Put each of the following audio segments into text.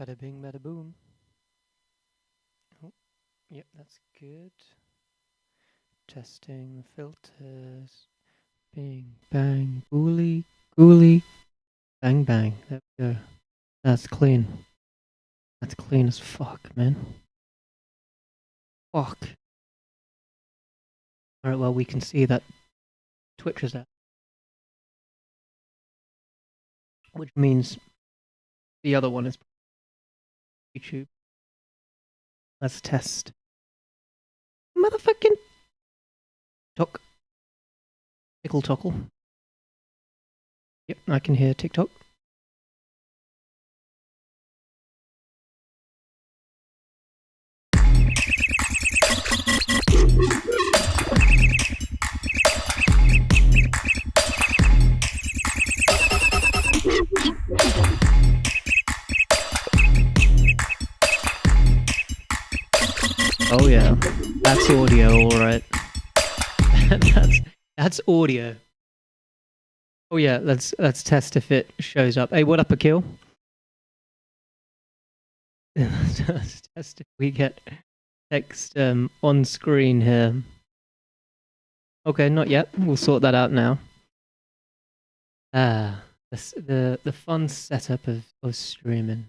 Bada bing, bada boom. Oh, yep, that's good. Testing the filters. Bing, bang, gooly, gooly, bang, bang. There we go. That's clean. That's clean as fuck, man. Fuck. Alright, well, we can see that Twitch is out. Which means the other one is YouTube. Let's test. Motherfucking TikTok. Tickle tockle. Yep, I can hear TikTok. Oh yeah, that's audio, alright. that's audio. Oh yeah, let's test if it shows up. Hey, what up, Akil? Let's test if we get text on screen here. Okay, not yet. We'll sort that out now. The fun setup of streaming.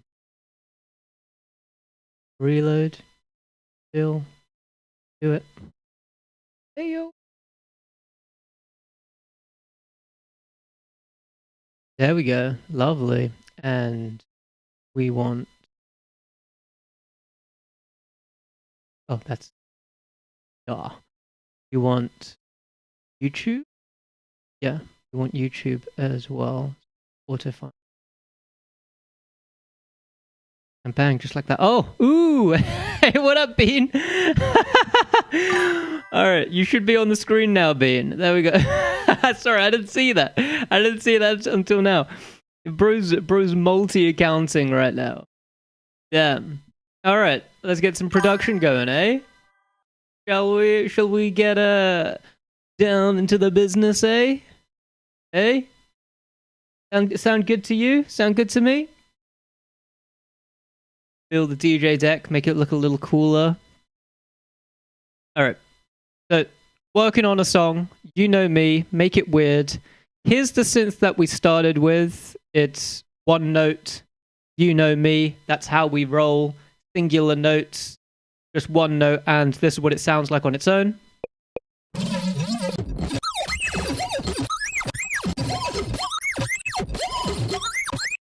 Reload. Still. Do it. Hey yo. There we go. Lovely. And we want... Oh, that's... You want YouTube? Yeah, you want YouTube as well. Auto-find. And bang, just like that. Oh, ooh! Hey, what up, Bean? Alright, you should be on the screen now, Bean. There we go. Sorry, I didn't see that. I didn't see that until now. Bro's multi-accounting right now. Yeah. Alright, let's get some production going, eh? Shall we get down into the business, eh? Eh? Sound good to you? Sound good to me? Build the DJ deck, make it look a little cooler. Alright. So, working on a song, you know me, make it weird. Here's the synth that we started with. It's one note, you know me, that's how we roll. Singular notes, just one note, and this is what it sounds like on its own.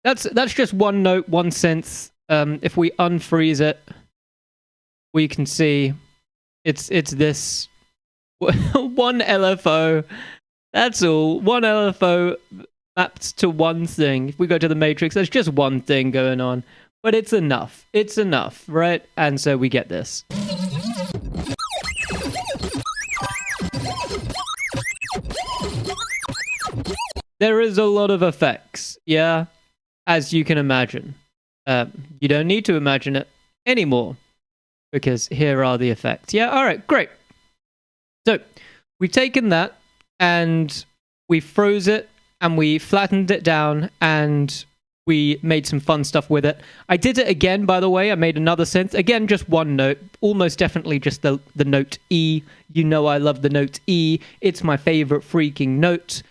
That's just one note, one synth. If we unfreeze it, we can see it's this one LFO. That's all. One LFO mapped to one thing. If we go to the matrix, there's just one thing going on. But it's enough. It's enough, right? And so we get this. There is a lot of effects, yeah? As you can imagine. You don't need to imagine it anymore. Because here are the effects. Yeah, alright, great. So, we've taken that, and we froze it, and we flattened it down, and we made some fun stuff with it. I did it again, by the way. I made another synth. Again, just one note. Almost definitely just the note E. You know I love the note E. It's my favorite freaking note.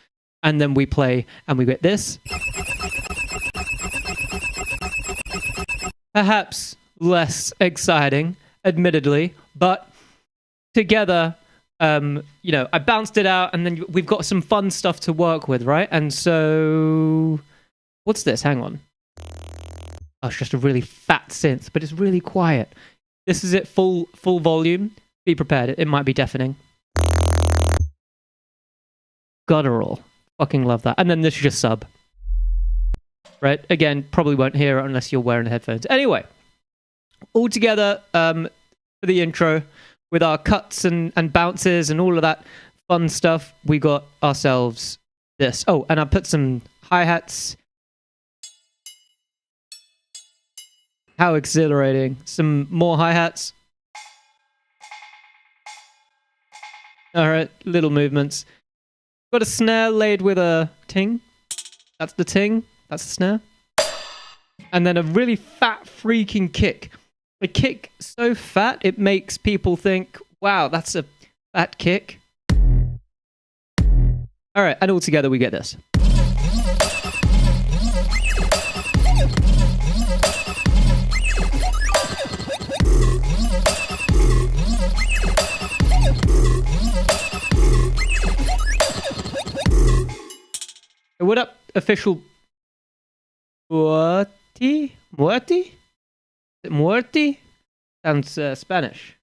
And then we play, and we get this. Perhaps less exciting, admittedly, but together, you know, I bounced it out, and then we've got some fun stuff to work with, right? And so... What's this? Hang on. Oh, it's just a really fat synth, but it's really quiet. This is it, full volume. Be prepared. It might be deafening. Guttural. Fucking love that. And then this is just sub. Right? Again, probably won't hear it unless you're wearing headphones. Anyway, all together for the intro, with our cuts and bounces and all of that fun stuff, we got ourselves this. Oh, and I put some hi-hats. How exhilarating. Some more hi-hats. Alright, little movements. Got a snare laid with a ting. That's the ting. That's the snare. and then a really fat freaking kick. A kick so fat it makes people think, wow, that's a fat kick. All right, and all together we get this. What up, official? Muerti? Muerti? Is it Muerti? Sounds Spanish.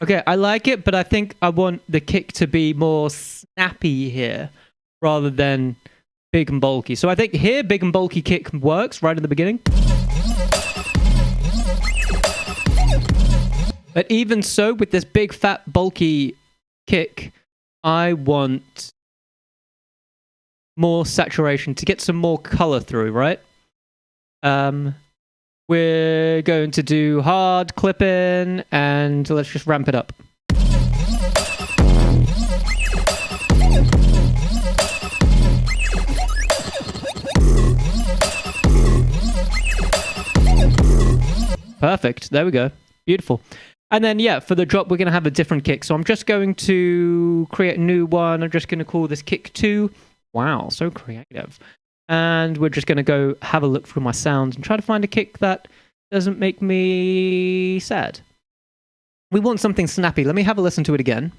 Okay, I like it, but I think I want the kick to be more snappy here rather than big and bulky. So I think here, big and bulky kick works right at the beginning. But even so, with this big, fat, bulky kick, I want more saturation to get some more color through, right? We're going to do hard clipping, and let's just ramp it up. Perfect. There we go. Beautiful. And then, yeah, for the drop, we're going to have a different kick. So I'm just going to create a new one. I'm just going to call this kick 2. Wow, so creative. And we're just going to go have a look through my sounds and try to find a kick that doesn't make me sad. We want something snappy. Let me have a listen to it again.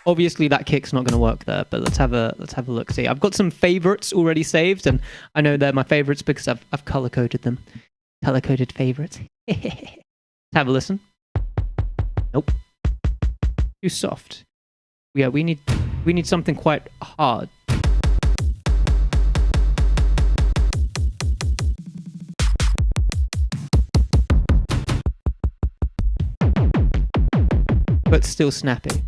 Obviously, that kick's not going to work there, but let's have a look. See, I've got some favorites already saved, and I know they're my favorites because I've color coded them. Color coded favorites. Let's have a listen. Nope. Too soft. Yeah, we need something quite hard. But still snappy.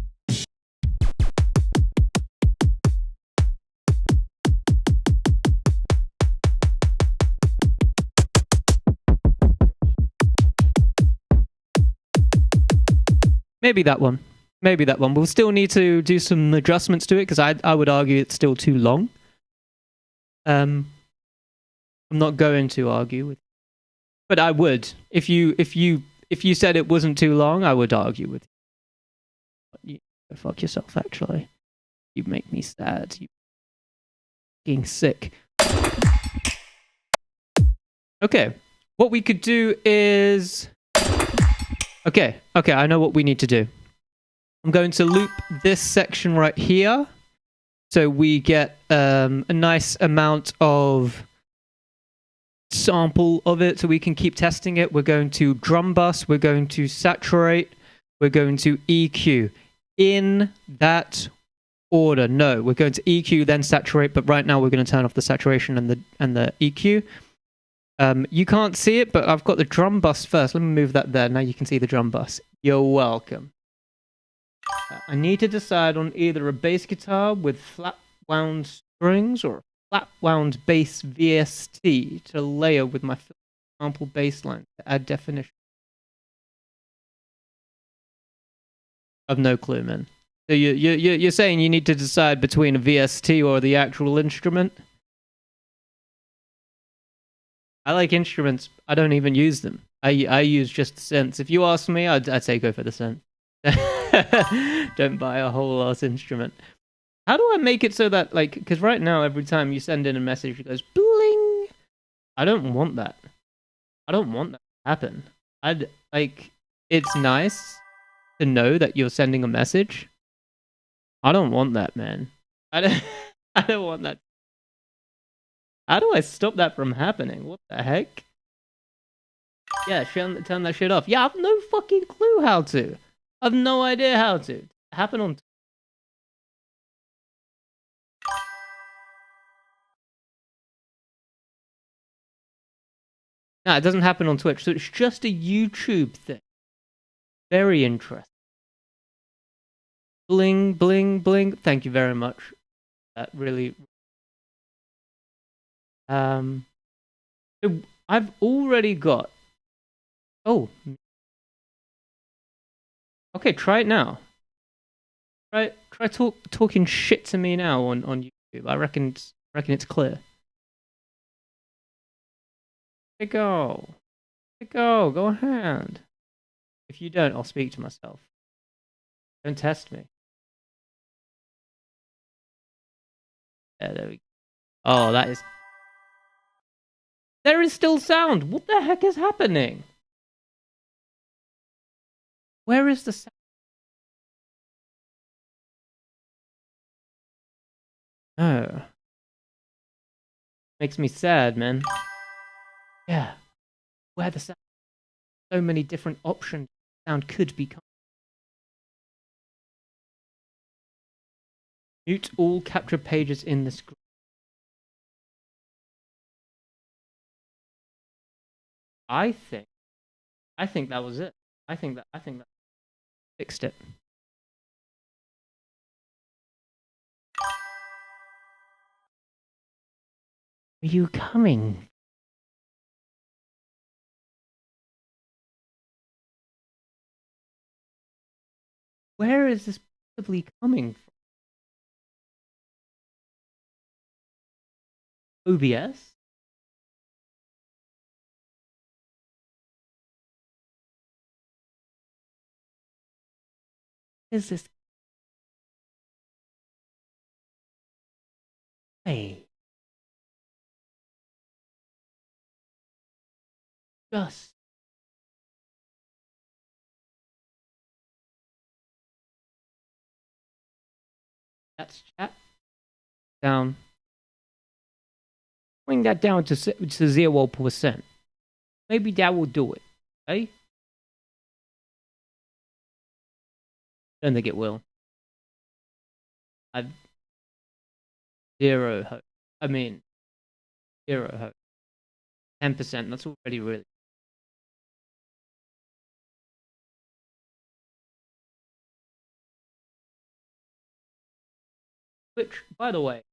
Maybe that one. Maybe that one. We'll still need to do some adjustments to it because I would argue it's still too long. I'm not going to argue with, but I would if you said it wasn't too long, I would argue with you. Go fuck yourself. Actually, you make me sad. You fucking sick. Okay, what we could do is okay. I know what we need to do. I'm going to loop this section right here so we get a nice amount of sample of it so we can keep testing it. We're going to drum bus, we're going to saturate, we're going to EQ in that order. No, we're going to EQ then saturate, but right now we're going to turn off the saturation and the EQ. You can't see it, but I've got the drum bus first. Let me move that there. Now you can see the drum bus. You're welcome. I need to decide on either a bass guitar with flat wound strings or a flat wound bass VST to layer with my sample bass line to add definition. I've no clue, man. So you're saying you need to decide between a VST or the actual instrument? I like instruments. I don't even use them. I use just the synths. If you ask me, I'd say go for the synth. Don't buy a whole ass instrument. How do I make it so that, like, because right now every time you send in a message it goes bling. I don't want that. I don't want that to happen. It's nice to know that you're sending a message. I don't want that, man. I don't want that. How do I stop that from happening? What the heck? Yeah, turn that shit off. Yeah, I've no fucking clue how to. I've no idea how to. Happen on No, it doesn't happen on Twitch, so it's just a YouTube thing. Very interesting. Bling, bling, bling. Thank you very much. That really. So I've already got. Oh. Okay, try it now. Try talking shit to me now on YouTube. I reckon it's clear. Go ahead. If you don't, I'll speak to myself. Don't test me. Yeah, there we go. Oh, that is... There is still sound! What the heck is happening? Where is the sound? Oh. Makes me sad, man. Yeah. Where the sound... So many different options sound could become. Mute all capture pages in the screen. I think that was it. I think that fixed it. Are you coming? Where is this possibly coming from? OBS? Is this? Hey. Just. That's chat. Down. Bring that down to 0%. Maybe that will do it. Okay? Don't think it will. I've zero hope. I mean, 0 hope. 10%. That's already really. Which, by the way,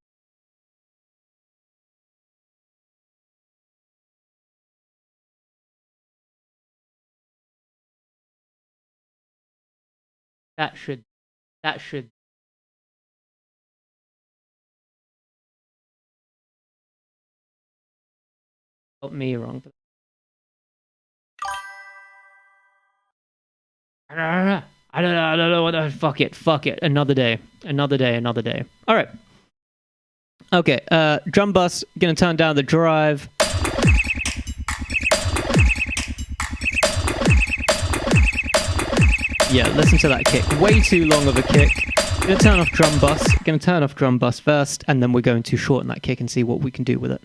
that should help me wrong. I don't know what. Fuck it. Another day. All right. Okay. Drum bus. Gonna turn down the drive. Yeah, listen to that kick. Way too long of a kick. Gonna turn off drum bus first, and then we're going to shorten that kick and see what we can do with it.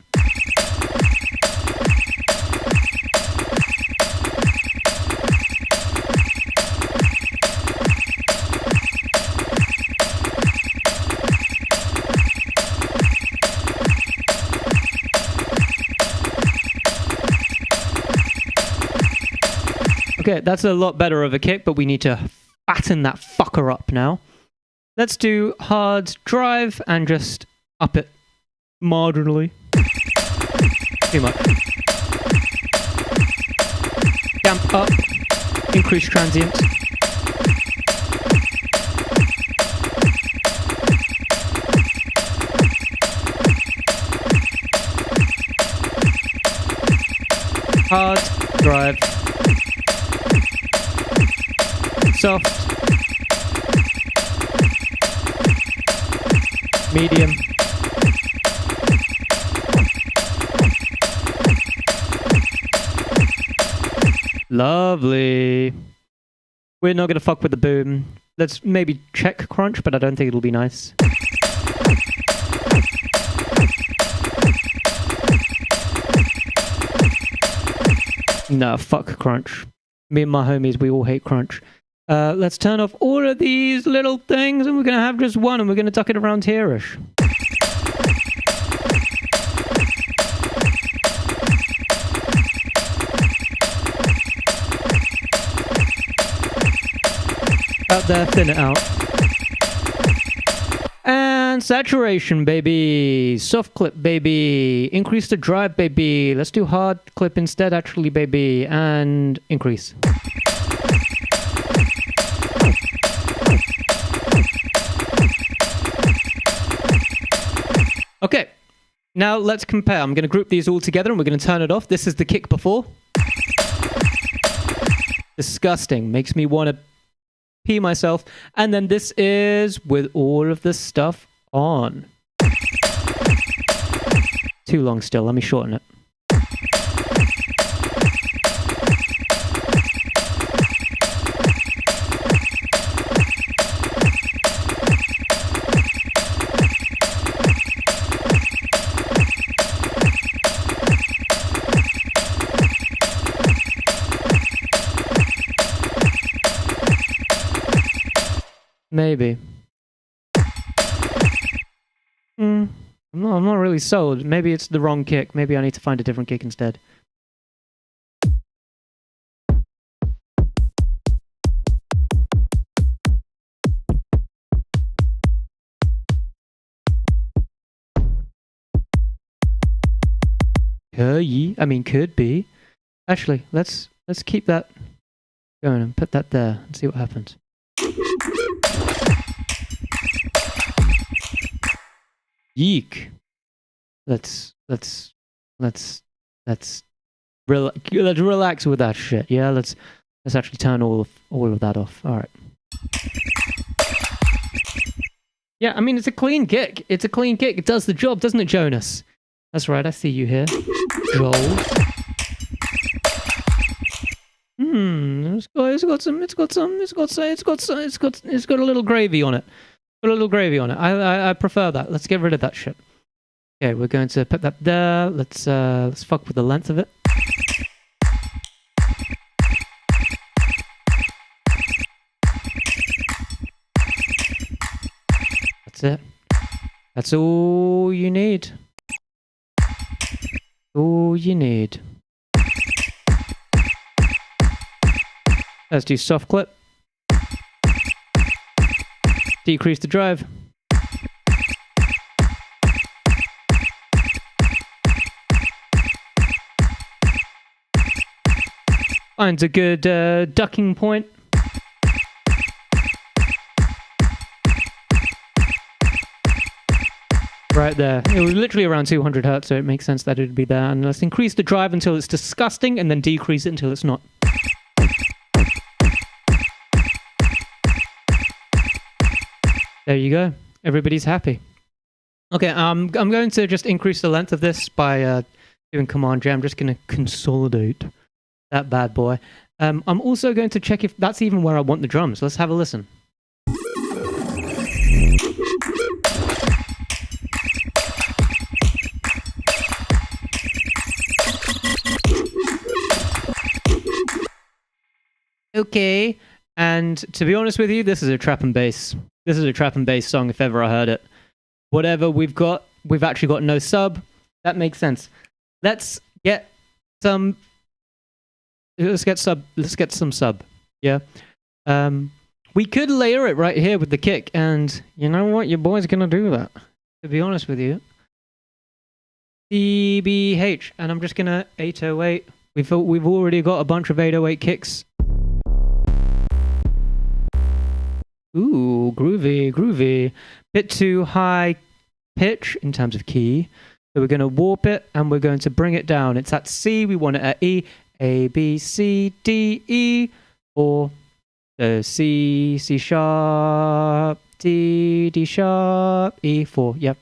Okay, that's a lot better of a kick, but we need to fatten that fucker up now. Let's do hard drive and just up it marginally. Too much. Damp up. Increase transient. Hard drive. Soft, medium, lovely. We're not gonna fuck with the boom. Let's maybe check crunch, but I don't think it'll be nice. No, fuck crunch. Me and my homies, we all hate crunch. Let's turn off all of these little things, and we're going to have just one, and we're going to tuck it around here-ish. Out there, thin it out. And saturation, baby. Soft clip, baby. Increase the drive, baby. Let's do hard clip instead, actually, baby. And increase. Okay. Now let's compare. I'm going to group these all together and we're going to turn it off. This is the kick before. Disgusting. Makes me want to pee myself. And then this is with all of the stuff on. Too long still. Let me shorten it. Maybe. I'm not really sold. Maybe it's the wrong kick. Maybe I need to find a different kick instead. Could be. Actually, let's keep that going and put that there and see what happens. Yeek. Let's relax with that shit. Yeah, let's actually turn all of that off. All right. Yeah, I mean it's a clean kick. It's a clean kick. It does the job, doesn't it, Jonas? That's right. I see you here. Gold. It's got a little gravy on it. Got a little gravy on it. I prefer that. Let's get rid of that shit. Okay, we're going to put that there. Let's fuck with the length of it. That's it. That's all you need. All you need. Let's do soft clip. Decrease the drive. Finds a good ducking point. Right there. It was literally around 200 hertz, so it makes sense that it would be there. And let's increase the drive until it's disgusting, and then decrease it until it's not. There you go. Everybody's happy. Okay, I'm going to just increase the length of this by doing Command J. I'm just going to consolidate that bad boy. I'm also going to check if that's even where I want the drums. Let's have a listen. Okay, and to be honest with you, this is a trap and bass. This is a trap and bass song if ever I heard it. Whatever we've actually got no sub. That makes sense. Let's get some sub. Yeah. We could layer it right here with the kick, and you know what? Your boy's gonna do that. To be honest with you. CBH, and I'm just gonna 808. We've already got a bunch of 808 kicks. Ooh, groovy, groovy. Bit too high pitch in terms of key. So we're going to warp it and we're going to bring it down. It's at C, we want it at E. A, B, C, D, E. Or C, C sharp, D, D sharp, E, 4. Yep.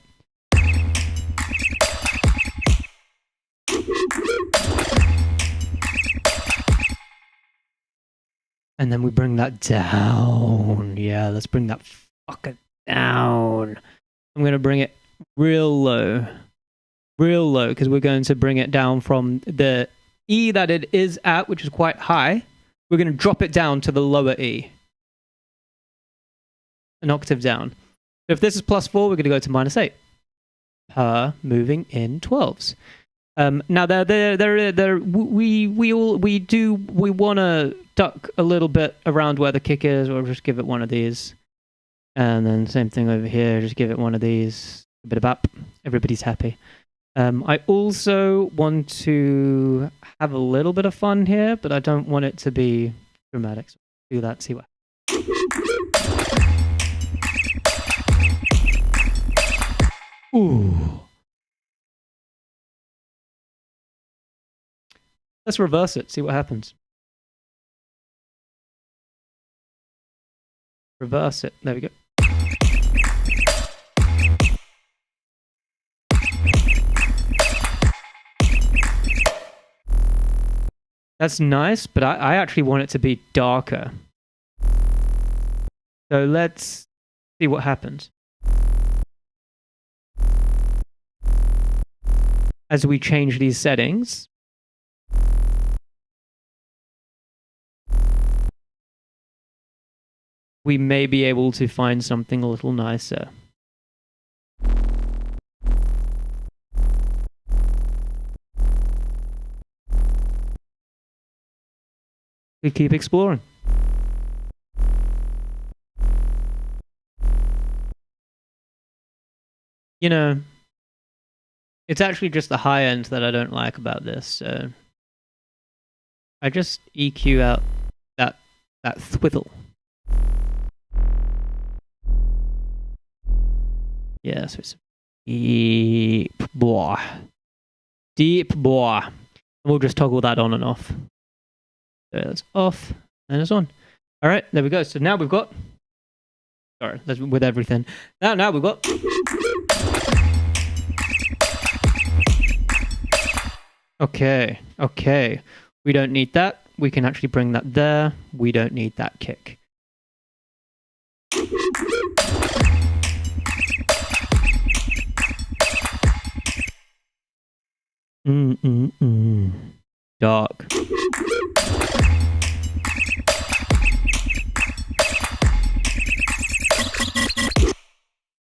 And then we bring that down. Yeah, let's bring that fucker down. I'm going to bring it real low. Real low, because we're going to bring it down from the E that it is at, which is quite high. We're going to drop it down to the lower E. An octave down. So if this is +4, we're going to go to -8. Per moving in 12s. Now we want to duck a little bit around where the kick is, or just give it one of these, and then same thing over here. Just give it one of these. A bit of up. Everybody's happy. I also want to have a little bit of fun here, but I don't want it to be dramatic. So do that. See what. Ooh. Let's reverse it, see what happens. Reverse it. There we go. That's nice, but I actually want it to be darker. So let's see what happens. As we change these settings, we may be able to find something a little nicer. We keep exploring. You know, it's actually just the high end that I don't like about this, so I just EQ out that thwiddle. Yeah, so it's deep boy. Deep boy. And we'll just toggle that on and off. So that's off and it's on. All right, there we go. So now we've got. Sorry, that's with everything. Now we've got. Okay. We don't need that. We can actually bring that there. We don't need that kick. Dark.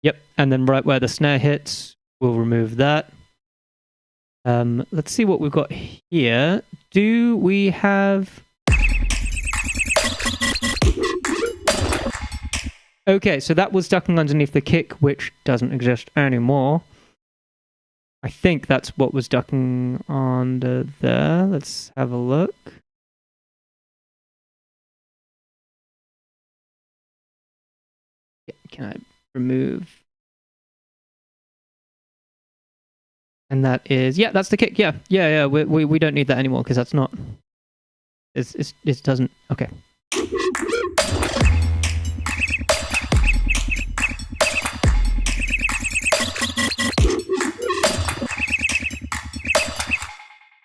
Yep, and then right where the snare hits, we'll remove that. Let's see what we've got here. Do we have... Okay, so that was ducking underneath the kick, which doesn't exist anymore. I think that's what was ducking under there. Let's have a look. Can I remove? And that is, yeah, that's the kick. Yeah. We don't need that anymore because that's not. It doesn't. Okay.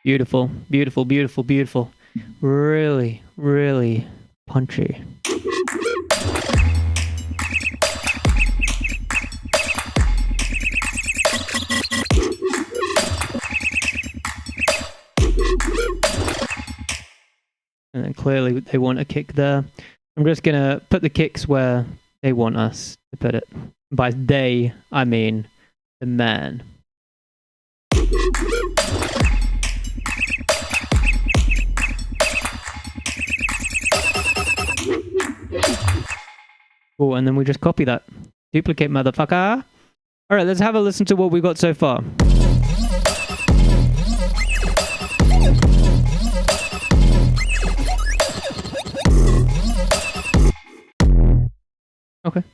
Beautiful. Really, really punchy. And then clearly they want a kick there. I'm just going to put the kicks where they want us to put it. By they, I mean the man. Oh, and then we just copy that. Duplicate, motherfucker. All right, let's have a listen to what we got so far. Okay.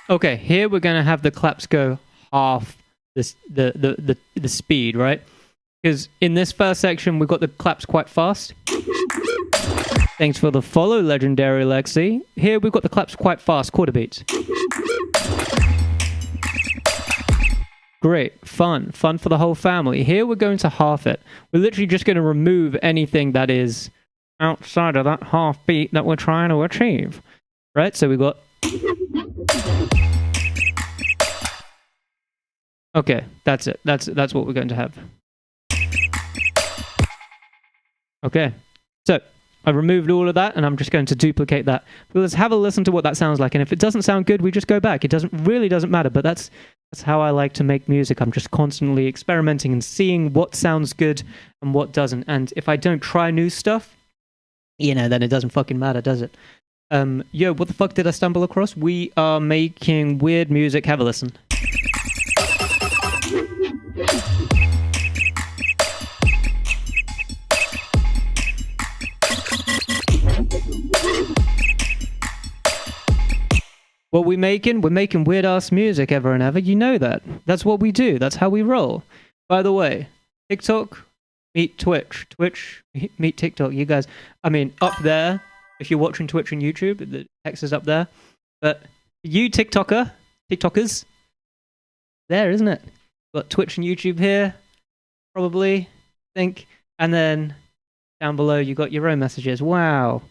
Okay, here we're going to have the claps go half the speed, right? Because in this first section, we've got the claps quite fast. Thanks for the follow, Legendary Lexi. Here we've got the claps quite fast, quarter beats. Great, fun for the whole family. Here we're going to half it. We're literally just going to remove anything that is outside of that half beat that we're trying to achieve. Right, so we got... Okay, that's it. That's what we're going to have. Okay, so I removed all of that and I'm just going to duplicate that. But let's have a listen to what that sounds like. And if it doesn't sound good, we just go back. It really doesn't matter, but that's how I like to make music. I'm just constantly experimenting and seeing what sounds good and what doesn't. And if I don't try new stuff, you know, then it doesn't fucking matter, does it? Yo, what the fuck did I stumble across? We are making weird music. Have a listen. What we making? We're making weird-ass music ever and ever. You know that. That's what we do. That's how we roll. By the way, TikTok, meet Twitch. Twitch, meet TikTok. You guys, I mean, up there, if you're watching Twitch and YouTube, the text is up there. But you TikTokers, there, isn't it? Got Twitch and YouTube here, probably, I think. And then down below, you got your own messages. Wow.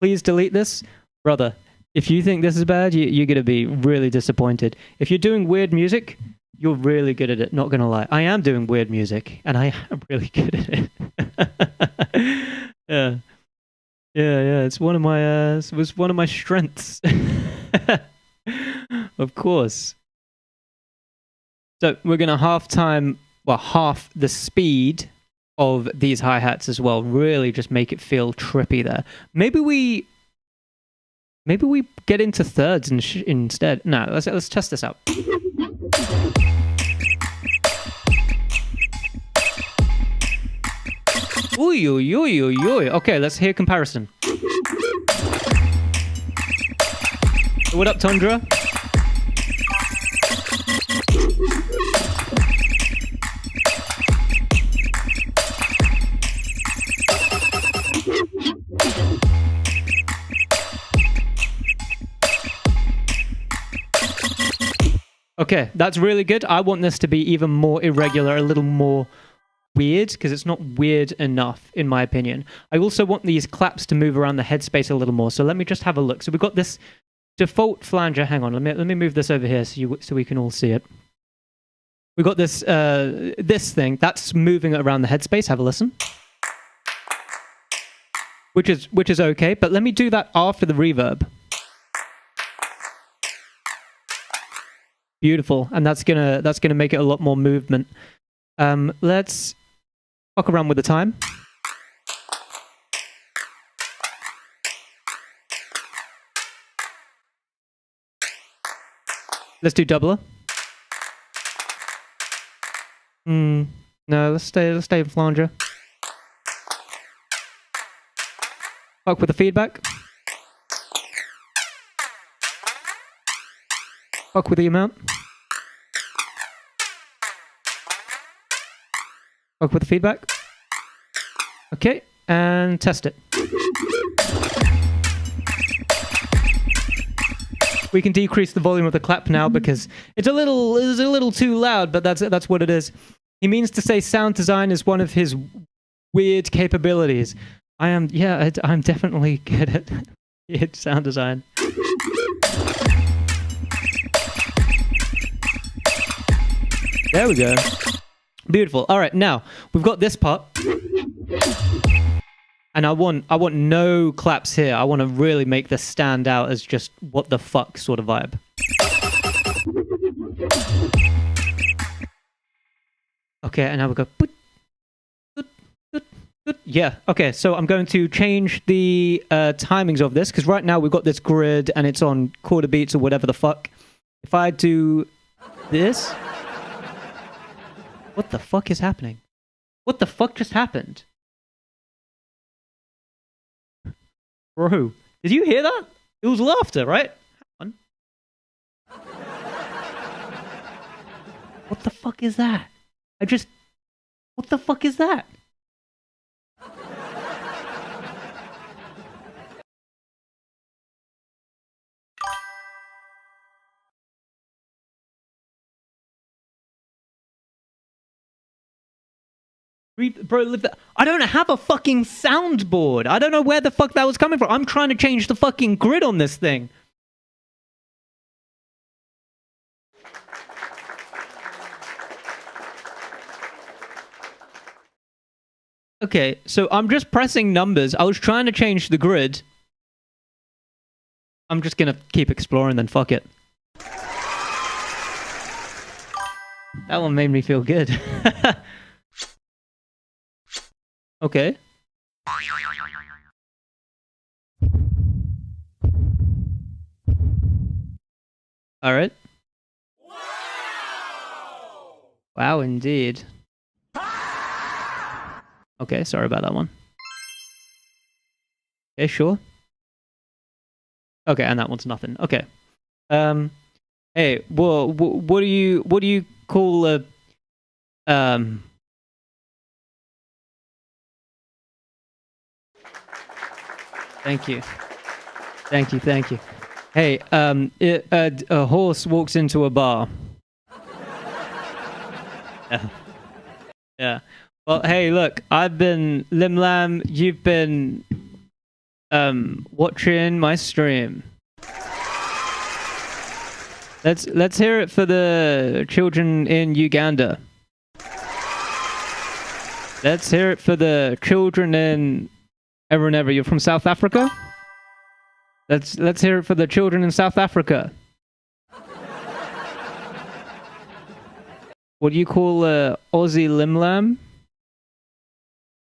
Please delete this. Brother, if you think this is bad, you're going to be really disappointed. If you're doing weird music, you're really good at it, not going to lie. I am doing weird music, and I am really good at it. Yeah, it's one of my, it was one of my strengths. Of course. So we're going to half the speed of these hi-hats as well. Really just make it feel trippy there. Maybe we get into thirds instead. No, let's test this out. Oy, oy, oy, oy, oy. Okay, let's hear comparison. What up, Tundra? Okay, that's really good. I want this to be even more irregular, a little more weird, because it's not weird enough, in my opinion. I also want these claps to move around the headspace a little more, so let me just have a look. So we've got this default flanger. Hang on, let me move this over here so we can all see it. We've got this, this thing, that's moving around the headspace. Have a listen. Which is okay, but let me do that after the reverb. Beautiful, and that's gonna make it a lot more movement. Let's fuck around with the time. Let's do doubler. No, let's stay in flanger. Fuck with the feedback. Fuck with the amount. Fuck with the feedback. Okay, and test it. We can decrease the volume of the clap now because it's a little too loud, but that's what it is. He means to say sound design is one of his weird capabilities. I'm definitely good at sound design. There we go. Beautiful. All right, now we've got this part, and I want no claps here. I want to really make this stand out as just what the fuck sort of vibe. Okay, and now we go. Yeah. Okay, so I'm going to change the timings of this because right now we've got this grid and it's on quarter beats or whatever the fuck. If I do this. What the fuck is happening? What the fuck just happened? Bro, did you hear that? It was laughter, right? Hang on. What the fuck is that? What the fuck is that? Bro, live that. I don't have a fucking soundboard. I don't know where the fuck that was coming from. I'm trying to change the fucking grid on this thing. Okay, so I'm just pressing numbers. I was trying to change the grid. I'm just gonna keep exploring then, fuck it. That one made me feel good. Okay. Alright. Wow, indeed. Okay, sorry about that one. Okay, sure. Okay, and that one's nothing. Okay. Hey, well, what do you call a Thank you. Thank you. Hey, a horse walks into a bar. Yeah. Yeah. Well, hey, look, I've been Lim Lam, you've been watching my stream. Let's hear it for the children in Uganda. Let's hear it for the children in Ever and Ever. You're from South Africa? Let's hear it for the children in South Africa. What do you call Aussie Lim Lam?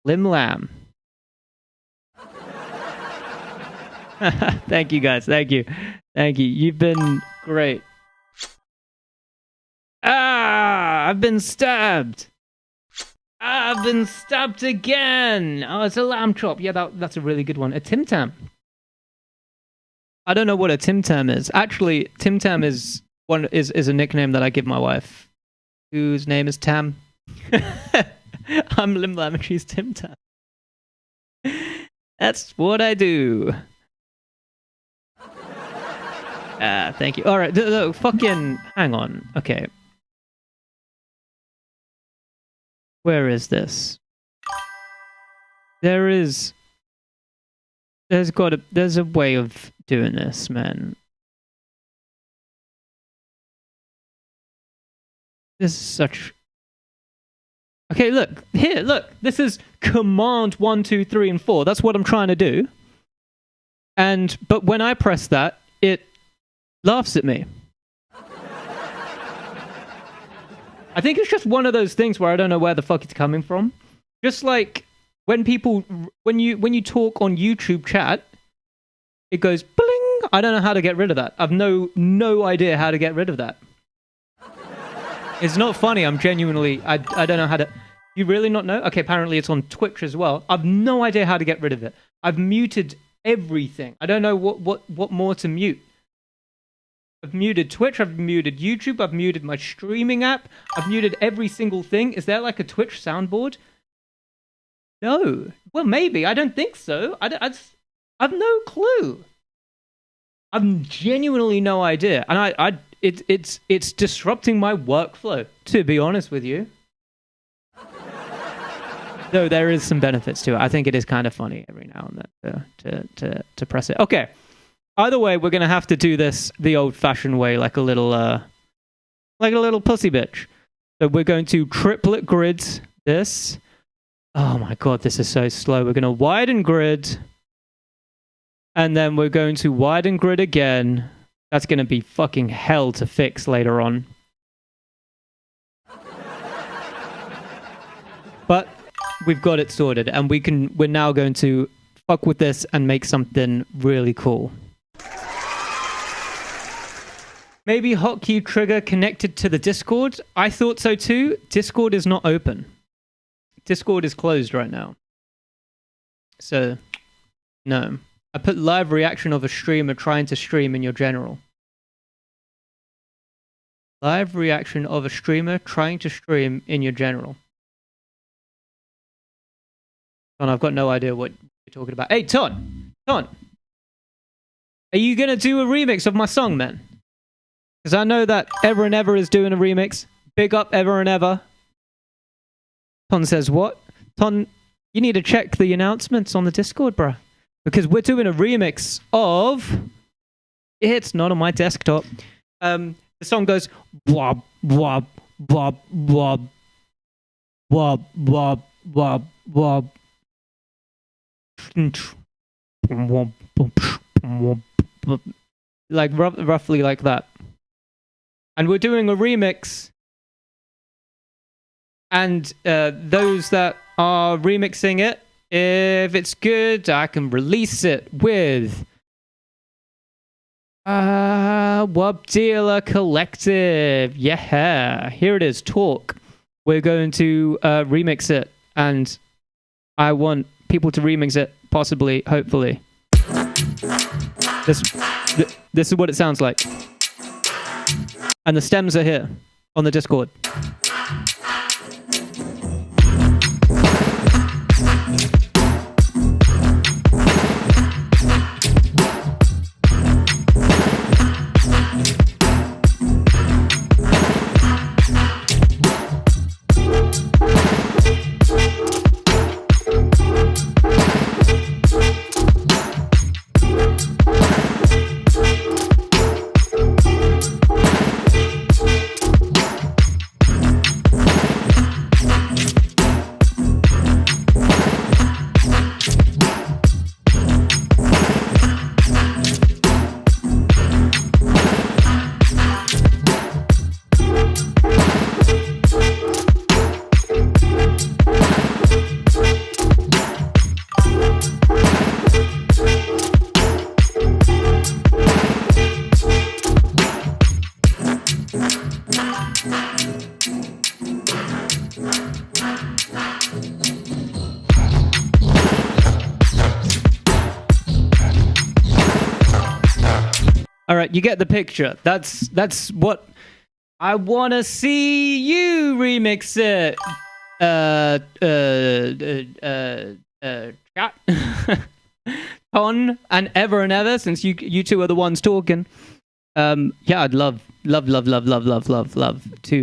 Lim Lam. Thank you guys. Thank you. You've been great. Ah, I've been stabbed. I've been stabbed again. Oh, it's a lamb chop. Yeah, that's a really good one. A Tim Tam. I don't know what a Tim Tam is. Actually, Tim Tam is a nickname that I give my wife, whose name is Tam. I'm Lim Lam and she's Tim Tam. That's what I do. Thank you. All right, fucking hang on. Okay. Where is this? There's a way of doing this, man. This is such... Okay, look. Here, look. This is command 1, 2, 3, and 4. That's what I'm trying to do. But when I press that, it laughs at me. I think it's just one of those things where I don't know where the fuck it's coming from. Just like when you talk on YouTube chat, it goes bling. I don't know how to get rid of that. I've no idea how to get rid of that. It's not funny. I'm genuinely I don't know how to. You really not know? Okay, apparently it's on Twitch as well. I've no idea how to get rid of it. I've muted everything. I don't know what more to mute. I've muted Twitch, I've muted YouTube, I've muted my streaming app, I've muted every single thing. Is there like a Twitch soundboard? No. Well, maybe. I don't think so. I've no clue. I've genuinely no idea. And it's disrupting my workflow, to be honest with you. Though there is some benefits to it. I think it is kind of funny every now and then to press it. Okay. Either way, we're gonna have to do this the old-fashioned way, like a little pussy bitch. So we're going to triplet grid this. Oh my god, this is so slow. We're gonna widen grid, and then we're going to widen grid again. That's gonna be fucking hell to fix later on. But we've got it sorted, and we're now going to fuck with this and make something really cool. Maybe hotkey trigger connected to the Discord? I thought so too. Discord is not open. Discord is closed right now. So, no. I put live reaction of a streamer trying to stream in your general. Live reaction of a streamer trying to stream in your general. Ton, I've got no idea what you're talking about. Hey, Ton! Are you going to do a remix of my song, man? Because I know that Ever and Ever is doing a remix. Big up Ever and Ever. Ton says what? Ton, you need to check the announcements on the Discord, bruh. Because we're doing a remix of... It's not on my desktop. The song goes... Wob, wob, wob, wob. Wob, wob, wob, wob. Like, roughly like that. And we're doing a remix. And those that are remixing it, if it's good, I can release it with Wub Dealer Collective. Yeah, here it is, Talk. We're going to remix it, and I want people to remix it, possibly, hopefully. This is what it sounds like. And the stems are here on the Discord. All right, you get the picture. That's what I want to see you remix it. Chat. Ton and ever, since you two are the ones talking. Yeah, I'd love to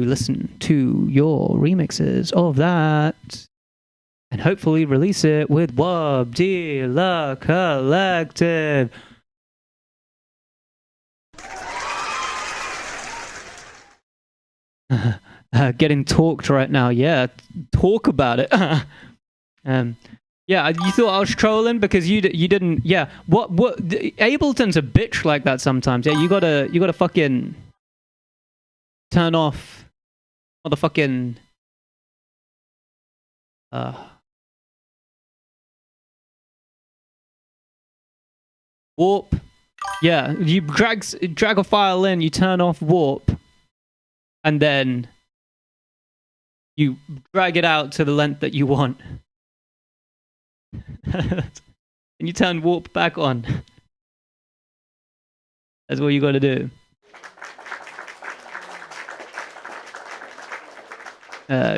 listen to your remixes of that. And hopefully release it with Wub Dealer Collective. Getting talked right now. Yeah, talk about it. Yeah, you thought I was trolling because you didn't. Yeah, what? Ableton's a bitch like that sometimes. Yeah, you gotta fucking turn off motherfucking warp. Yeah, you drag a file in, you turn off warp. And then you drag it out to the length that you want. And you turn warp back on. That's what you got to do.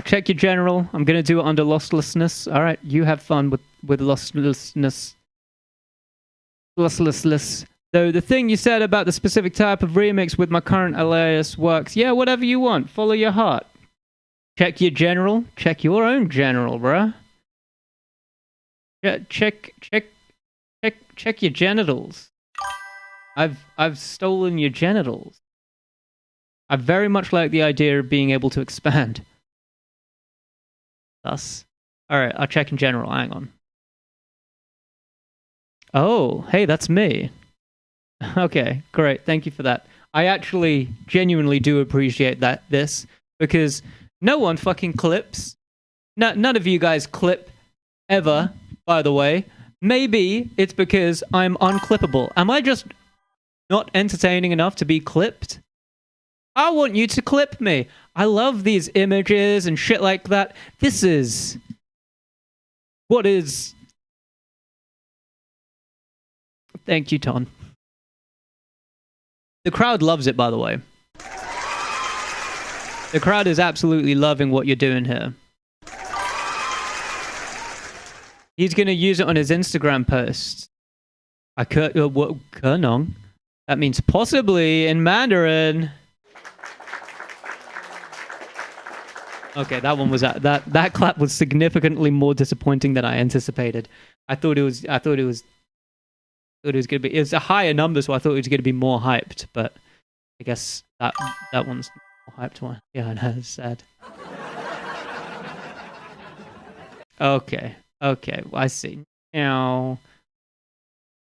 Check your general. I'm going to do it under losslessness. All right, you have fun with losslessness. Losslessness. So the thing you said about the specific type of remix with my current alias works. Yeah, whatever you want. Follow your heart. Check your general. Check your own general, bruh. Check your genitals. I've stolen your genitals. I very much like the idea of being able to expand. Thus. Alright, I'll check in general. Hang on. Oh, hey, that's me. Okay, great. Thank you for that. I actually genuinely do appreciate this because no one fucking clips. None of you guys clip ever, by the way. Maybe it's because I'm unclippable. Am I just not entertaining enough to be clipped? I want you to clip me. I love these images and shit like that. This is what is... Thank you, Ton. The crowd loves it, by the way. The crowd is absolutely loving what you're doing here. He's going to use it on his Instagram post. Kenong? That means possibly in Mandarin. Okay, that one was that clap was significantly more disappointing than I anticipated. I thought it was going to be, it's a higher number, so I thought it was going to be more hyped, but I guess that one's more hyped one. Yeah, I know, it's sad. Okay, I see. Now,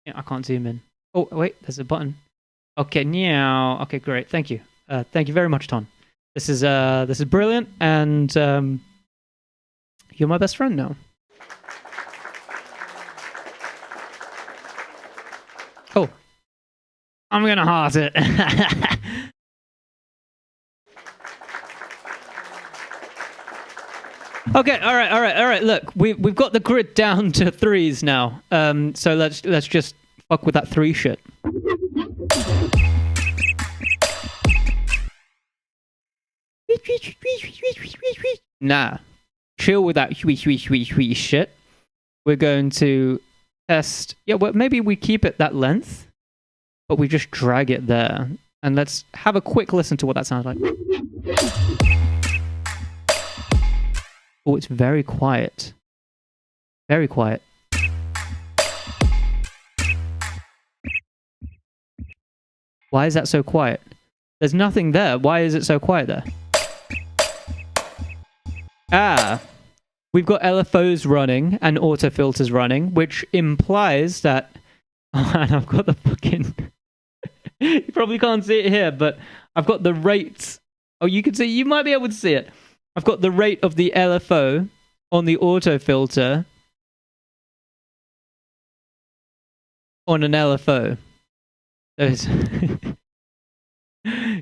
yeah, I can't zoom in. Oh, wait, there's a button. Okay, now, okay, great, thank you. Thank you very much, Ton. This is brilliant, and you're my best friend now. Oh, I'm gonna heart it. Okay, all right. Look, we've got the grid down to 3s now. So let's just fuck with that 3 shit. Nah, chill with that shit. We're going to test. Yeah, well, maybe we keep it that length, but we just drag it there. And let's have a quick listen to what that sounds like. Oh, it's very quiet. Very quiet. Why is that so quiet? There's nothing there. Why is it so quiet there? Ah, we've got LFOs running and autofilters running, which implies that... Oh, and I've got the fucking... You probably can't see it here, but I've got the rates. Oh, you can see... You might be able to see it. I've got the rate of the LFO on the autofilter on an LFO. So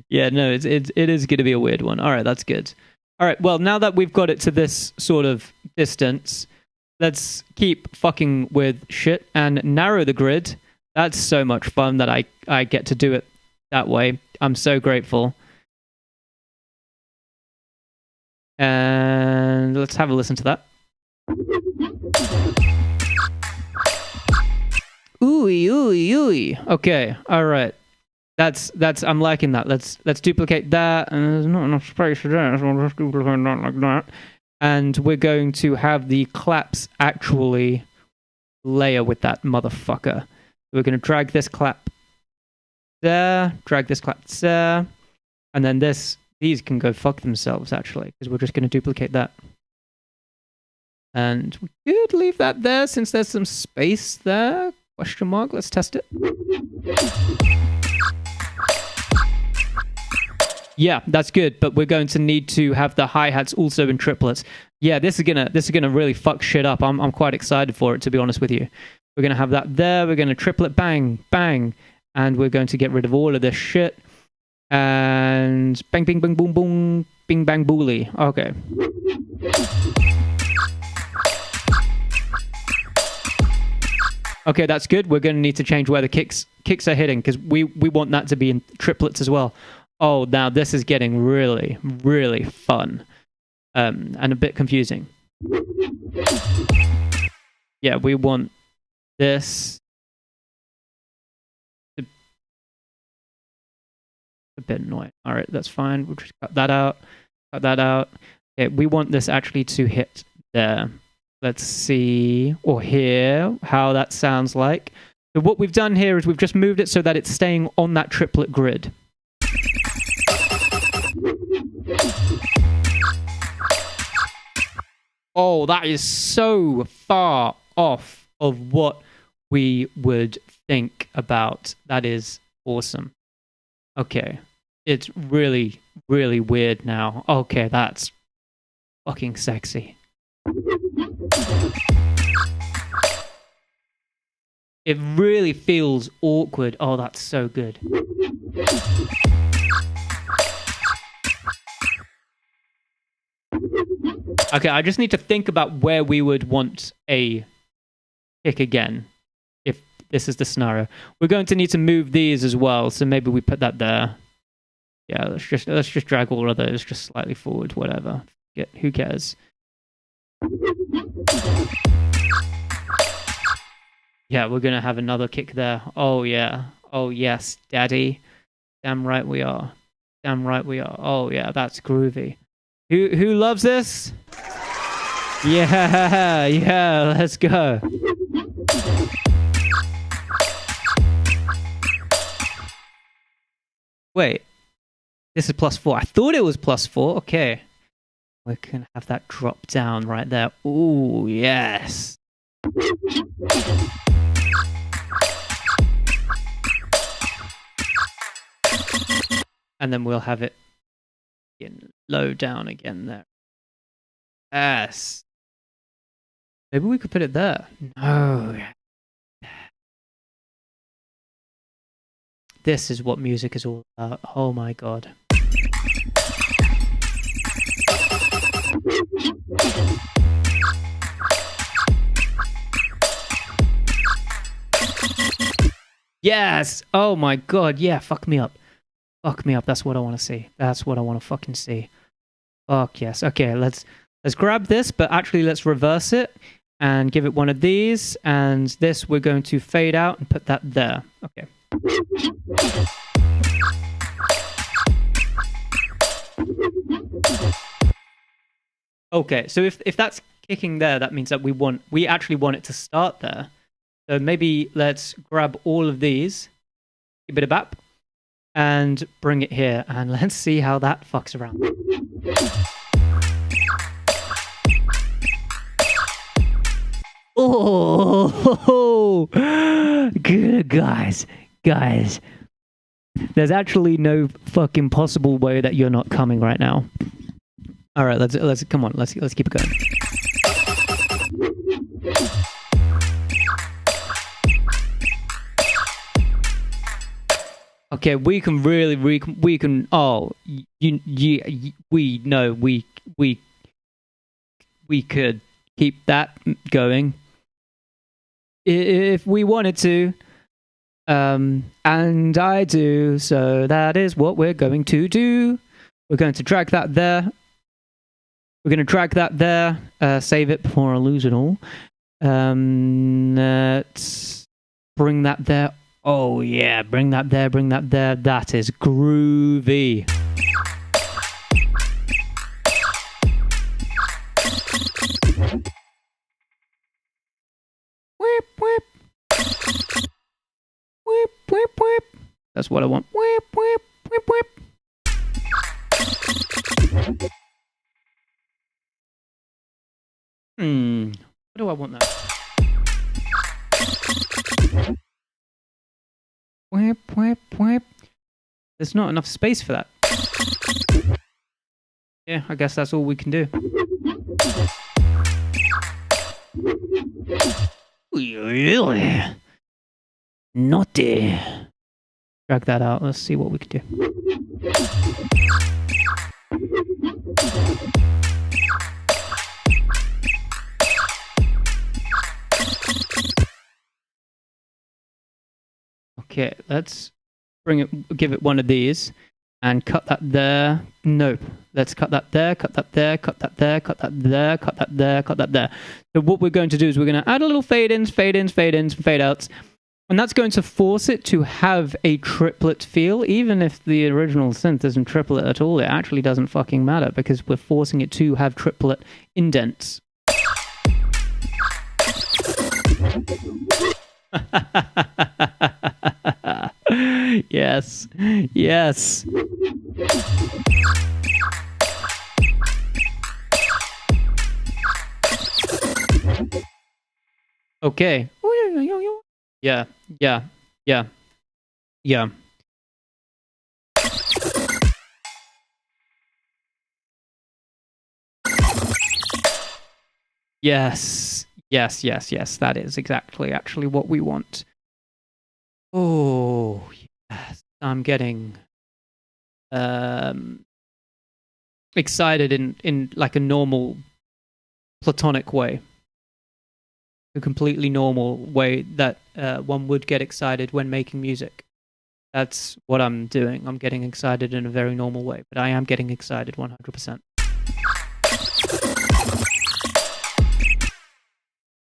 yeah, no, it is going to be a weird one. All right, that's good. All right, well, now that we've got it to this sort of distance, let's keep fucking with shit and narrow the grid. That's so much fun that I get to do it that way. I'm so grateful. And let's have a listen to that. Ooey. Okay, all right. That's I'm liking that. Let's duplicate that. And there's not enough space for that, so we'll just duplicate that like that. And we're going to have the claps actually layer with that motherfucker. We're going to drag this clap there, drag this clap there, and then these can go fuck themselves actually, because we're just going to duplicate that. And we could leave that there since there's some space there. Question mark. Let's test it. Yeah, that's good, but we're going to need to have the hi-hats also in triplets. Yeah, this is gonna really fuck shit up. I'm quite excited for it, to be honest with you. We're gonna have that there. We're gonna triplet bang bang, and we're going to get rid of all of this shit. And bang bing bang boom boom bing bang booly. Okay. Okay, that's good. We're going to need to change where the kicks are hitting, because we want that to be in triplets as well. Oh, now this is getting really, really fun. And a bit confusing. Yeah, we want this. A bit annoying. All right, that's fine. We'll just cut that out. Cut that out. Okay, we want this actually to hit there. Let's see, or hear how that sounds like. So what we've done here is we've just moved it so that it's staying on that triplet grid. Oh, that is so far off of what we would think about. That is awesome. Okay. It's really, really weird now. Okay, that's fucking sexy. It really feels awkward. Oh, that's so good. Okay, I just need to think about where we would want a kick again, if this is the scenario. We're going to need to move these as well, so maybe we put that there. Yeah, let's just drag all of those just slightly forward, whatever. Who cares? Yeah, we're gonna have another kick there. Oh yeah. Oh yes, daddy. Damn right we are. Damn right we are. Oh yeah, that's groovy. Who loves this? Yeah, yeah, let's go. Wait, this is +4. I thought it was +4. Okay. We can have that drop down right there. Ooh, yes. And then we'll have it in low down again there. Yes. Maybe we could put it there. No. This is what music is all about. Oh my god. Yes! Oh my god, yeah, fuck me up. Fuck me up, that's what I want to see. That's what I want to fucking see. Fuck yes. Okay, let's grab this, but actually let's reverse it and give it one of these, and this we're going to fade out and put that there. Okay. Okay, so if that's kicking there, that means that we actually want it to start there. So maybe let's grab all of these, give it a bap, and bring it here, and let's see how that fucks around. Oh, good guys. There's actually no fucking possible way that you're not coming right now. All right, let's come on. Let's keep it going. Okay, we can really we can. Oh, we know we could keep that going if we wanted to. And I do, so that is what we're going to do. We're going to drag that there. We're going to drag that there, save it before I lose it all. Let's bring that there. Oh yeah, bring that there, bring that there. That is groovy. Whip, whip. Whip, whip, whip. That's what I want. Whip, whip, whip, whip. What do I want that? Whip, whip, whip. There's not enough space for that. Yeah, I guess that's all we can do. Really? Naughty. Drag that out. Let's see what we can do. Okay, let's bring it, give it one of these and cut that there. Nope. Let's cut that there, cut that there, cut that there, cut that there, cut that there, cut that there. So what we're going to do is we're going to add a little fade-ins, fade-ins, fade-ins, fade-outs. And that's going to force it to have a triplet feel. Even if the original synth isn't triplet at all, it actually doesn't fucking matter because we're forcing it to have triplet indents. Yes. Yes. Okay. Yeah. Yeah. Yeah. Yeah. Yes. Yes, yes, yes. That is exactly actually what we want. Oh, yes. I'm getting excited in like a normal platonic way. A completely normal way that one would get excited when making music. That's what I'm doing. I'm getting excited in a very normal way, but I am getting excited 100%.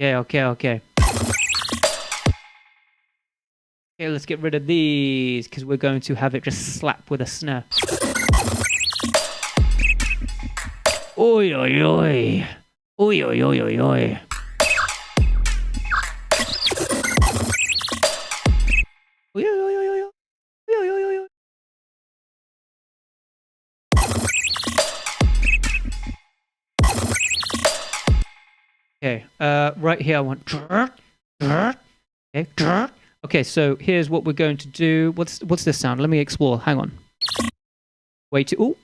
Okay. Okay, let's get rid of these, because we're going to have it just slap with a snare. Oi, oi, oi. Oi, oi, oi, oi, oi. Oi, oi, oi, oi, oi. Oi, oi, oi, oi. Okay, right here I want... Okay, okay, so here's what we're going to do. What's this sound? Let me explore. Hang on. Wait. Ooh.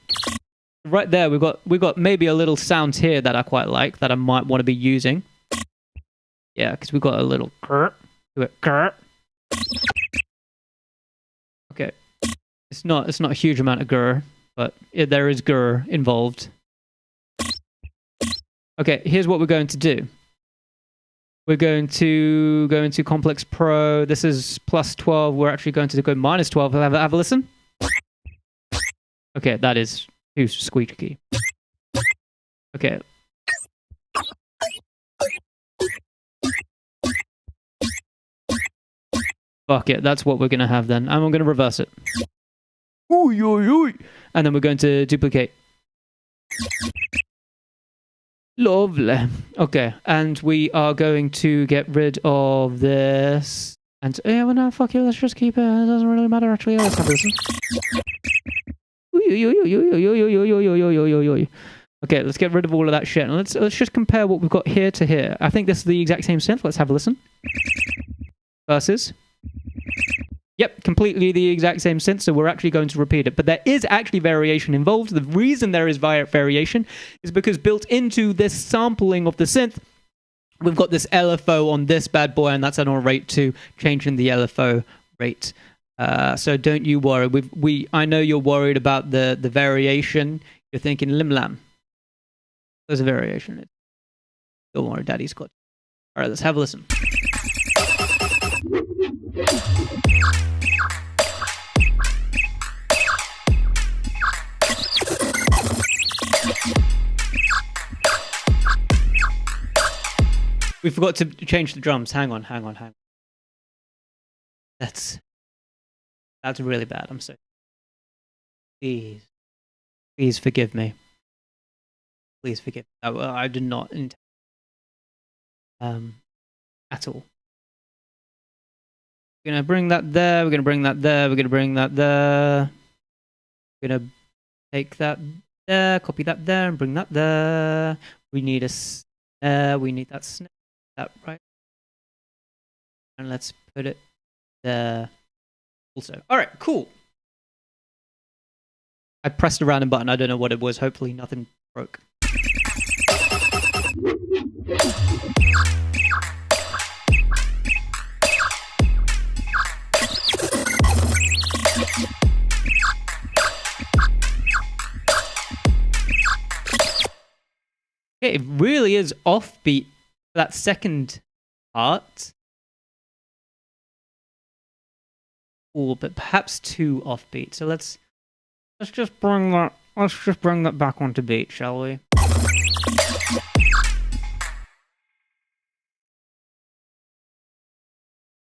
Right there, we've got maybe a little sound here that I quite like that I might want to be using. Yeah, because we've got a little do it. Okay, it's not a huge amount of grr, but there is grr involved. Okay, here's what we're going to do. We're going to go into Complex Pro. This is plus 12. We're actually going to go minus 12. Have a listen. Okay, that is too squeaky. Okay. Fuck it, that's what we're going to have then. And I'm going to reverse it. Ooh, ooh, ooh. And then we're going to duplicate. Lovely. Okay, and we are going to get rid of this. And yeah, well, no, fuck it. Let's just keep it. It doesn't really matter actually. Let's have a listen. Okay, let's get rid of all of that shit. And let's just compare what we've got here to here. I think this is the exact same synth. Let's have a listen. Versus. Yep, completely the exact same synth, so we're actually going to repeat it. But there is actually variation involved. The reason there is variation is because built into this sampling of the synth, we've got this LFO on this bad boy, and that's on our rate 2, changing the LFO rate. So don't you worry. I know you're worried about the variation. You're thinking limlam. There's a variation. Don't worry, Daddy's got it. All right, let's have a listen. We forgot to change the drums. Hang on. That's really bad. I'm sorry. Please forgive me. Please forgive me. I did not intend at all. We're gonna bring that there. We're gonna bring that there. We're gonna bring that there. We're gonna take that there. Copy that there and bring that there. We need a snare. We need that snare. That right. And let's put it there. Also. All right. Cool. I pressed a random button. I don't know what it was. Hopefully nothing broke. It really is offbeat for that second part. Ooh, but perhaps too offbeat. So let's just bring that back onto beat, shall we?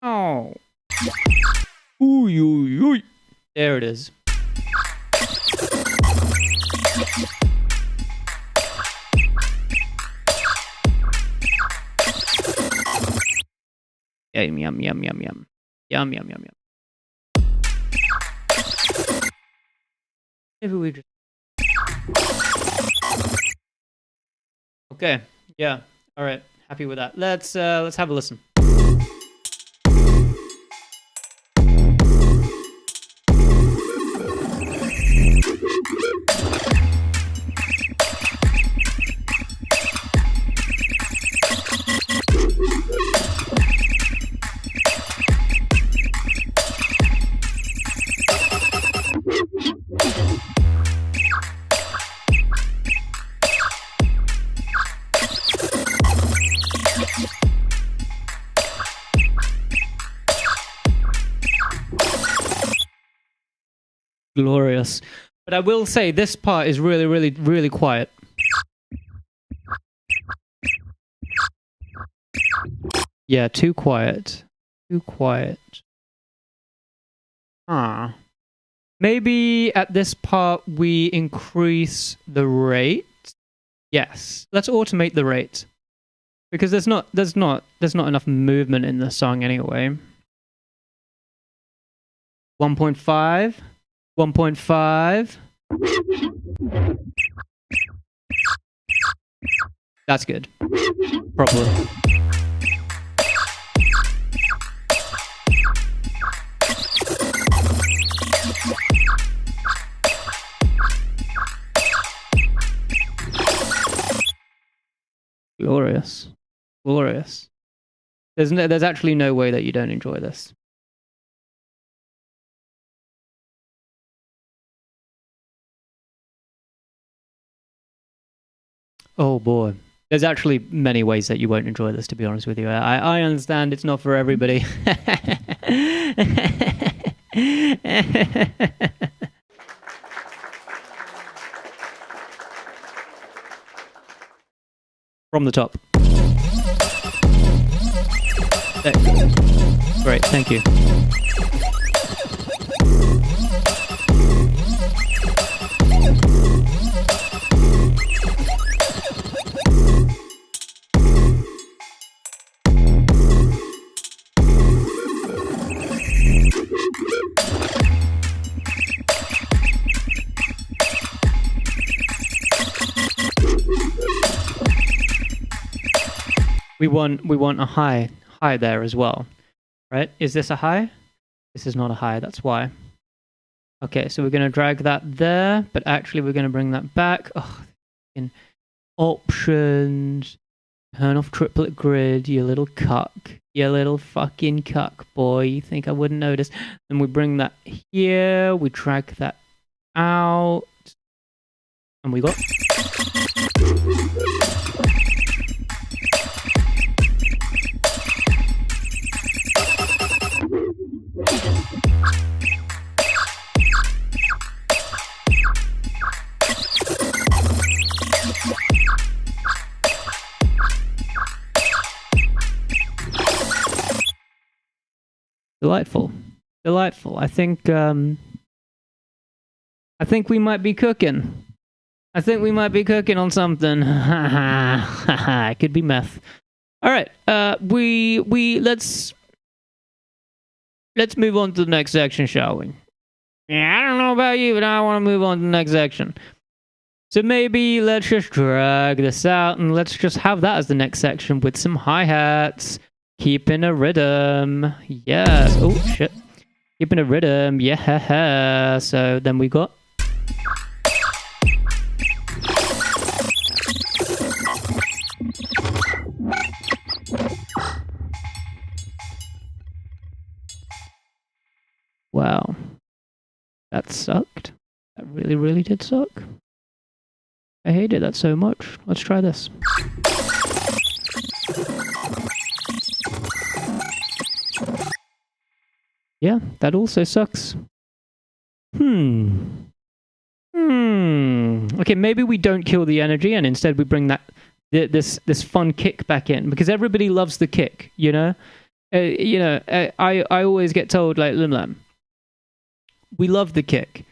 Oh. Ooh, ooh, ooh. There it is. Yum, yum, yum, yum, yum. Yum, yum, yum, yum. Maybe we just... Okay, yeah. All right, happy with that. Let's have a listen. Glorious. But I will say this part is really, really, really quiet. Yeah, too quiet. Too quiet. Maybe at this part we increase the rate. Yes. Let's automate the rate. Because there's not enough movement in the song anyway. 1.5. 1.5. That's good. Probably. Glorious. Glorious. There's actually no way that you don't enjoy this. Oh boy. There's actually many ways that you won't enjoy this, to be honest with you. I understand it's not for everybody. From the top. Great, thank you. We want a high there as well, right? Is this a high? This is not a high, that's why. Okay, so we're going to drag that there, but actually we're going to bring that back. Oh, in options, turn off triplet grid, you little cuck. You little fucking cuck, boy. You think I wouldn't notice? Then we bring that here, we drag that out, and we got... Delightful. Delightful. I think we might be cooking. I think we might be cooking on something. It could be meth. All right. Let's move on to the next section, shall we? Yeah, I don't know about you, but I want to move on to the next section. So maybe let's just drag this out and let's just have that as the next section with some hi-hats. Keeping a rhythm. Yes. Oh, shit. Keeping a rhythm. Yeah. So then we got... Wow. That sucked. That really, really did suck. I hated that so much. Let's try this. Yeah, that also sucks. Okay, maybe we don't kill the energy and instead we bring that this fun kick back in because everybody loves the kick, you know? I always get told like Limlam, we love the kick.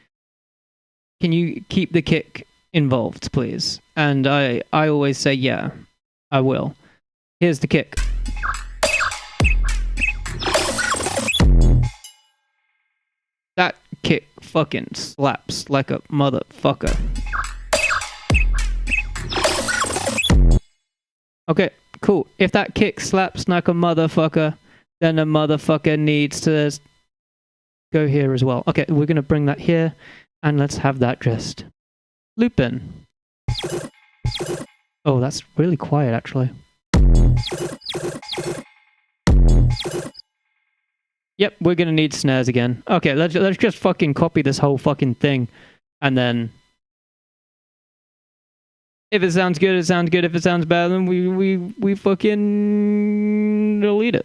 Can you keep the kick involved, please? And I always say, yeah, I will. Here's the kick. That kick fucking slaps like a motherfucker. Okay, cool. If that kick slaps like a motherfucker, then the motherfucker needs to go here as well. Okay, we're going to bring that here, and let's have that just loop in. Oh, that's really quiet, actually. Yep, we're gonna need snares again. Okay, let's just fucking copy this whole fucking thing, and then if it sounds good, it sounds good. If it sounds bad, then we fucking delete it.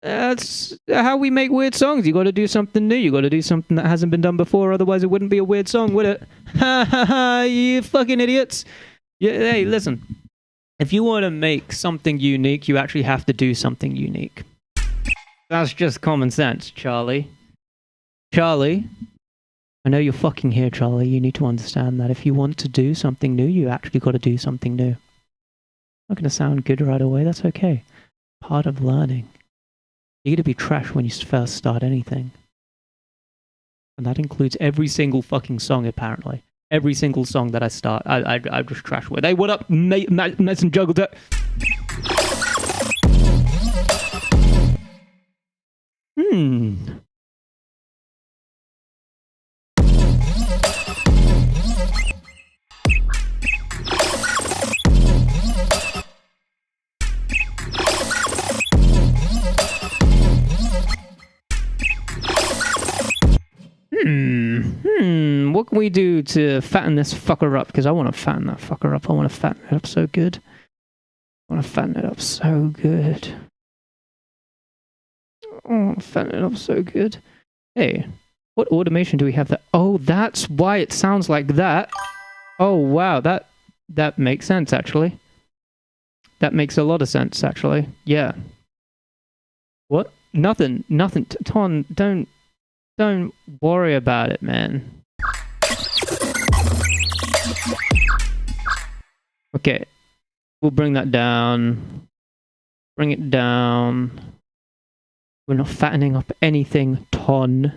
That's how we make weird songs. You got to do something new. You got to do something that hasn't been done before. Otherwise, it wouldn't be a weird song, would it? Ha ha ha! You fucking idiots! Yeah, hey, listen. If you want to make something unique, you actually have to do something unique. That's just common sense, Charlie. Charlie, I know you're fucking here, Charlie. You need to understand that if you want to do something new, you actually got to do something new. Not going to sound good right away. That's okay. Part of learning. You're going to be trash when you first start anything. And that includes every single fucking song, apparently. Every single song that I start, I just trash with. Hey, what up, Mason Juggle? What can we do to fatten this fucker up? Because I want to fatten that fucker up. I want to fatten it up so good. I want to fatten it up so good. I want to fatten it up so good. Hey, what automation do we have there? Oh, that's why it sounds like that. Oh, wow. That makes sense, actually. That makes a lot of sense, actually. Yeah. What? Nothing. Ton, don't worry about it, man. Okay. We'll bring that down. Bring it down. We're not fattening up anything, Ton.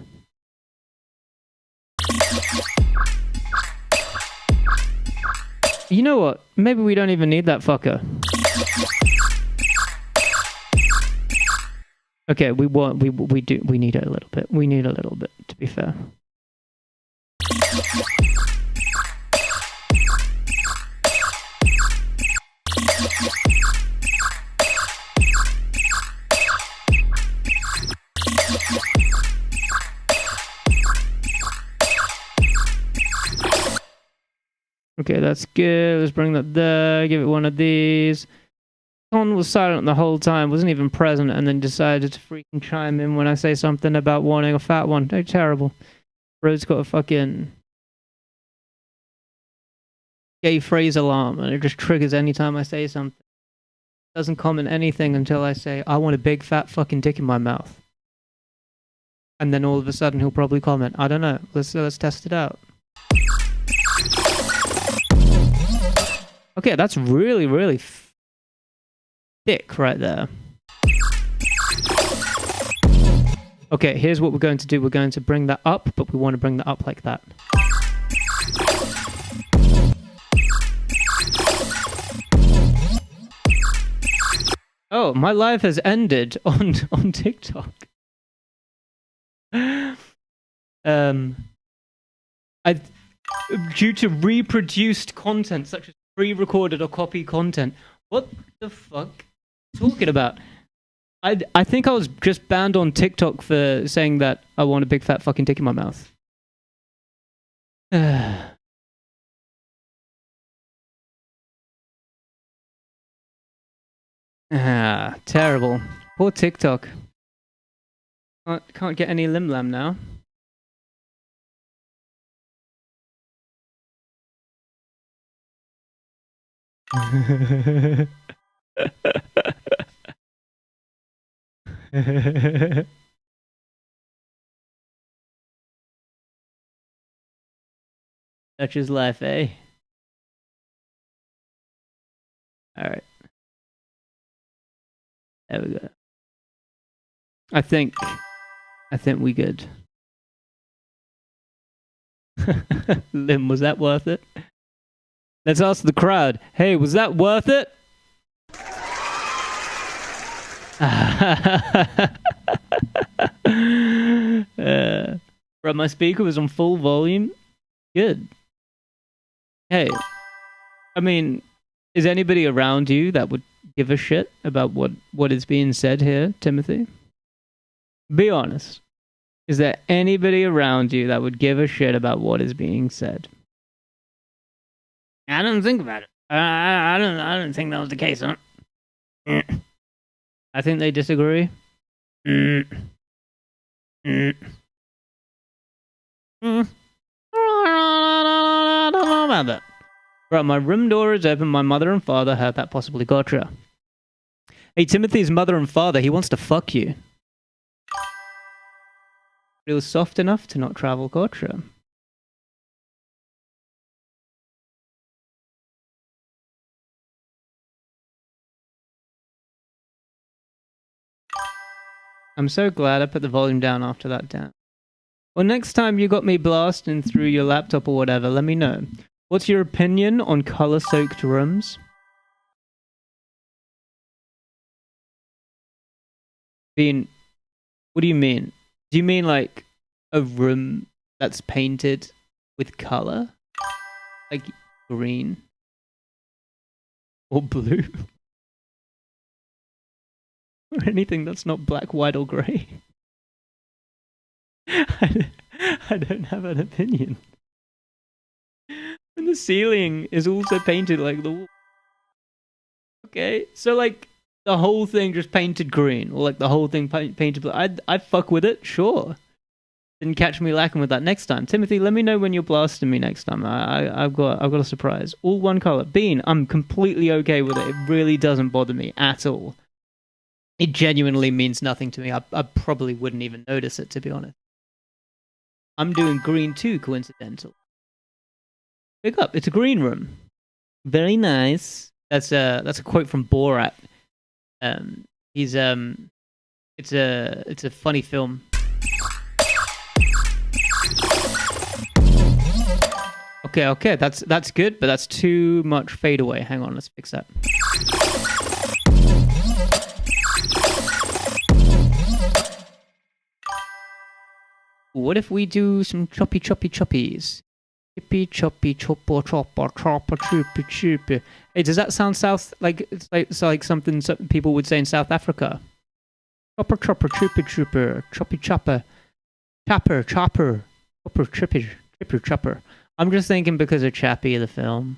You know what? Maybe we don't even need that fucker. Okay, we need it a little bit. We need a little bit, to be fair. Okay, that's good. Let's bring that there. Give it one of these. Ton was silent the whole time, wasn't even present, and then decided to freaking chime in when I say something about wanting a fat one. Oh, terrible. Bro's got a fucking gay phrase alarm, and it just triggers anytime I say something. Doesn't comment anything until I say, I want a big fat fucking dick in my mouth. And then all of a sudden he'll probably comment. I don't know. Let's test it out. Okay, that's really, really thick right there. Okay, here's what we're going to do. We're going to bring that up, but we want to bring that up like that. Oh, my life has ended on TikTok. Due to reproduced content such as pre-recorded or copy content. What the fuck are you talking about? I think I was just banned on TikTok for saying that I want a big fat fucking dick in my mouth. Terrible. Poor TikTok. Can't get any lim lam now. Such is life, eh? Alright. There we go. I think we good. Lim, was that worth it? Let's ask the crowd. Hey, was that worth it? Bro, my speaker was on full volume. Good. Hey, I mean, is anybody around you that would give a shit about what is being said here, Timothy? Be honest. Is there anybody around you that would give a shit about what is being said? I don't think about it. I don't think that was the case, huh? I think they disagree. I don't know about that. Right, my room door is open. My mother and father have that possibly gotcha. Hey, Timothy's mother and father, he wants to fuck you. It was soft enough to not travel gotcha. I'm so glad I put the volume down after that down. Well, next time you got me blasting through your laptop or whatever, let me know. What's your opinion on color-soaked rooms? What do you mean? Do you mean like a room that's painted with color? Like green? Or blue? Or anything that's not black, white, or grey? I don't have an opinion. And the ceiling is also painted like the wall. Okay, so like the whole thing just painted green, or like the whole thing painted blue. I'd fuck with it, sure. Didn't catch me lacking with that next time. Timothy, let me know when you're blasting me next time. I've got a surprise. All one color. Bean, I'm completely okay with it. It really doesn't bother me at all. It genuinely means nothing to me. I probably wouldn't even notice it, to be honest. I'm doing green too, coincidental. Pick up. It's a green room. Very nice. That's a quote from Borat. It's a funny film. Okay, that's good, but that's too much fade away. Hang on, let's fix that. What if we do some choppy choppies? Chippy choppy chopper chopper chopper choopy choopy. Hey, does that sound south like it's like something people would say in South Africa? Chopper chopper choopy chooper choppy chopper chopper chopper chopper chopper. I'm just thinking because of Chappie the film.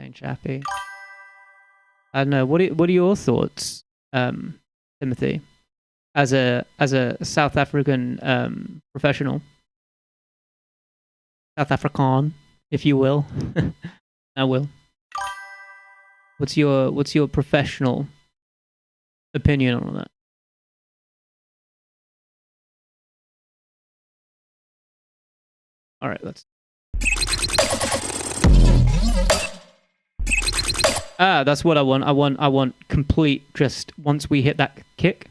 Saying Chappie. I don't know. What are your thoughts, Timothy, as a South African professional? South African, if you will. I will. What's your professional opinion on that? All right, let's. That's what I want. I want complete. Just once we hit that kick.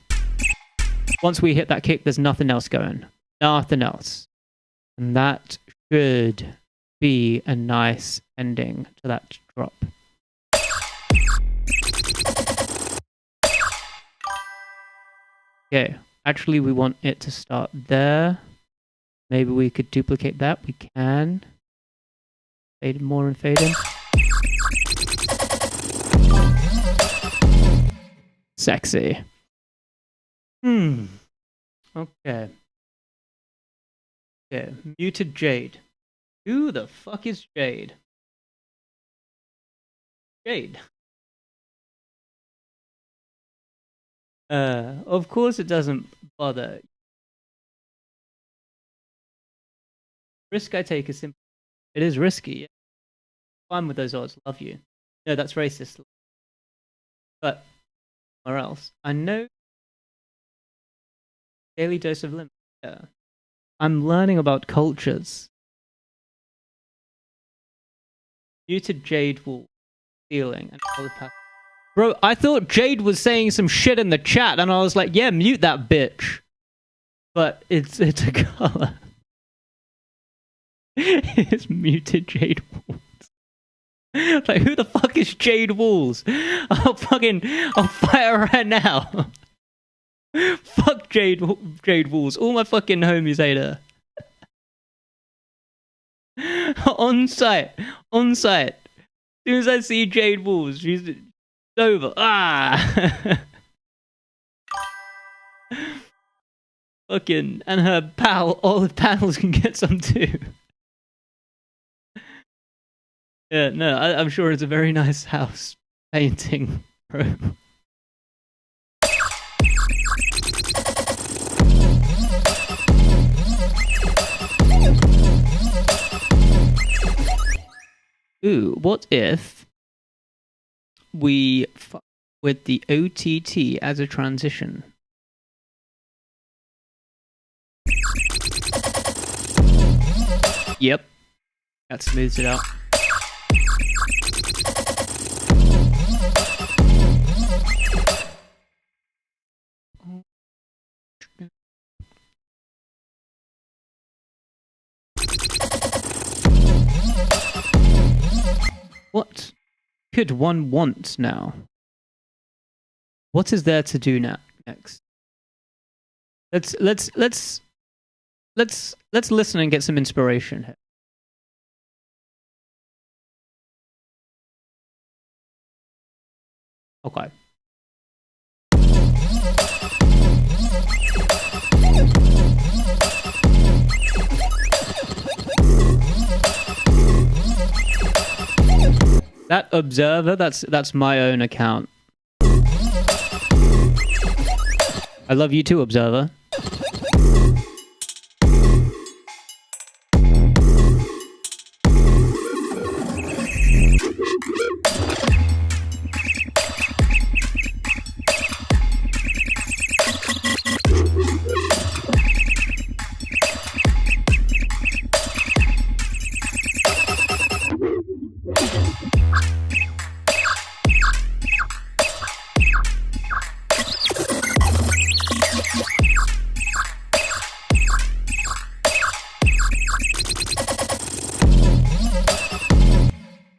Once we hit that kick, there's nothing else going. Nothing else, and that should be a nice ending to that drop. Okay, actually we want it to start there. Maybe we could duplicate that. We can. Fade more and fade in. Sexy. Okay. Okay, muted Jade. Who the fuck is Jade? Jade. Of course it doesn't bother. Risk I take is simple. It is risky. Yeah. Fine with those odds. Love you. No, that's racist. But, or else. I know. Daily dose of limit. Yeah. I'm learning about cultures. Muted Jade Wall. Stealing. And bro, I thought Jade was saying some shit in the chat, and I was like, yeah, mute that bitch. But it's a color. It's muted Jade Walls. Like, who the fuck is Jade Walls? I'll fight her right now. Fuck Jade Walls. All my fucking homies hate her. On site. As soon as I see Jade Walls, she's over. Fucking, and her pal, all the pals can get some too. Yeah, no, I'm sure it's a very nice house painting, bro. Ooh, what if we fuck with the OTT as a transition? Yep, that smooths it out. What could one want now? What is there to do now? Next, let's listen and get some inspiration here. Okay. That observer, that's my own account. I love you too, observer.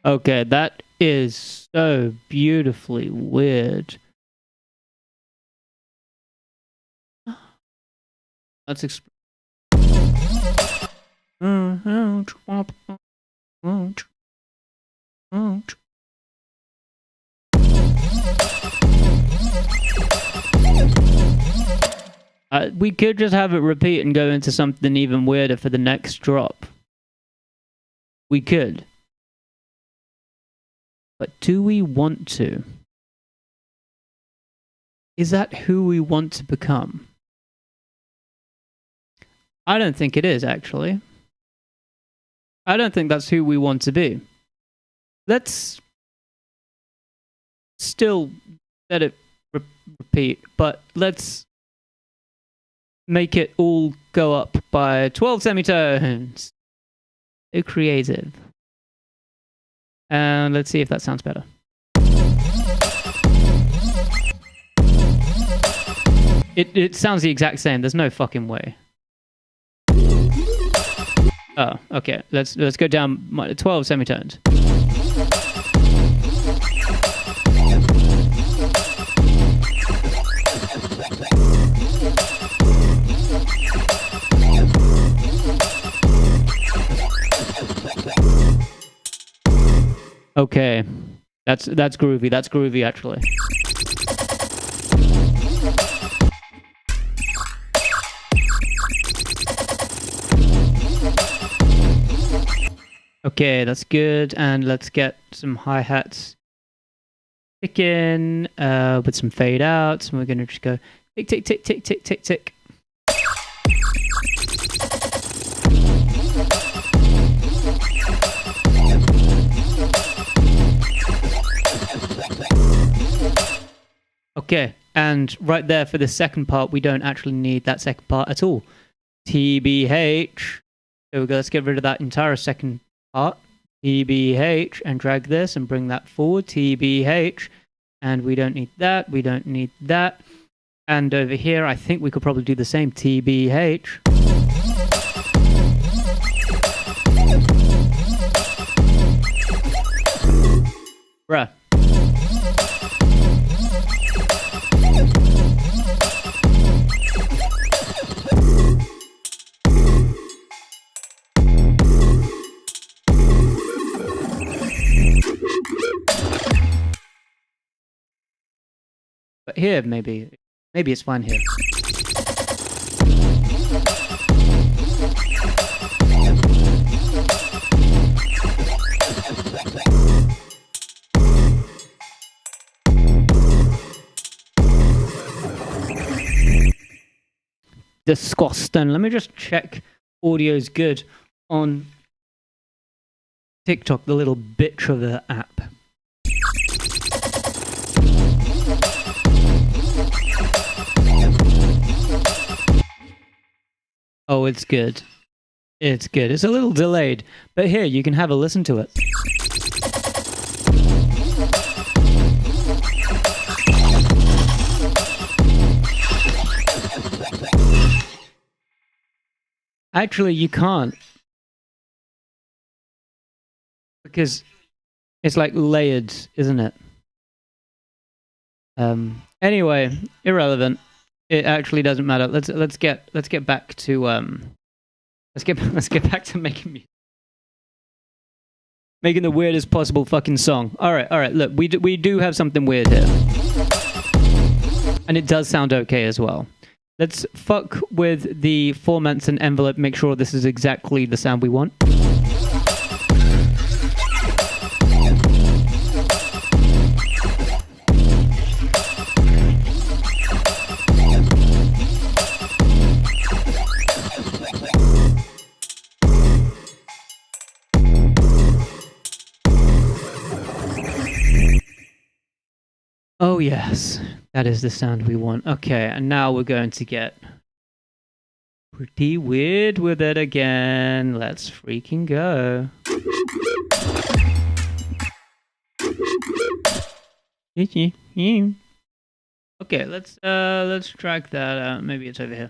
Okay, that is so beautifully weird. Let's explain. We could just have it repeat and go into something even weirder for the next drop. We could. But do we want to? Is that who we want to become? I don't think it is, actually. I don't think that's who we want to be. Let's still let it repeat, but let's make it all go up by 12 semitones. So creative. And let's see if that sounds better. It sounds the exact same. There's no fucking way. Oh, okay. Let's go down 12 semitones. Okay, that's groovy. That's groovy, actually. Okay, that's good. And let's get some hi-hats ticking with some fade outs, and we're gonna just go tick tick tick tick tick tick tick. Okay, and right there for the second part, we don't actually need that second part at all. TBH. So let's get rid of that entire second part. TBH, and drag this and bring that forward. TBH. And we don't need that. We don't need that. And over here, I think we could probably do the same. TBH. Bruh. But here, maybe it's fine here. Disgusting. Let me just check audio's good on TikTok, the little bitch of the app. Oh, it's good. It's good. It's a little delayed, but here, you can have a listen to it. Actually, you can't. Because It's like layered, isn't it? Anyway, irrelevant. It actually doesn't matter. Let's get back to let's get back to making the weirdest possible fucking song. All right. Look, we do have something weird here, and it does sound okay as well. Let's fuck with the formats and envelope. Make sure this is exactly the sound we want. Oh yes, that is the sound we want. Okay, and now we're going to get pretty weird with it again. Let's freaking go. Okay, let's track that out. Maybe it's over here.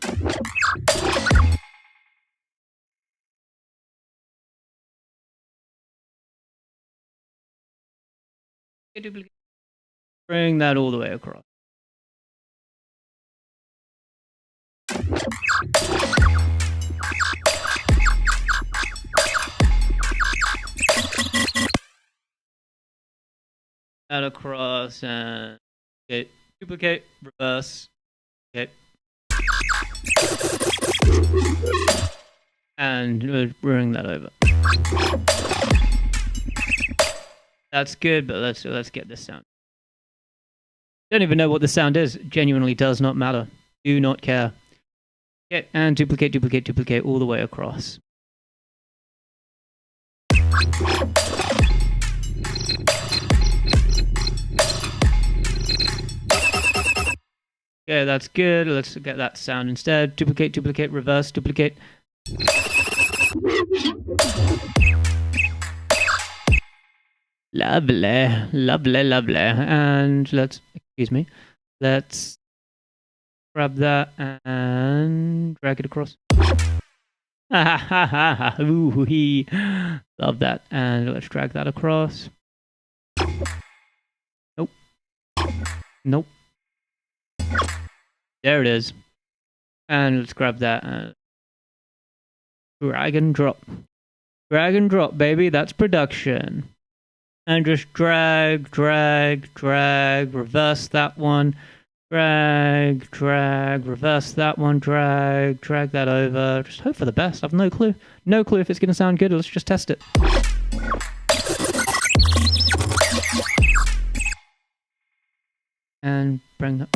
Bring that all the way across. That across and okay, duplicate, reverse, okay, and bring that over. That's good, but let's get this sound. Don't even know what the sound is. Genuinely does not matter. Do not care. Okay, and duplicate, duplicate, duplicate all the way across. Okay, that's good. Let's get that sound instead. Duplicate, duplicate, reverse, duplicate. Lovely, lovely, lovely. And let's grab that and drag it across. Ooh-wee. Love that. And let's drag that across. Nope. Nope. There it is. And let's grab that and drag and drop. Drag and drop, baby. That's production. And just drag, drag, drag, reverse that one, drag, drag, reverse that one, drag, drag that over. Just hope for the best. I've no clue. No clue if it's going to sound good. Let's just test it. And bring that.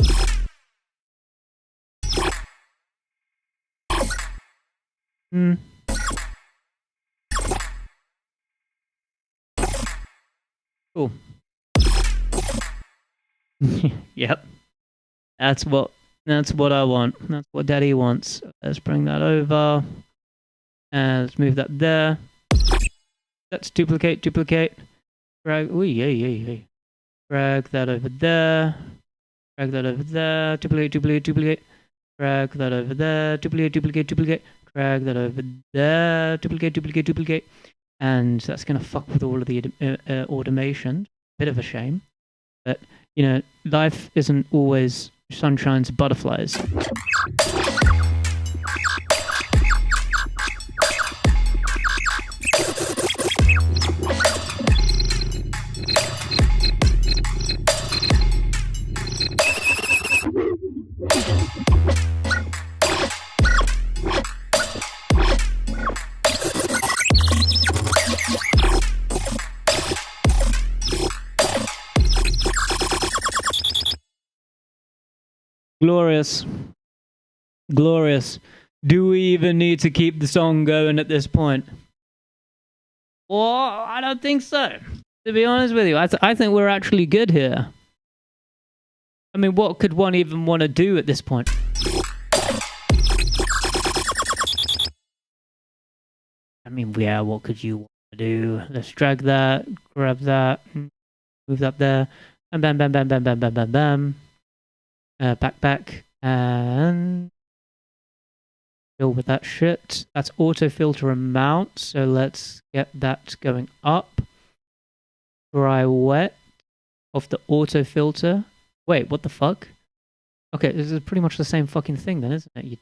Cool. Yep. That's what I want. That's what Daddy wants. Let's bring that over. And let's move that there. Let's duplicate, duplicate. Drag. Ooh, yeah. Drag that over there. Drag that over there. Duplicate, duplicate, duplicate. Drag that over there. Duplicate, duplicate, duplicate. Drag that over there. Duplicate, duplicate, duplicate. And that's going to fuck with all of the automation. Bit of a shame. But, you know, life isn't always sunshines and butterflies. Glorious. Glorious. Do we even need to keep the song going at this point? Well, I don't think so. To be honest with you, I think we're actually good here. I mean, what could one even want to do at this point? I mean, yeah, what could you want to do? Let's drag that, grab that, move that there, and bam, bam, bam, bam, bam, bam, bam, bam. Back, and fill with that shit. That's auto filter amount, so let's get that going up. dry wet of the auto filter. Wait, what the fuck? Okay, this is pretty much the same fucking thing then, isn't it?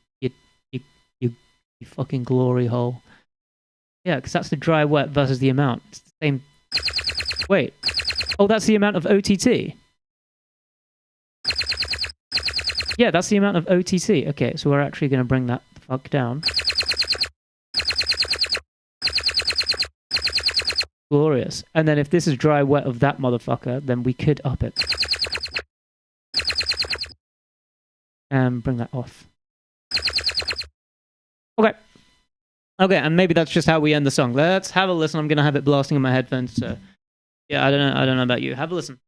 You fucking glory hole. Yeah, because that's the dry wet versus the amount. It's the same. Wait. Oh, that's the amount of OTT. Yeah, that's the amount of OTT. Okay, so we're actually going to bring that the fuck down. Glorious. And then if this is dry wet of that motherfucker, then we could up it. And bring that off. Okay. Okay, and maybe that's just how we end the song. Let's have a listen. I'm going to have it blasting in my headphones, so... Yeah, I don't know about you. Have a listen.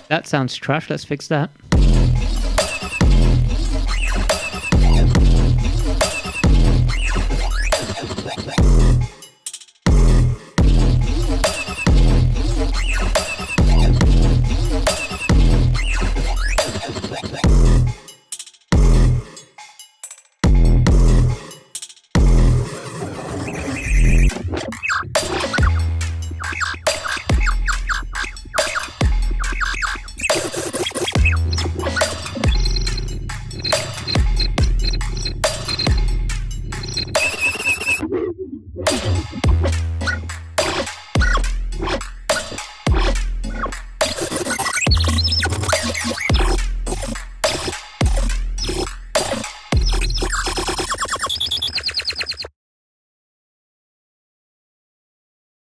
That sounds trash. Let's fix that.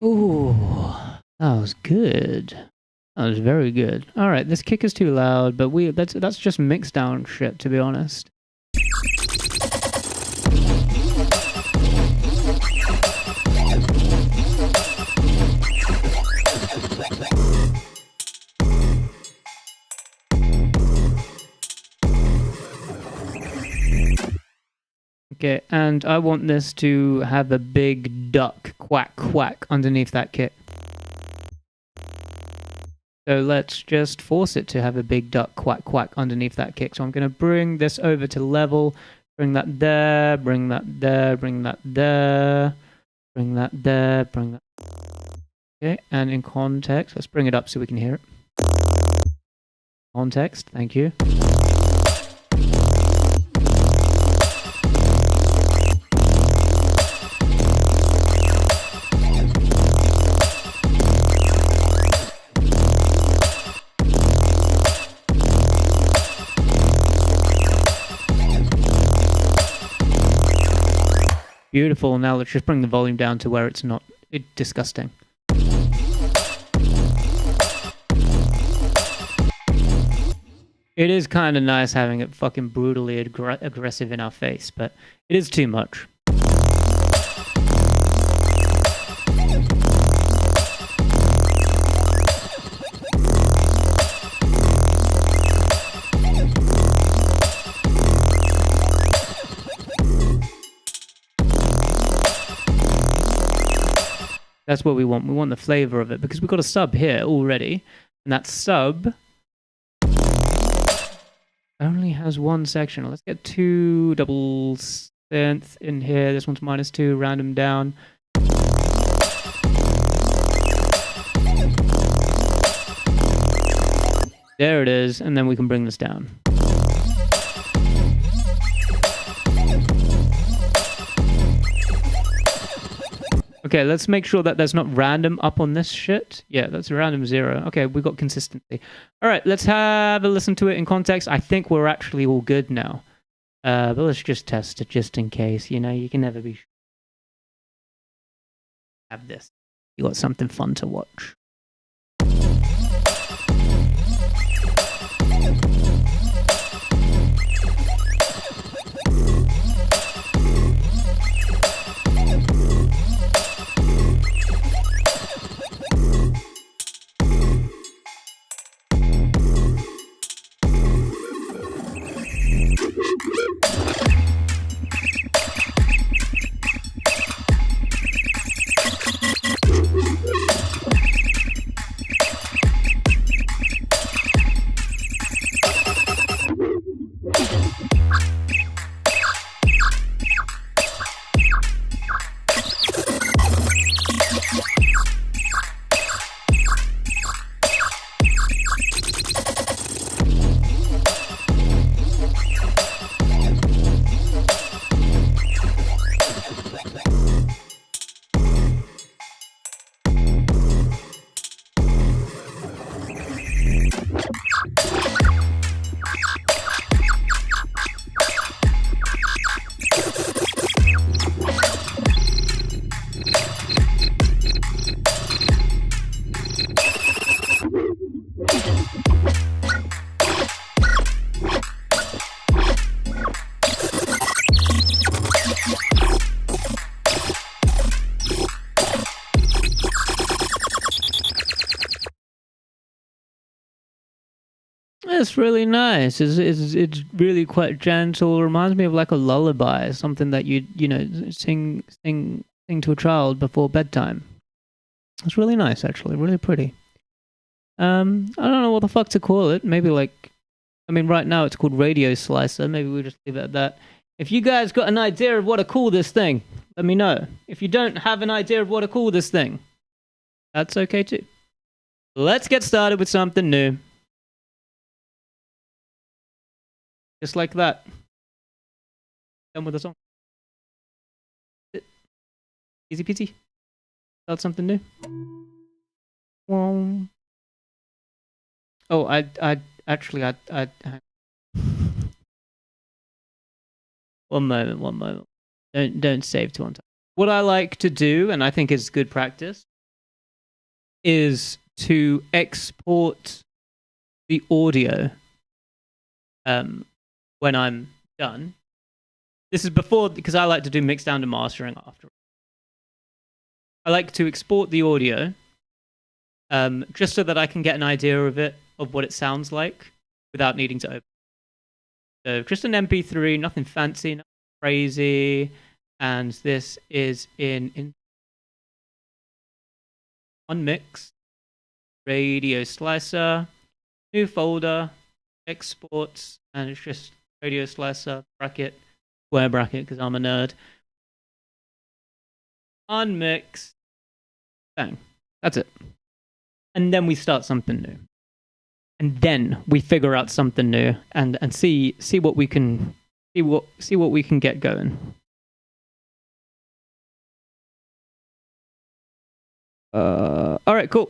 Ooh, that was good. That was very good. All right, this kick is too loud, but that's just mixed down shit, to be honest. Okay, and I want this to have a big duck quack quack underneath that kick. So let's just force it to have a big duck quack quack underneath that kick. So I'm going to bring this over to level, bring that there, bring that there, bring that there, bring that there, bring that. Okay, and in context, let's bring it up so we can hear it. Context, thank you. Beautiful. Now let's just bring the volume down to where it's not disgusting. It is kind of nice having it fucking brutally aggressive in our face, but it is too much. That's what we want. We want the flavor of it because we've got a sub here already, and that sub only has one section. Let's get 2 double synth in here. This one's -2, random down. There it is, and then we can bring this down. Okay, let's make sure that there's not random up on this shit. Yeah, that's a random 0. Okay, we got consistency. All right, let's have a listen to it in context. I think we're actually all good now. But let's just test it just in case. You know, you can never be sure. Have this. You got something fun to watch. It's really nice. It's really quite gentle. It reminds me of like a lullaby, something that you know sing to a child before bedtime. It's really nice, actually, really pretty. I don't know what the fuck to call it. Maybe like, I mean, right now it's called Radio Slicer. Maybe we'll just leave it at that. If you guys got an idea of what to call this thing, let me know. If you don't have an idea of what to call this thing, that's okay too. Let's get started with something new. Just like that. Done with the song. Easy peasy. Start something new. Oh, I actually, one moment. Don't save to one time. What I like to do, and I think is good practice, is to export the audio when I'm done. This is before, because I like to do mix down to mastering after. I like to export the audio just so that I can get an idea of what it sounds like without needing to open. So just an MP3, nothing fancy, nothing crazy. And this is in Unmix, Radio Slicer, new folder, exports, and it's just Radio Slicer, bracket, square bracket, because I'm a nerd. Unmix. Bang. That's it. And then we start something new. And then we figure out something new and see what we can see what we can get going. All right, cool.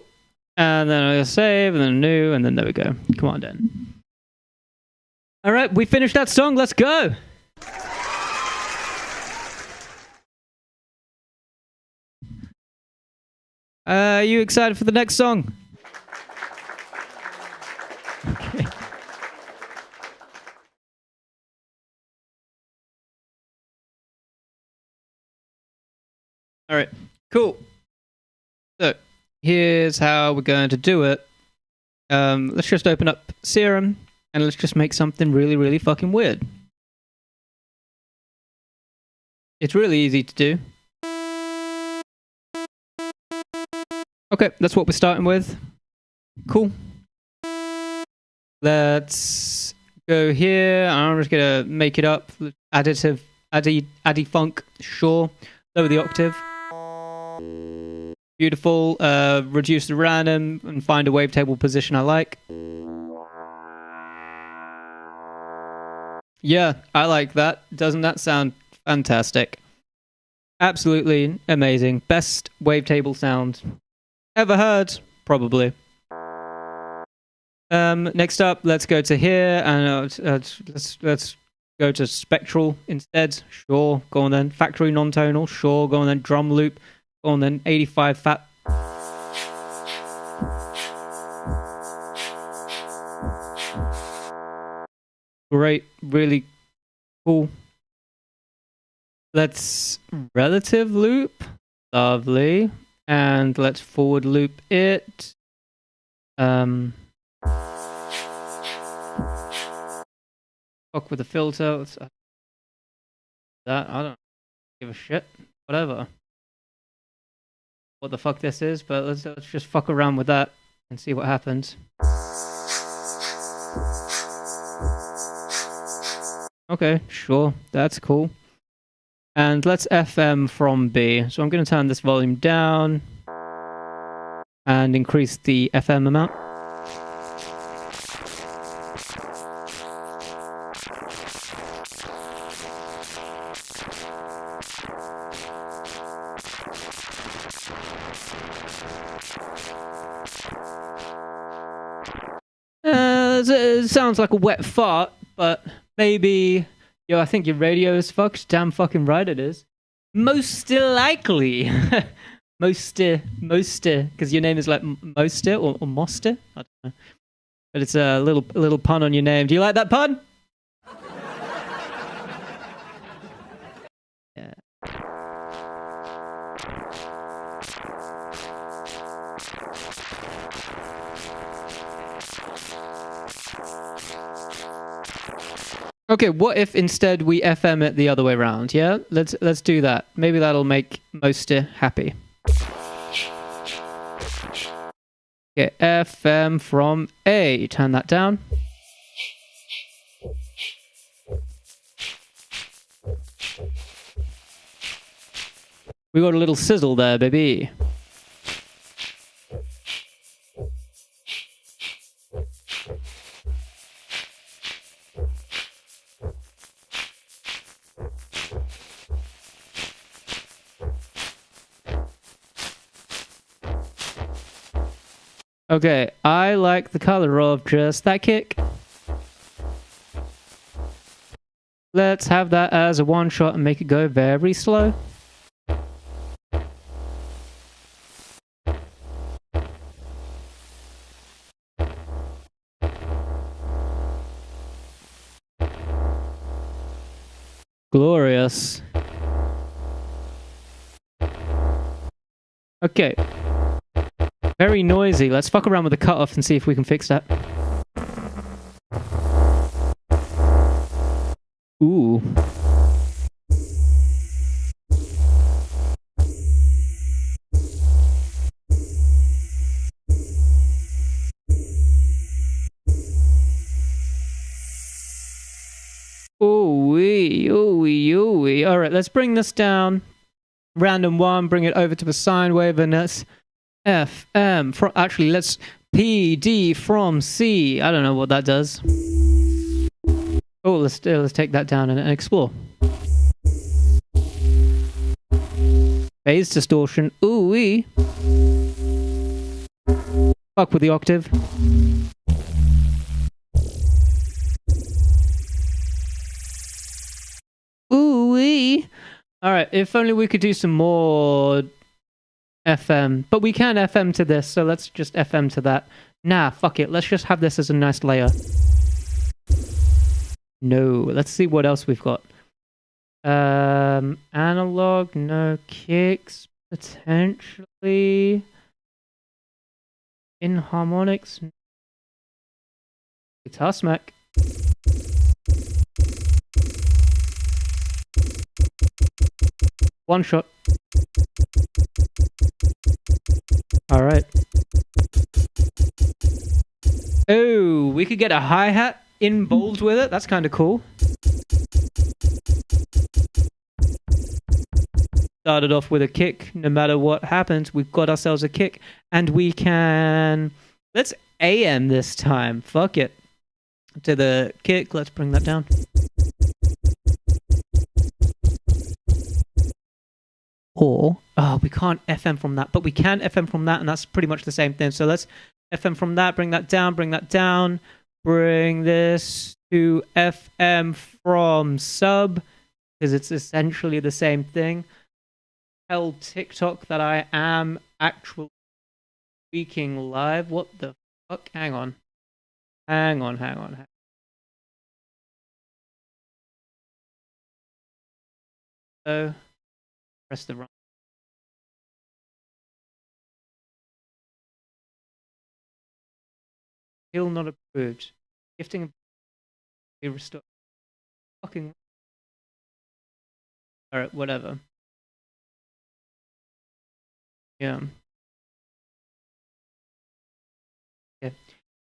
And then I'll save, and then new, and then there we go. Come on, Dan. All right, we finished that song. Let's go. Are you excited for the next song? Okay. All right, cool. So here's how we're going to do it. Let's just open up Serum and let's just make something really, really fucking weird. It's really easy to do. Okay, that's what we're starting with. Cool. Let's go here. I'm just gonna make it up. Addy funk, sure. Lower the octave. Beautiful. Reduce the random and find a wavetable position I like. Yeah, I like that. Doesn't that sound fantastic? Absolutely amazing. Best wavetable sound ever heard, probably. Next up, let's go to here, and let's go to spectral instead. Sure, go on then. Factory non-tonal. Sure, go on then. Drum loop. Go on then. 85 fat. Great, really cool. Let's relative loop. Lovely. And let's forward loop it. Fuck with the filter. Let's that. I don't give a shit. Whatever. What the fuck this is, but let's just fuck around with that and see what happens. Okay, sure. That's cool. And let's FM from B. So I'm going to turn this volume down and increase the FM amount. It sounds like a wet fart, but maybe... Yo, I think your radio is fucked. Damn fucking right it is. Most likely. Most, because your name is like Moster or Moster? I don't know. But it's a little pun on your name. Do you like that pun? Yeah. Okay, what if instead we FM it the other way around? Yeah, let's do that. Maybe that'll make Moster happy. Okay, FM from A. Turn that down. We got a little sizzle there, baby. Okay, I like the color of just that kick. Let's have that as a one shot and make it go very slow. Glorious. Okay. Very noisy. Let's fuck around with the cutoff and see if we can fix that. Ooh. Ooh-wee, ooh-wee, ooh-wee. Alright, let's bring this down. Random 1, bring it over to the sine wave, and let's FM from, actually let's PD from C. I don't know what that does. Oh, let's take that down and explore. Phase distortion. Ooh-wee. Fuck with the octave. Ooh-wee. Alright, if only we could do some more FM. But we can FM to this, so let's just FM to that. Nah, fuck it. Let's just have this as a nice layer. No, let's see what else we've got. Analog, no kicks, potentially. In harmonics. Guitar smack. One shot. Alright. Oh, we could get a hi-hat involved with it. That's kind of cool. Started off with a kick. No matter what happens, we've got ourselves a kick. And we can... Let's AM this time. Fuck it. To the kick. Let's bring that down. Or, oh, we can't FM from that, but we can FM from that, and that's pretty much the same thing. So let's FM from that, bring that down, bring this to FM from sub, because it's essentially the same thing. Tell TikTok that I am actually speaking live. What the fuck? Hang on. So, press the wrong. Still not approved. Gifting be restored. Fucking. Alright, whatever. Yeah. Okay.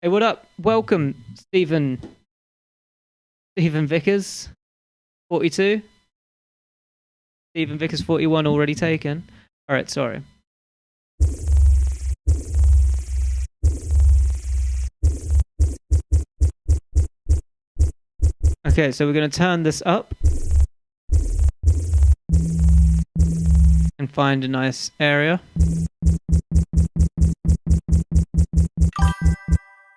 Hey, what up? Welcome, Stephen Vickers, 42. Stephen Vickers, 41, already taken. Alright, sorry. Okay, so we're going to turn this up and find a nice area.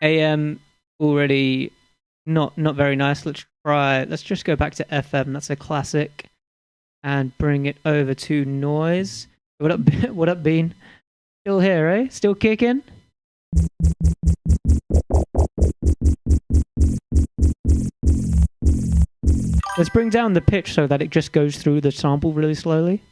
AM already not very nice. Let's just go back to FM. That's a classic, and bring it over to noise. What up, what up, Bean? Still here, eh? Still kicking? Let's bring down the pitch so that it just goes through the sample really slowly.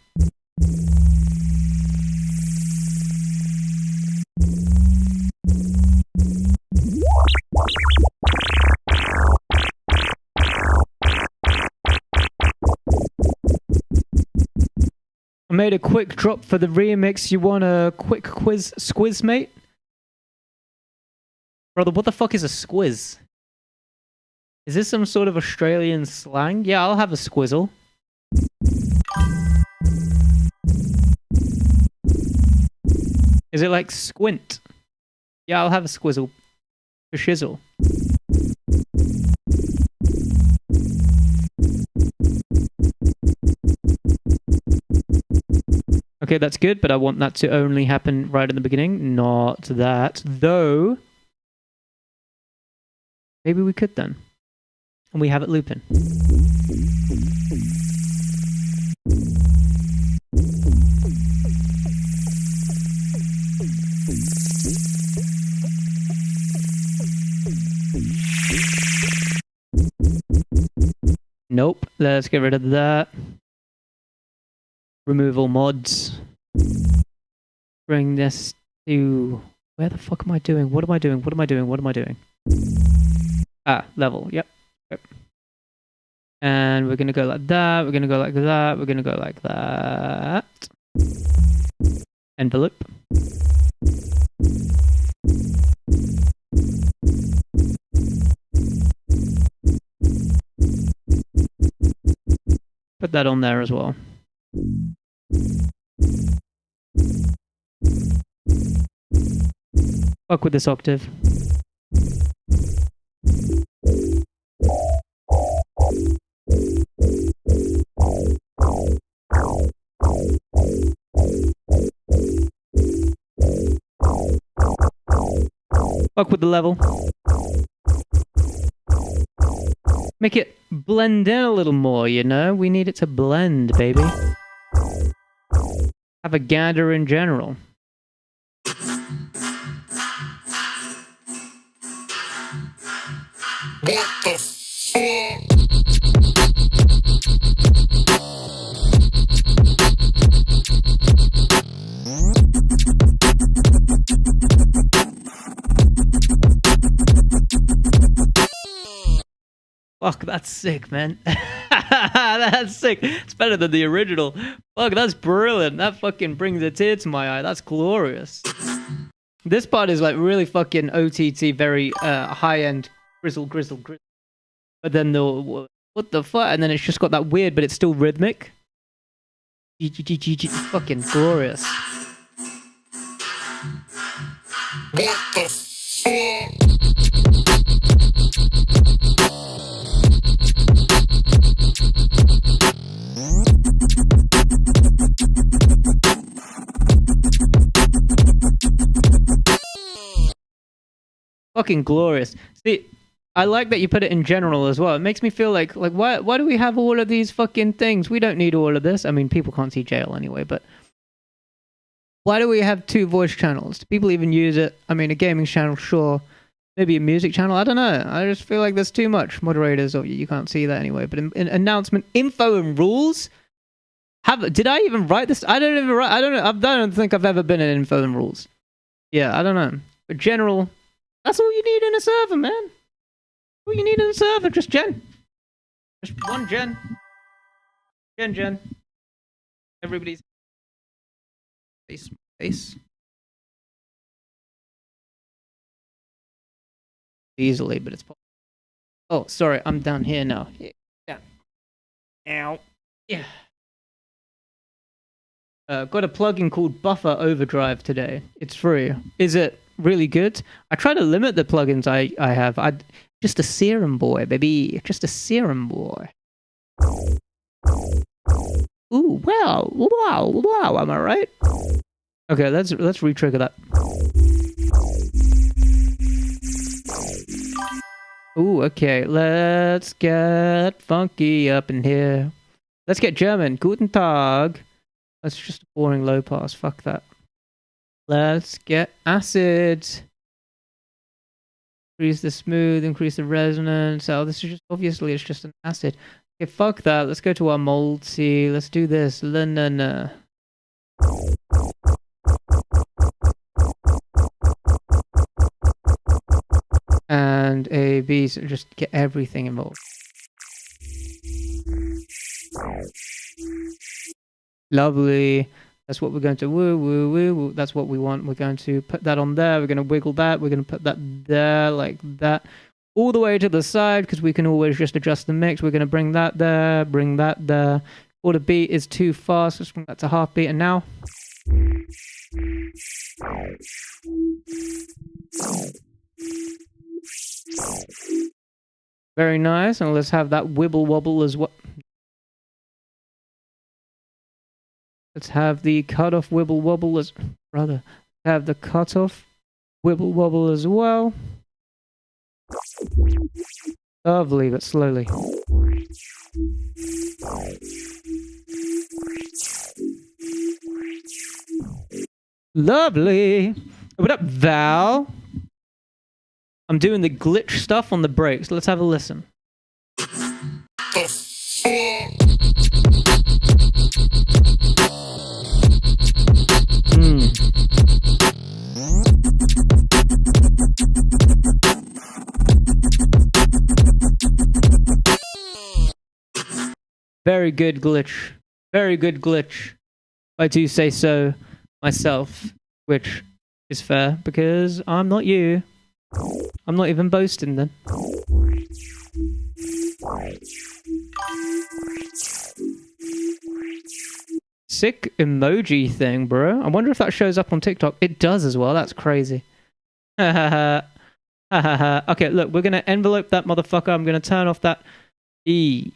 I made a quick drop for the remix. You want a quick squiz, mate? Brother, what the fuck is a squiz? Is this some sort of Australian slang? Yeah, I'll have a squizzle. Is it like squint? Yeah, I'll have a squizzle. For shizzle. Okay, that's good, but I want that to only happen right in the beginning. Not that. Though, maybe we could then. And we have it looping. Nope. Let's get rid of that. Remove all mods. Bring this to... Where the fuck am I doing? What am I doing? Ah, level. Yep. And we're going to go like that. We're going to go like that. We're going to go like that. Envelope. Put that on there as well. Fuck with this octave. Fuck with the level. Make it blend in a little more, you know? We need it to blend, baby. Have a gander in general. What the fuck? Fuck, that's sick, man. That's sick. It's better than the original. Fuck, that's brilliant. That fucking brings a tear to my eye. That's glorious. This part is like really fucking OTT, very high-end grizzle. But then the... What the fuck? And then it's just got that weird, but it's still rhythmic. Fucking glorious. What the fuck? Fucking glorious. See, I like that you put it in general as well. It makes me feel like why do we have all of these fucking things? We don't need all of this. I mean, people can't see jail anyway, but why do we have 2 voice channels? Do people even use it? I mean, a gaming channel, sure. Maybe a music channel. I don't know. I just feel like there's too much. Moderators, you can't see that anyway. But in announcement, info, and rules. Did I even write this? I don't know. I don't think I've ever been in info and rules. Yeah, I don't know. But general, that's all you need in a server, man. All you need in a server, just gen. Just one gen. Gen. Everybody's face. Easily, but it's possible. Oh, sorry, I'm down here now. Yeah. Ow. Yeah. Got a plugin called Buffer Overdrive today. It's free. Is it really good? I try to limit the plugins I have. Just a serum boy, baby. Just a serum boy. Ooh, wow. Am I right? Okay, let's re-trigger that. Ooh, okay. Let's get funky up in here. Let's get German. Guten Tag. That's just a boring low pass. Fuck that. Let's get acid. Increase the smooth, increase the resonance. Oh, this is just, obviously, it's just an acid. Okay, fuck that. Let's go to our multi. Let's do this. La-na-na. And A, B, so just get everything involved. Lovely. That's what we're going to woo. That's what we want. We're going to put that on there. We're going to wiggle that. We're going to put that there like that. All the way to the side because we can always just adjust the mix. We're going to bring that there. Bring that there. Quarter beat is too fast. Let's bring that to half beat. And now... Very nice. And let's have that wibble wobble as well. Let's have the cutoff wibble wobble as... Brother. Have the cutoff wibble wobble as well. Lovely, but slowly. Lovely. What up, Val? I'm doing the glitch stuff on the breaks. Let's have a listen. Very good glitch. Very good glitch. I do say so myself, which is fair because I'm not you. I'm not even boasting then. Sick emoji thing, bro. I wonder if that shows up on TikTok. It does as well. That's crazy. Okay, look, we're going to envelope that motherfucker. I'm going to turn off that E.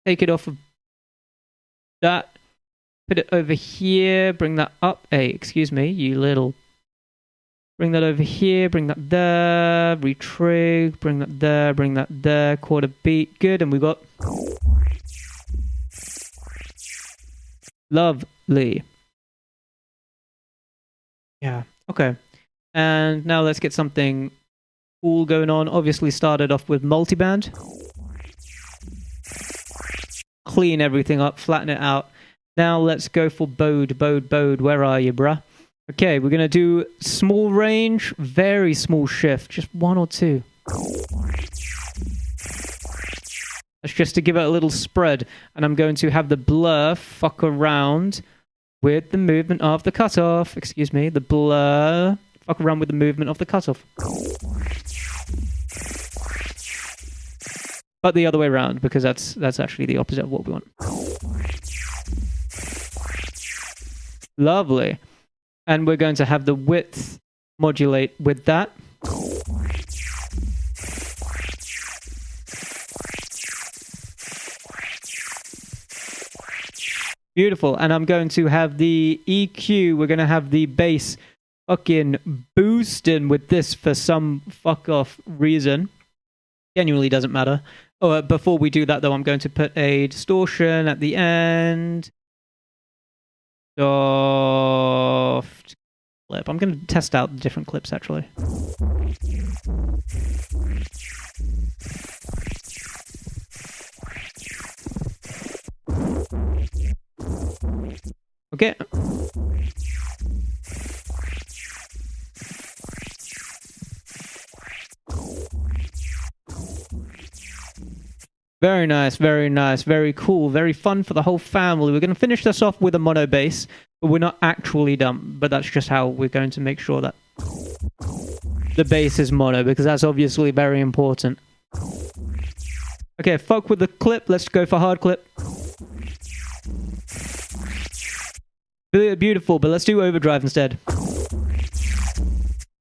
Take it off of that. Put it over here. Bring that up. Hey, excuse me, you little. Bring that over here. Bring that there. Retrig. Bring that there. Bring that there. Quarter beat. Good. And we got... Lovely. Yeah. Okay. And now let's get something cool going on. Obviously started off with multiband. Clean everything up. Flatten it out. Now let's go for Bode. Bode. Where are you, bruh? Okay, we're going to do small range, very small shift. Just 1 or 2. That's just to give it a little spread. And I'm going to have the blur fuck around with the movement of the cutoff. Excuse me, the blur fuck around with the movement of the cutoff. But the other way around, because that's actually the opposite of what we want. Lovely. And we're going to have the width modulate with that. Beautiful. And I'm going to have the EQ. We're going to have the bass fucking boosting with this for some fuck off reason. Genuinely doesn't matter. Oh, before we do that, though, I'm going to put a distortion at the end. Soft clip. I'm going to test out the different clips, actually. Okay. Very nice, very nice, very cool, very fun for the whole family. We're going to finish this off with a mono bass, but we're not actually done. But that's just how we're going to make sure that the bass is mono, because that's obviously very important. Okay, fuck with the clip. Let's go for hard clip. Beautiful, but let's do overdrive instead.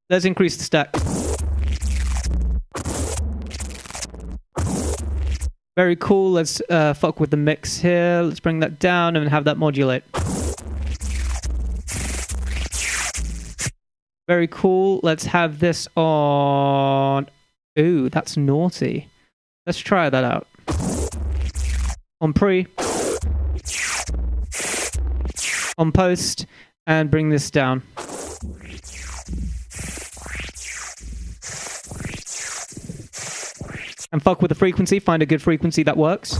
Let's increase the stack. Very cool. Let's fuck with the mix here. Let's bring that down and have that modulate. Very cool. Let's have this on... Ooh, that's naughty. Let's try that out. On pre. On post. And bring this down. And fuck with the frequency. Find a good frequency that works.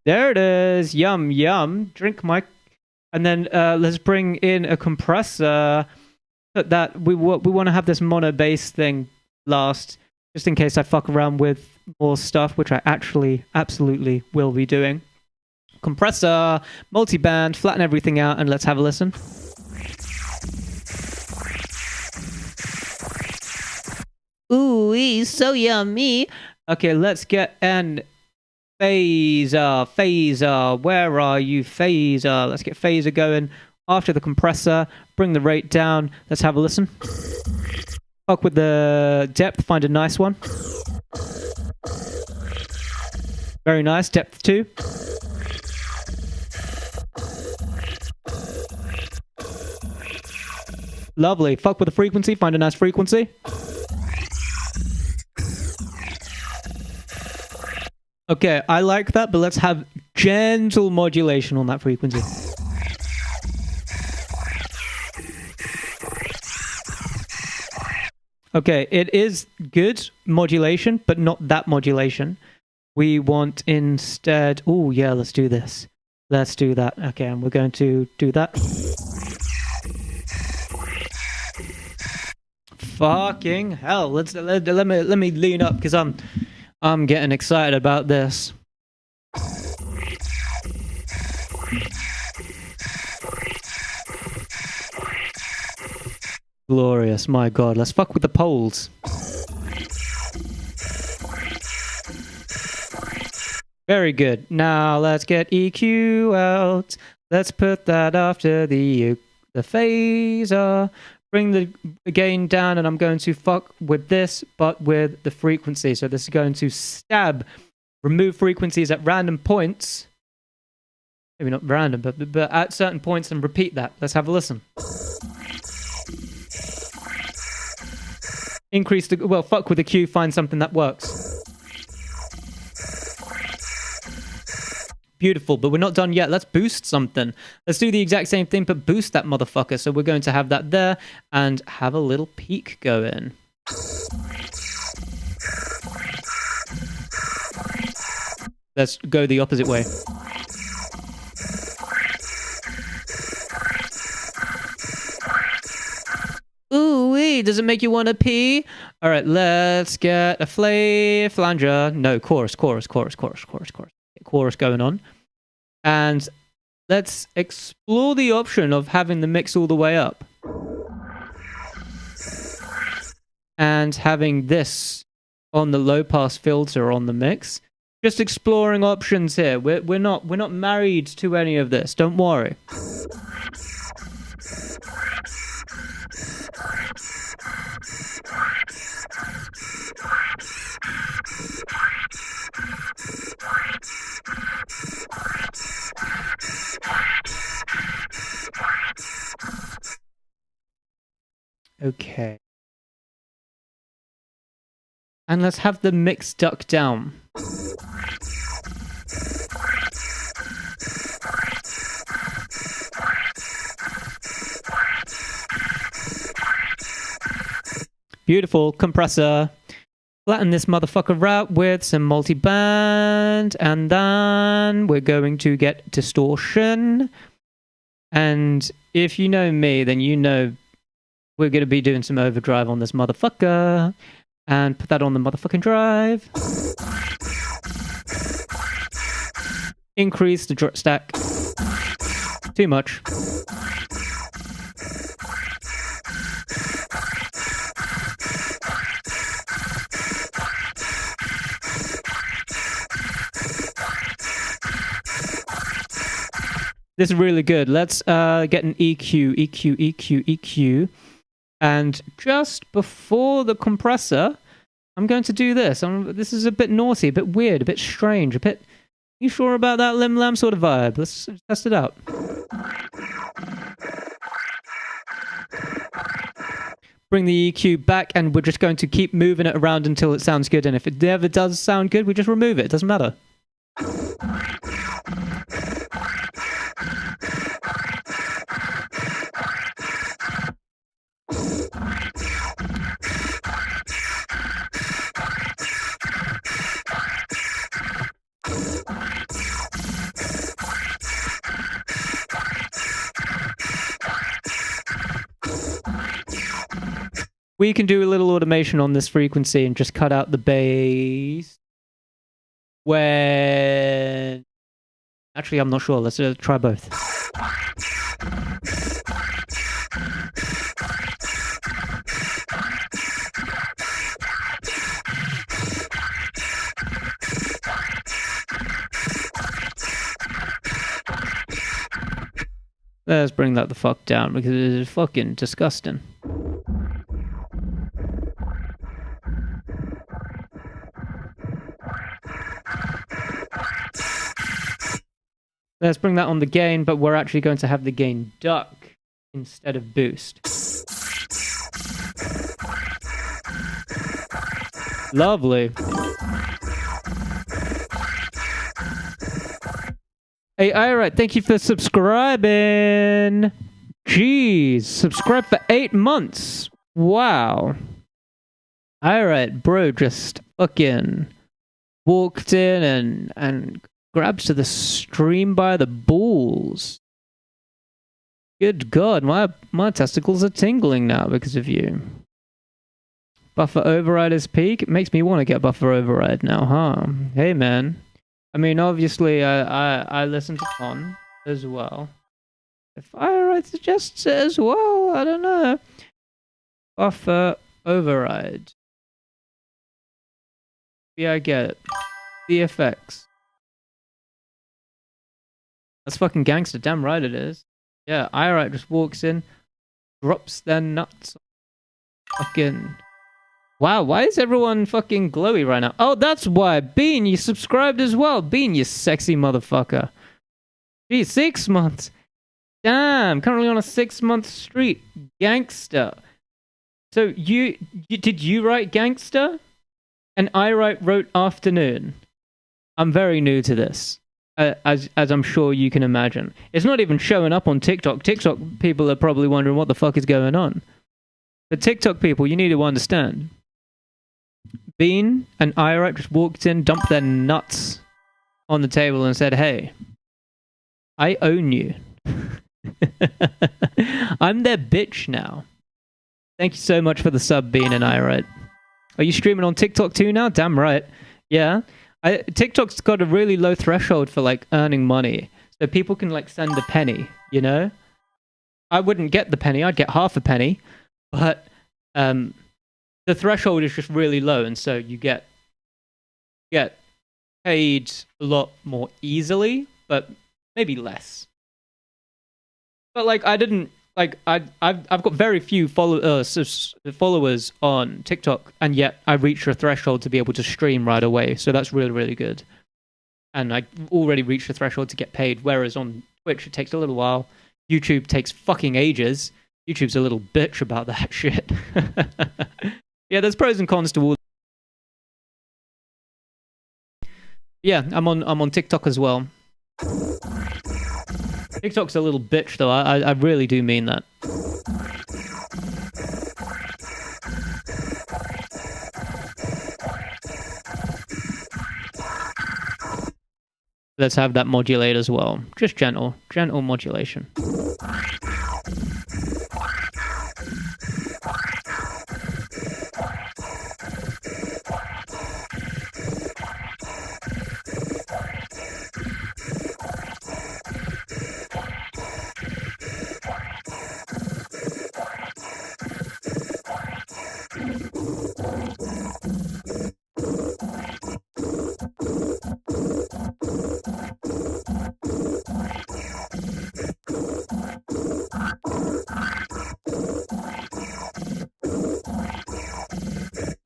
There it is. Yum, yum. Drink my... And then let's bring in a compressor. That we want to have this mono bass thing last, just in case I fuck around with more stuff, which I actually absolutely will be doing. Compressor, multi-band, flatten everything out, and let's have a listen. Ooh, so yummy. Okay, let's get an phaser. Where are you, phaser? Let's get phaser going after the compressor. Bring the rate down. Let's have a listen. Fuck with the depth. Find a nice one. Very nice. Depth 2. Lovely. Fuck with the frequency. Find a nice frequency. Okay, I like that, but let's have gentle modulation on that frequency. Okay, it is good modulation, but not that modulation. We want instead... Oh, yeah, let's do this. Let's do that. Okay, and we're going to do that. Fucking hell. Let me lean up, because I'm getting excited about this. Glorious, my god. Let's fuck with the poles. Very good. Now let's get EQ out. Let's put that after the phaser. Bring the gain down, and I'm going to fuck with this, but with the frequency. So this is going to stab, remove frequencies at random points. Maybe not random, but at certain points, and repeat that. Let's have a listen. Increase the... Well, fuck with the Q, find something that works. Beautiful, but we're not done yet. Let's boost something. Let's do the exact same thing, but boost that motherfucker. So we're going to have that there and have a little peak go in. Let's go the opposite way. Ooh-wee, does it make you want to pee? All right, let's get a flanger. No, chorus going on. And let's explore the option of having the mix all the way up. And having this on the low pass filter on the mix. Just exploring options here. We're not married to any of this. Don't worry. Okay. And let's have the mix duck down. Beautiful. Compressor. Flatten this motherfucker out with some multi-band. And then we're going to get distortion. And if you know me, then you know we're going to be doing some overdrive on this motherfucker. And put that on the motherfucking drive. Increase the stack. Too much. This is really good. Let's get an EQ, EQ, EQ, EQ. And just before the compressor, I'm going to do this. This is a bit naughty, a bit weird, a bit strange, a bit... You sure about that Lim Lam sort of vibe? Let's test it out. Bring the EQ back, and we're just going to keep moving it around until it sounds good. And if it never does sound good, we just remove it. It doesn't matter. We can do a little automation on this frequency and just cut out the bass. When... Actually, I'm not sure. Let's try both. Let's bring that the fuck down because it is fucking disgusting. Let's bring that on the gain, but we're actually going to have the gain duck instead of boost. Lovely. Hey, alright, thank you for subscribing. Jeez, subscribe for 8 months. Wow. Alright, bro just fucking walked in and grabs to the stream by the balls. Good God, my testicles are tingling now because of you. Buffer override is peak. It makes me want to get buffer override now, huh? Hey, man. I mean, obviously, I listen to Con as well. If FireRide suggests it as well, I don't know. Buffer override. Yeah, I get it. The effects. That's fucking gangster. Damn right it is. Yeah, Irite just walks in, drops their nuts. Fucking... Wow, why is everyone fucking glowy right now? Oh, that's why. Bean, you subscribed as well. Bean, you sexy motherfucker. Gee, 6 months. Damn, currently on a 6-month streak. Gangster. So did you write gangster? And I wrote afternoon. I'm very new to this. As I'm sure you can imagine. It's not even showing up on TikTok. TikTok people are probably wondering what the fuck is going on. But TikTok people, you need to understand. Bean and Ira just walked in, dumped their nuts on the table and said, hey, I own you. I'm their bitch now. Thank you so much for the sub, Bean and Ira. Are you streaming on TikTok too now? Damn right. Yeah. TikTok's got a really low threshold for like earning money. So people can like send a penny, you know? I wouldn't get the penny, I'd get half a penny. But the threshold is just really low, and so you get paid a lot more easily, but maybe less. But like I didn't like I've got very few followers on TikTok, and yet I reached a threshold to be able to stream right away. So that's really, really good. And I already reached a threshold to get paid, whereas on Twitch it takes a little while. YouTube takes fucking ages. YouTube's a little bitch about that shit. Yeah, there's pros and cons to all. Yeah, I'm on TikTok as well. TikTok's a little bitch though. I really do mean that. Let's have that modulate as well. Just gentle modulation.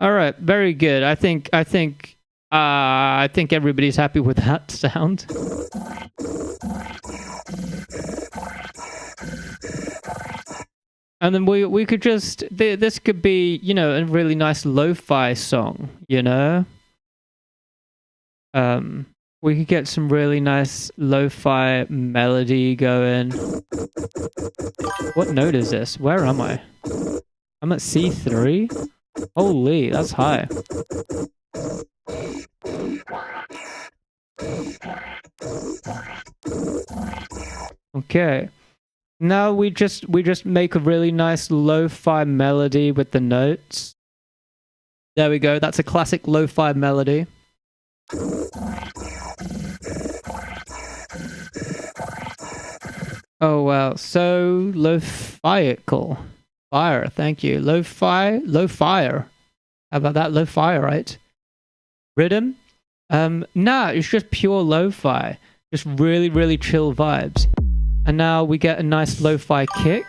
All right, very good. I think everybody's happy with that sound. And then we could just this could be, you know, a really nice lo-fi song, you know? We could get some really nice lo-fi melody going. What note is this? Where am I? I'm at C3? Holy, that's high. Okay. Now we just make a really nice lo-fi melody with the notes. There we go. That's a classic lo-fi melody. Oh wow, so lo-fiical. Fire, thank you. Lo-fi, lo-fire. How about that? Lo-fire, right? Rhythm? Nah, it's just pure lo-fi. Just really, really chill vibes. And now we get a nice lo-fi kick.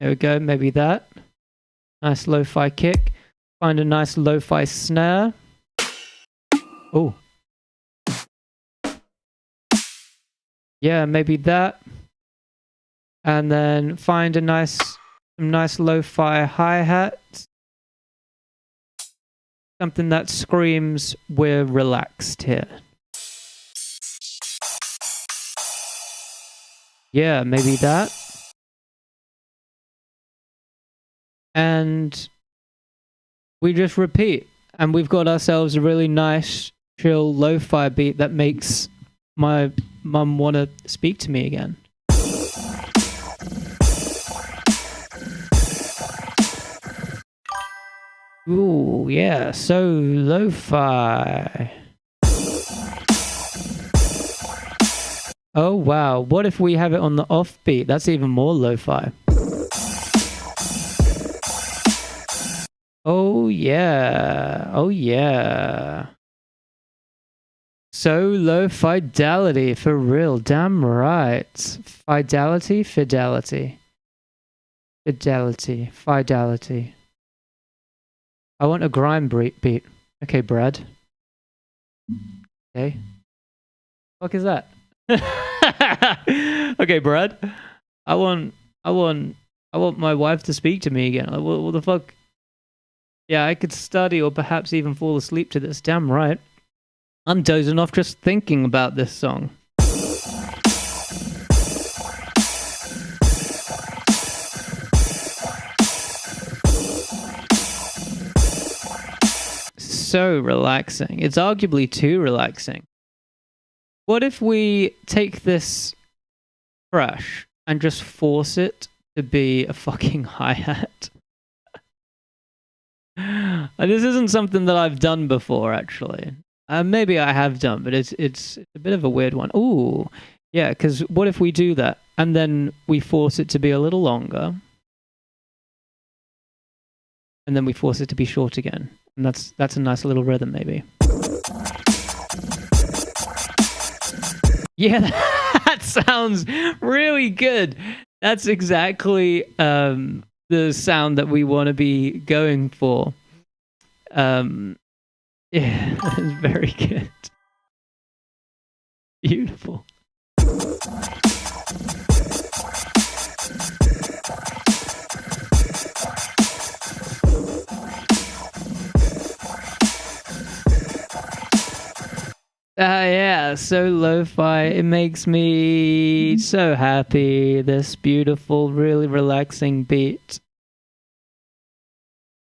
There we go, maybe that. Nice lo-fi kick. Find a nice lo-fi snare. Oh. Yeah, maybe that. And then find some nice lo-fi hi-hat. Something that screams, we're relaxed here. Yeah, maybe that. And we just repeat. And we've got ourselves a really nice, chill lo-fi beat that makes my mum want to speak to me again. Ooh, yeah, so lo-fi. Oh, wow. What if we have it on the offbeat? That's even more lo-fi. Oh, yeah. Oh, yeah. So low fidelity, for real. Damn right. Fidelity. I want a grime beat. Okay, Brad. Okay. Fuck is that? Okay, Brad. I want my wife to speak to me again. What the fuck? Yeah, I could study or perhaps even fall asleep to this. Damn right. I'm dozing off just thinking about this song. So relaxing. It's arguably too relaxing. What if we take this crash and just force it to be a fucking hi-hat? This isn't something that I've done before, actually. Maybe I have done, but it's a bit of a weird one. Ooh, yeah, because what if we do that and then we force it to be a little longer, and then we force it to be short again, and that's a nice little rhythm, maybe. Yeah, that sounds really good. That's exactly the sound that we want to be going for. Yeah, that is very good. Beautiful. Yeah, so lo-fi. It makes me so happy. This beautiful, really relaxing beat.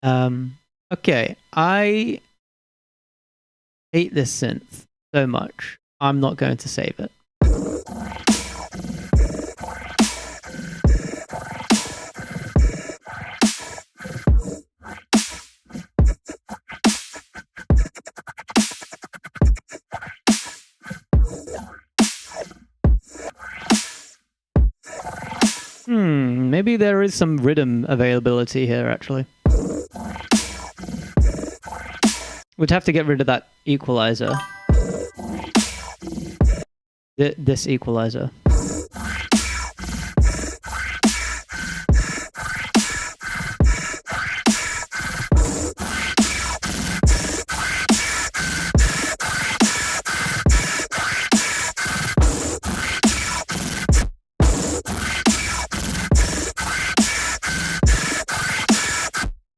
Okay, I hate this synth so much. I'm not going to save it. Maybe there is some rhythm availability here, actually. We'd have to get rid of that equalizer. This equalizer.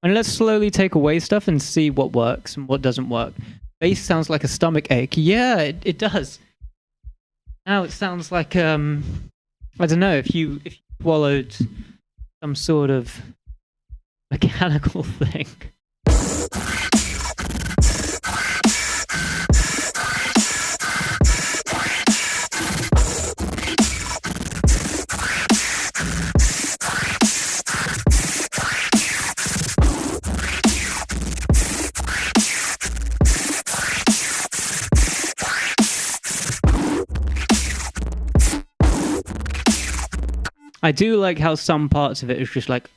And let's slowly take away stuff and see what works and what doesn't work. Bass sounds like a stomach ache. Yeah, it does. Now it sounds like I don't know, if you swallowed some sort of mechanical thing. I do like how some parts of it is just like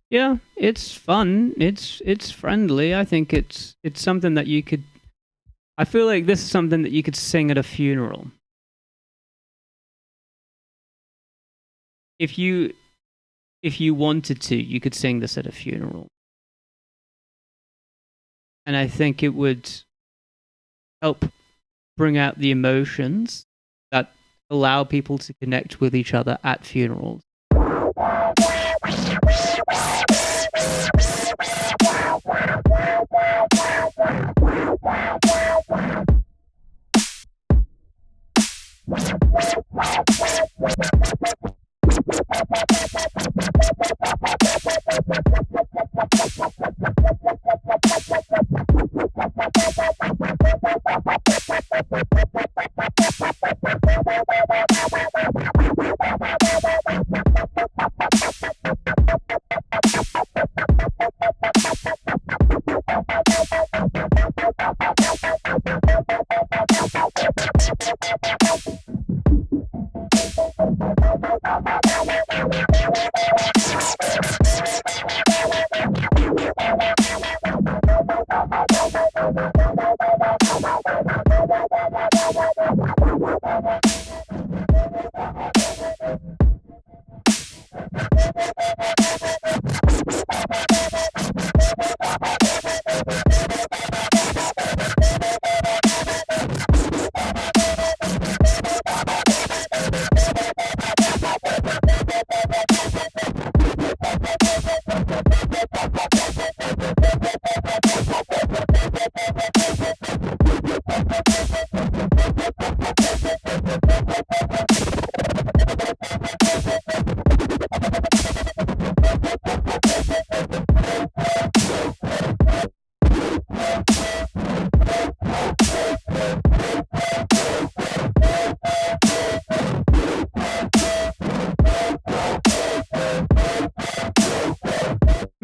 Yeah, it's fun. It's friendly. I think it's something that you could. I feel like this is something that you could sing at a funeral. If you wanted to, you could sing this at a funeral. And I think it would help bring out the emotions that allow people to connect with each other at funerals.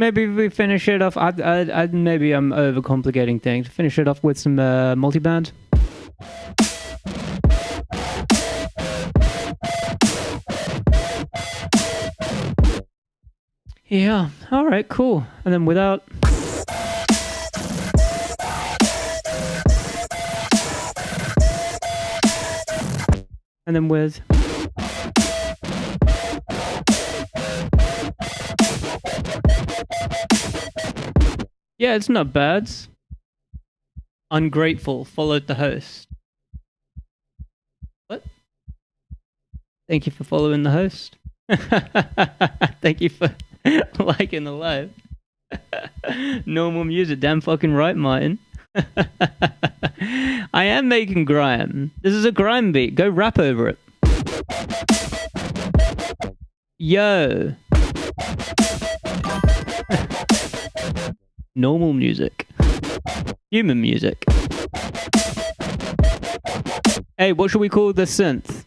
maybe we finish it off. Maybe I'm overcomplicating things. Finish it off with some multiband. Yeah. All right. Cool. And then without. And then with. Yeah, it's not bad. Ungrateful followed the host. What? Thank you for following the host. Thank you for liking the live. Normal music, damn fucking right, Martin. I am making grime. This is a grime beat. Go rap over it. Yo. Normal music. Human music. Hey, what should we call the synth?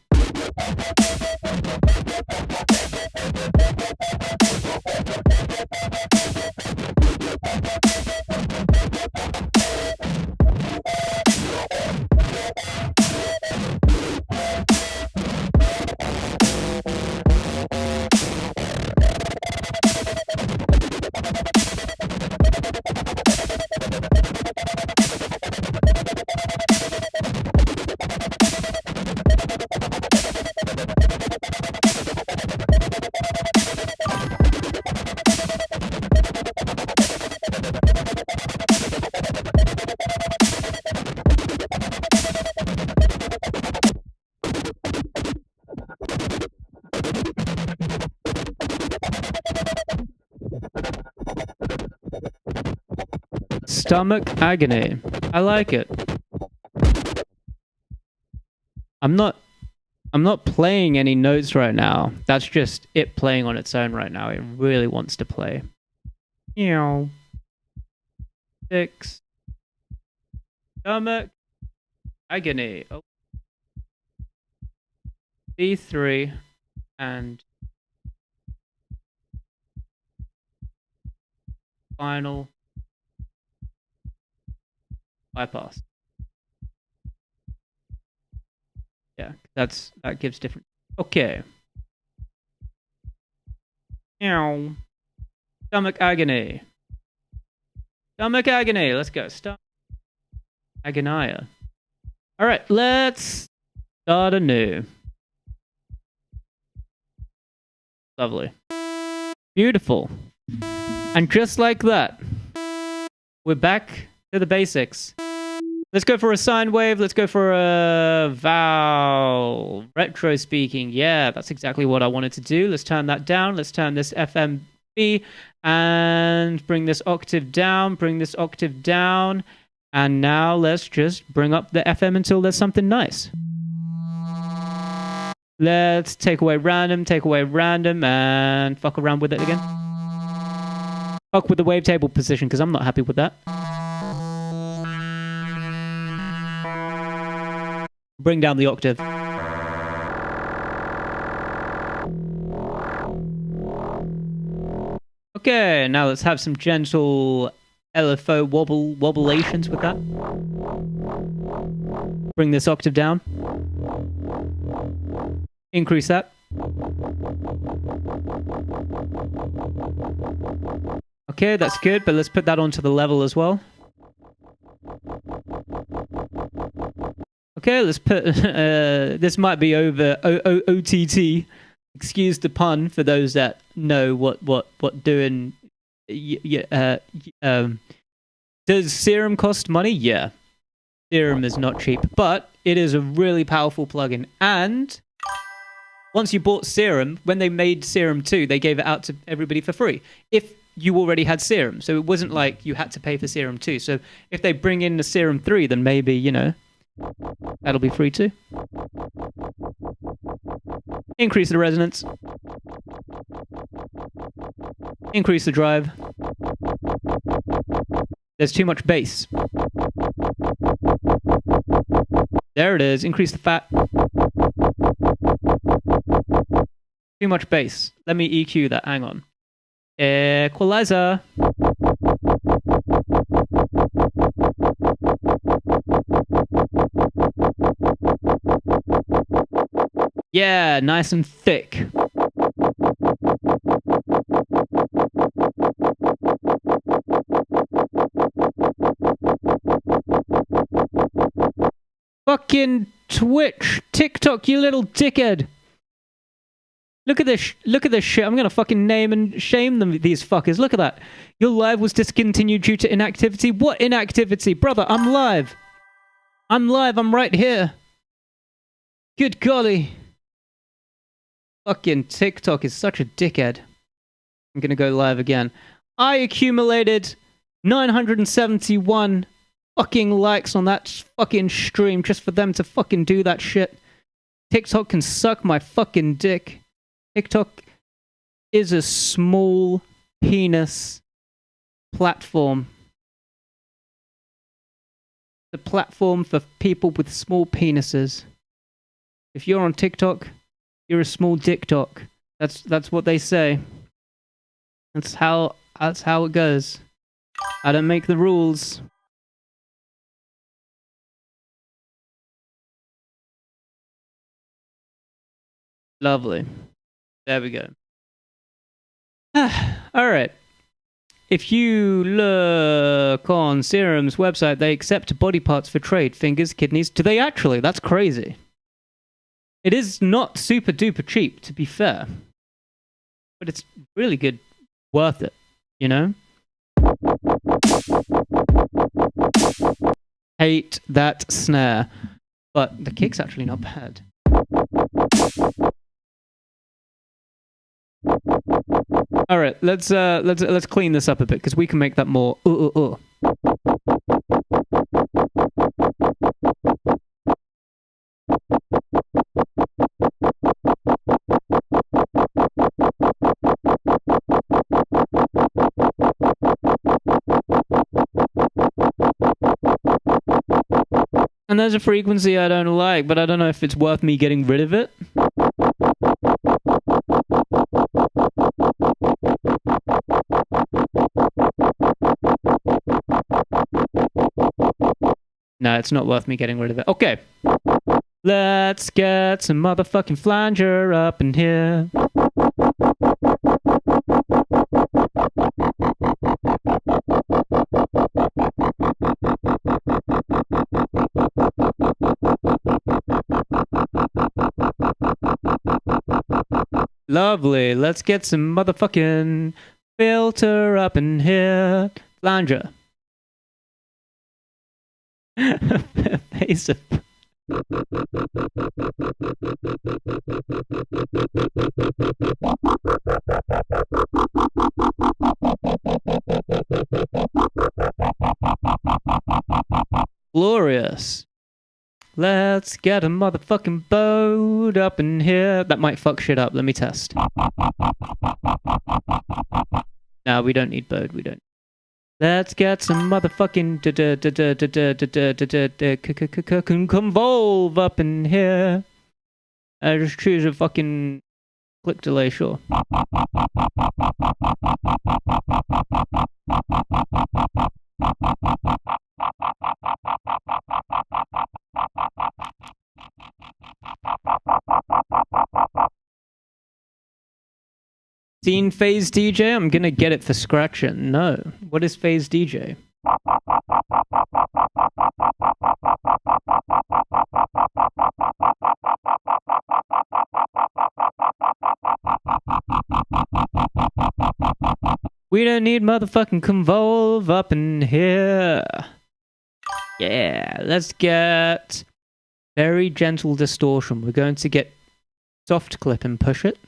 Stomach agony. I like it. I'm not playing any notes right now. That's just it playing on its own right now. It really wants to play. 6. Stomach agony. Oh. B3 and final bypass. Yeah, that gives different. Okay. Stomach agony. Stomach agony. Let's go. Stomach agonia. All right, let's start anew. Lovely. Beautiful. And just like that, we're back to the basics. Let's go for a sine wave. Let's go for a vowel. Retro speaking. Yeah, that's exactly what I wanted to do. Let's turn that down. Let's turn this FMB and bring this octave down. Bring this octave down. And now let's just bring up the FM until there's something nice. Let's take away random, and fuck around with it again. Fuck with the wavetable position, because I'm not happy with that. Bring down the octave. Okay, now let's have some gentle LFO wobulations with that. Bring this octave down. Increase that. Okay, that's good, but let's put that onto the level as well. Okay, let's put... this might be over OTT. Excuse the pun for those that know what doing... does Serum cost money? Yeah. Serum is not cheap, but it is a really powerful plugin. And once you bought Serum, when they made Serum 2, they gave it out to everybody for free. If you already had Serum. So it wasn't like you had to pay for Serum 2. So if they bring in the Serum 3, then maybe, you know, that'll be free too. Increase the resonance. Increase the drive. There's too much bass. There it is. Increase the fat. Too much bass. Let me EQ that. Hang on. Equalizer. Yeah, nice and thick. Fucking Twitch, TikTok, you little dickhead. Look at this. Look at this shit. I'm gonna fucking name and shame them. These fuckers. Look at that. Your live was discontinued due to inactivity. What inactivity, brother? I'm live. I'm live. I'm right here. Good golly. Fucking TikTok is such a dickhead. I'm gonna go live again. I accumulated 971 fucking likes on that fucking stream just for them to fucking do that shit. TikTok can suck my fucking dick. TikTok is a small penis platform. The platform for people with small penises. If you're on TikTok, you're a small dick talk. That's what they say. That's how it goes. I don't make the rules. Lovely. There we go. All right. If you look on Serum's website, they accept body parts for trade. Fingers, kidneys. Do they actually? That's crazy. It is not super duper cheap, to be fair. But it's really good. Worth it, you know? Hate that snare. But the kick's actually not bad. All right, let's clean this up a bit because we can make that more. And there's a frequency I don't like, but I don't know if it's worth me getting rid of it. No, it's not worth me getting rid of it. Okay. Let's get some motherfucking flanger up in here. Lovely. Let's get some motherfucking filter up in here. Flanger. Face of... Glorious. Let's get a motherfucking boat up in here. That might fuck shit up. Let me test. No, we don't need boat. We don't. Let's get some motherfucking convolve up in here. I just choose a fucking click delay, sure. Seen Phase DJ? I'm gonna get it for scratching. No. What is Phase DJ? We don't need motherfucking convolve up in here. Yeah, let's get very gentle distortion. We're going to get soft clip and push it.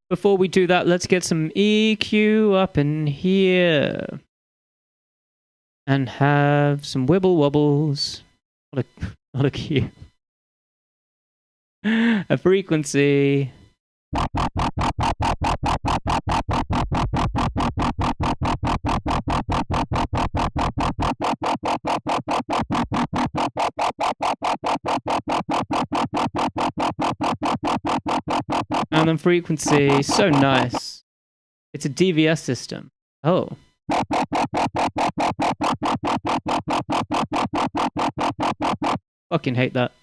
Before we do that, let's get some EQ up in here. And have some wibble wobbles. Not a cue. A frequency. And then frequency, so nice. It's a DVS system. Oh. Fucking hate that.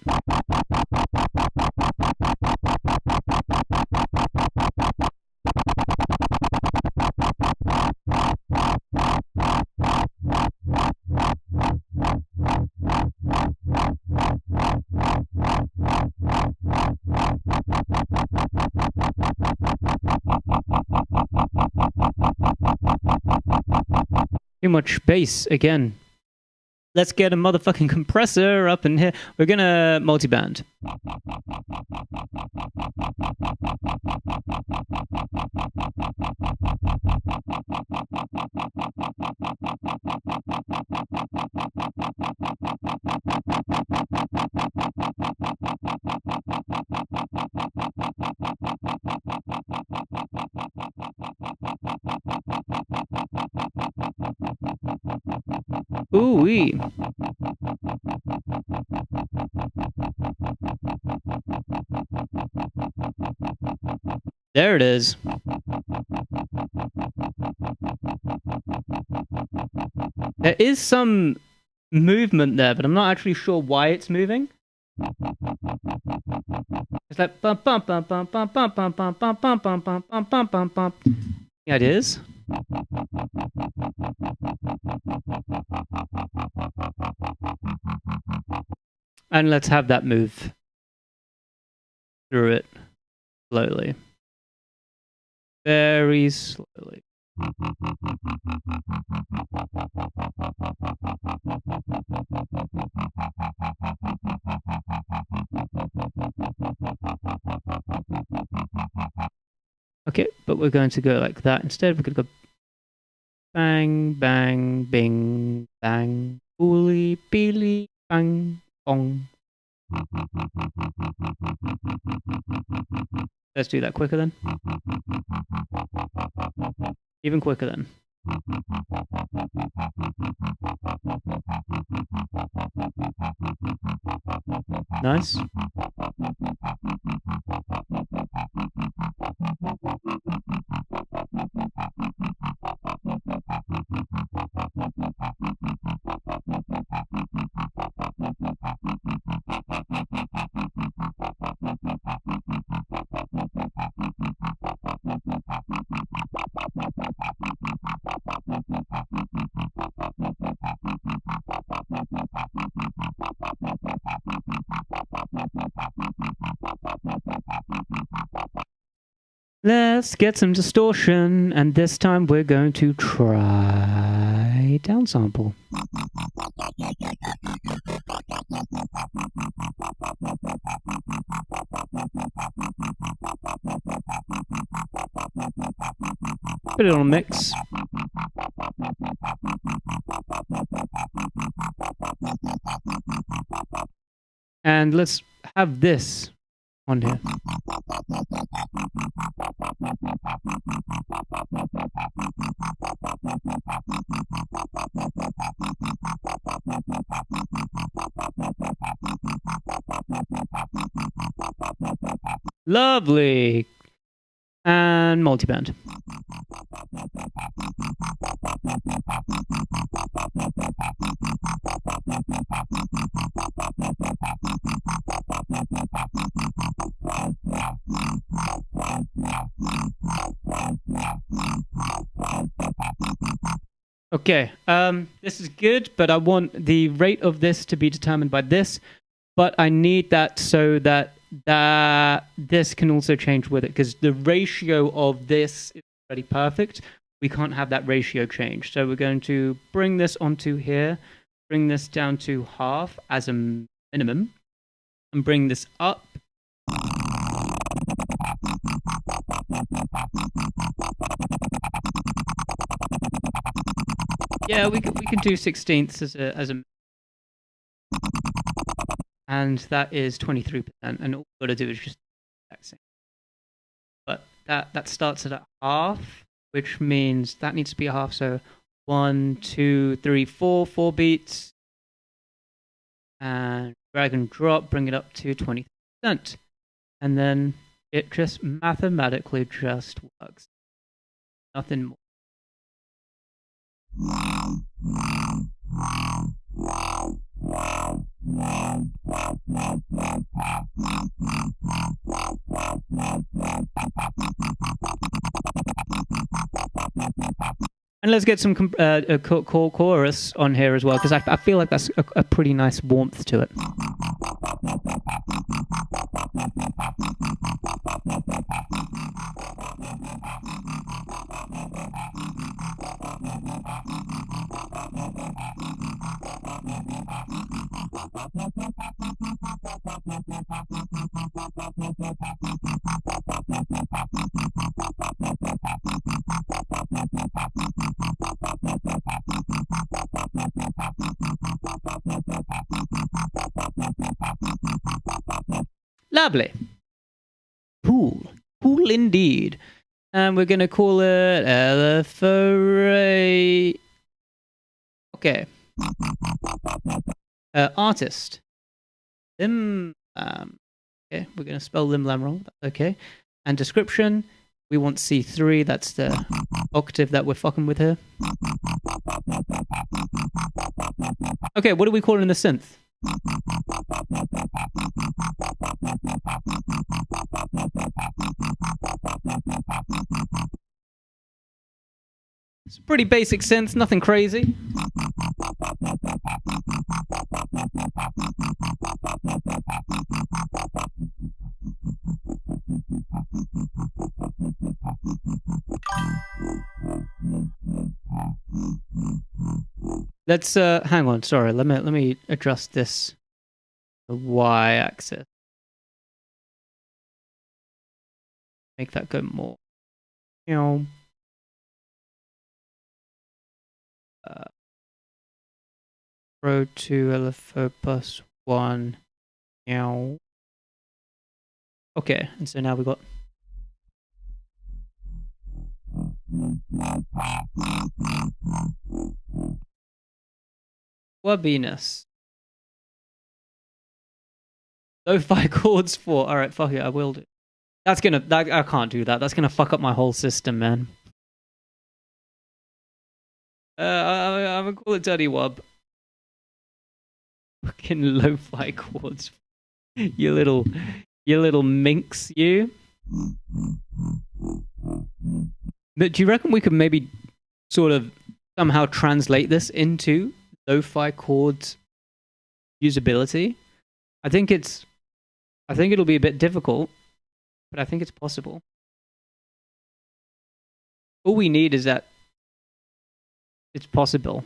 Too much bass again. Let's get a motherfucking compressor up in here. We're gonna multiband. Ooh-wee. There it is. There is some movement there, but I'm not actually sure why it's moving. It's like bum bum bum bum bum bum bum bum bum bum bum bum bum bum bum bum. Yeah, it is. And let's have that move through it slowly. Very slowly. Okay, but we're going to go like that instead. We're going to go bang, bang, bing, bang, ooly, beely, bang, bong. Let's do that quicker then. Even quicker then. Nice. Let's get some distortion, and this time we're going to try downsample. Put it on a mix. And let's have this on here. Lovely. And multiband. Okay, this is good, but I want the rate of this to be determined by this, but I need that so that this can also change with it, because the ratio of this is already perfect. We can't have that ratio change. So we're going to bring this onto here, bring this down to half as a minimum, and bring this up. Yeah, we can do 16ths as a, and that is 23%. And all we've got to do is just the exact same. But that starts at a half, which means that needs to be a half. So 1, 2, 3, 4 beats, and drag and drop, bring it up to 20%, and then It just mathematically just works. Nothing more. And let's get some chorus on here as well, because I feel like that's a pretty nice warmth to it. Lovely. Cool. Cool indeed. And we're going to call it Elefray. Okay. Artist. Lim. Okay, we're going to spell Limlam wrong. That's okay. And description. We want C3. That's the octave that we're fucking with here. Okay, what are we calling the synth? It's a pretty basic synth, nothing crazy. Let's hang on, sorry, let me adjust this the y-axis. Make that go more. Row 2 LFO plus 1. Okay, and so now we've got Wabiness. Lo-fi chords 4. Alright, fuck it, I will do. I can't do that. That's gonna fuck up my whole system, man. I'm gonna call it Dirty Wub. Fucking lo-fi chords. You little minx, you. But do you reckon we could maybe sort of somehow translate this into lo-fi chords usability? I think it'll be a bit difficult, but I think it's possible. All we need is that it's possible.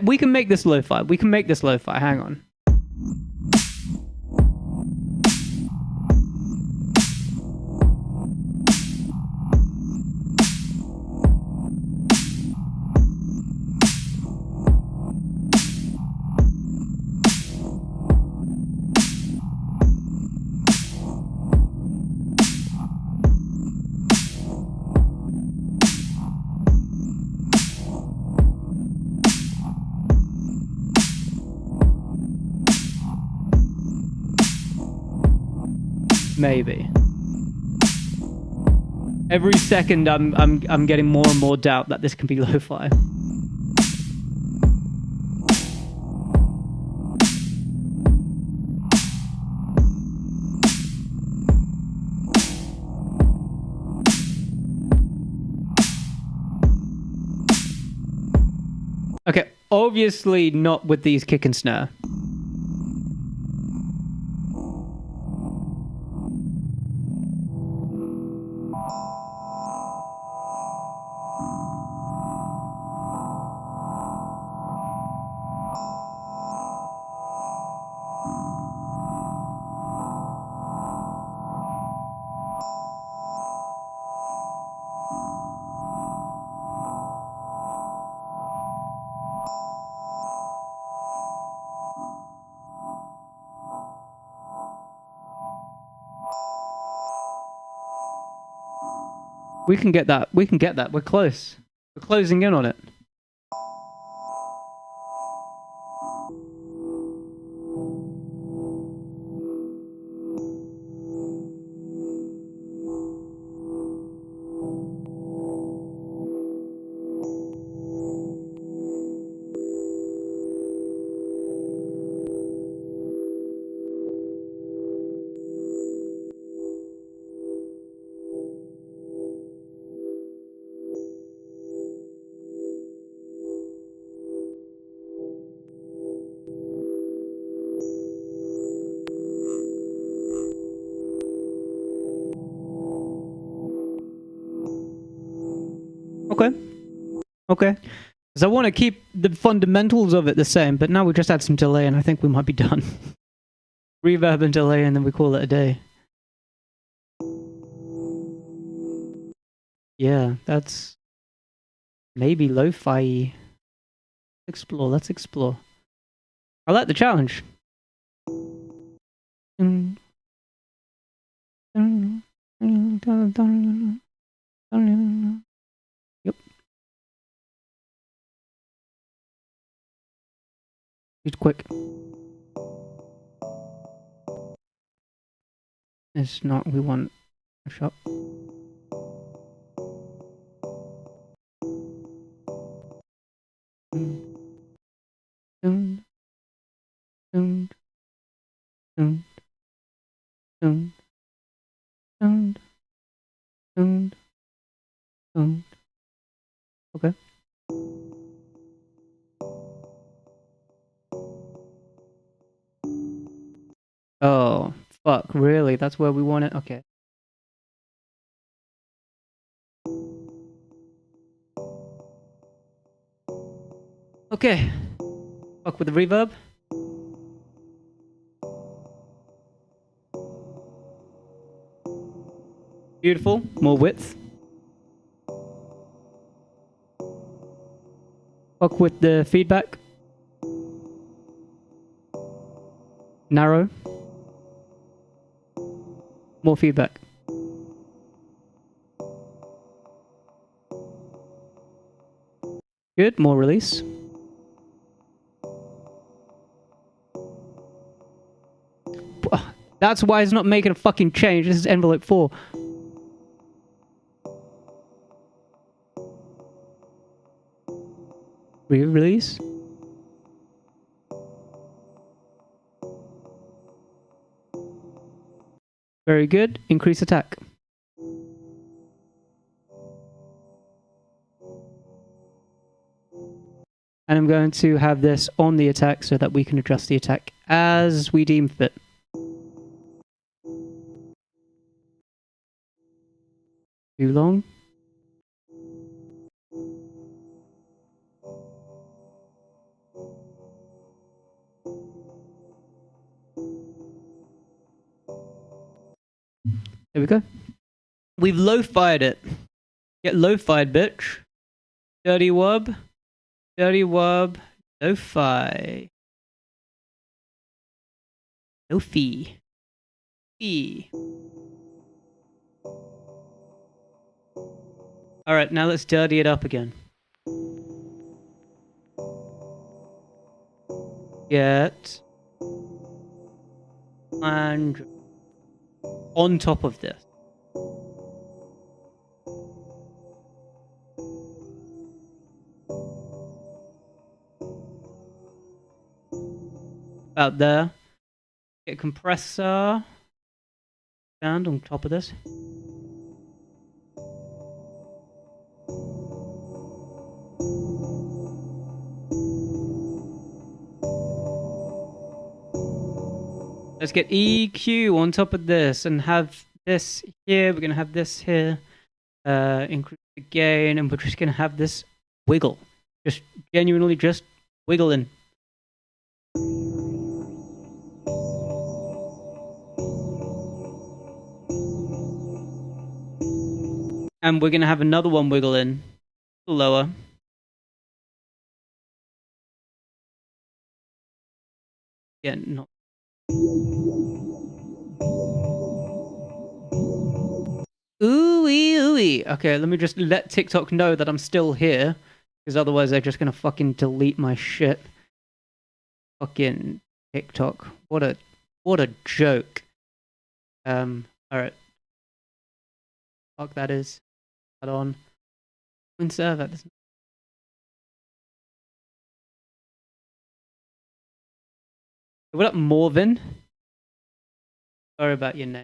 We can make this lo-fi. We can make this lo-fi. Hang on. Maybe. Every second I'm getting more and more doubt that this can be lo-fi. Okay, obviously not with these kick and snare. We can get that. We can get that. We're close. We're closing in on it. Okay. Okay. Because I want to keep the fundamentals of it the same, but now we just add some delay and I think we might be done. Reverb and delay and then we call it a day. Yeah, that's maybe lo-fi. Explore, let's explore. I like the challenge. Yep. It's quick. It's not, we want a shot. Okay. Oh, fuck, really? That's where we want it? Okay. Okay. Fuck with the reverb. Beautiful. More width. Fuck with the feedback. Narrow. More feedback. Good. More release. That's why it's not making a fucking change. This is envelope 4. Release. Very good. Increase attack. And I'm going to have this on the attack so that we can adjust the attack as we deem fit. Too long. There we go. We've lo-fied it. Get lo-fied, bitch. Dirty wub. Dirty wub. Lo-fi. Lo-fi. Fee. Alright, now let's dirty it up again. Get and on top of this. About there. Get compressor. And on top of this. Let's get EQ on top of this and have this here. We're going to have this here. Increase the gain, and we're just going to have this wiggle. Just genuinely just wiggling. And we're going to have another one wiggle in. Lower. Yeah, not. Ooh, really? Okay, let me just let TikTok know that I'm still here, because otherwise they're just gonna fucking delete my shit. Fucking TikTok. What a joke. Alright. Fuck that is. Add on. Win server. What up, Morvin? Sorry about your name.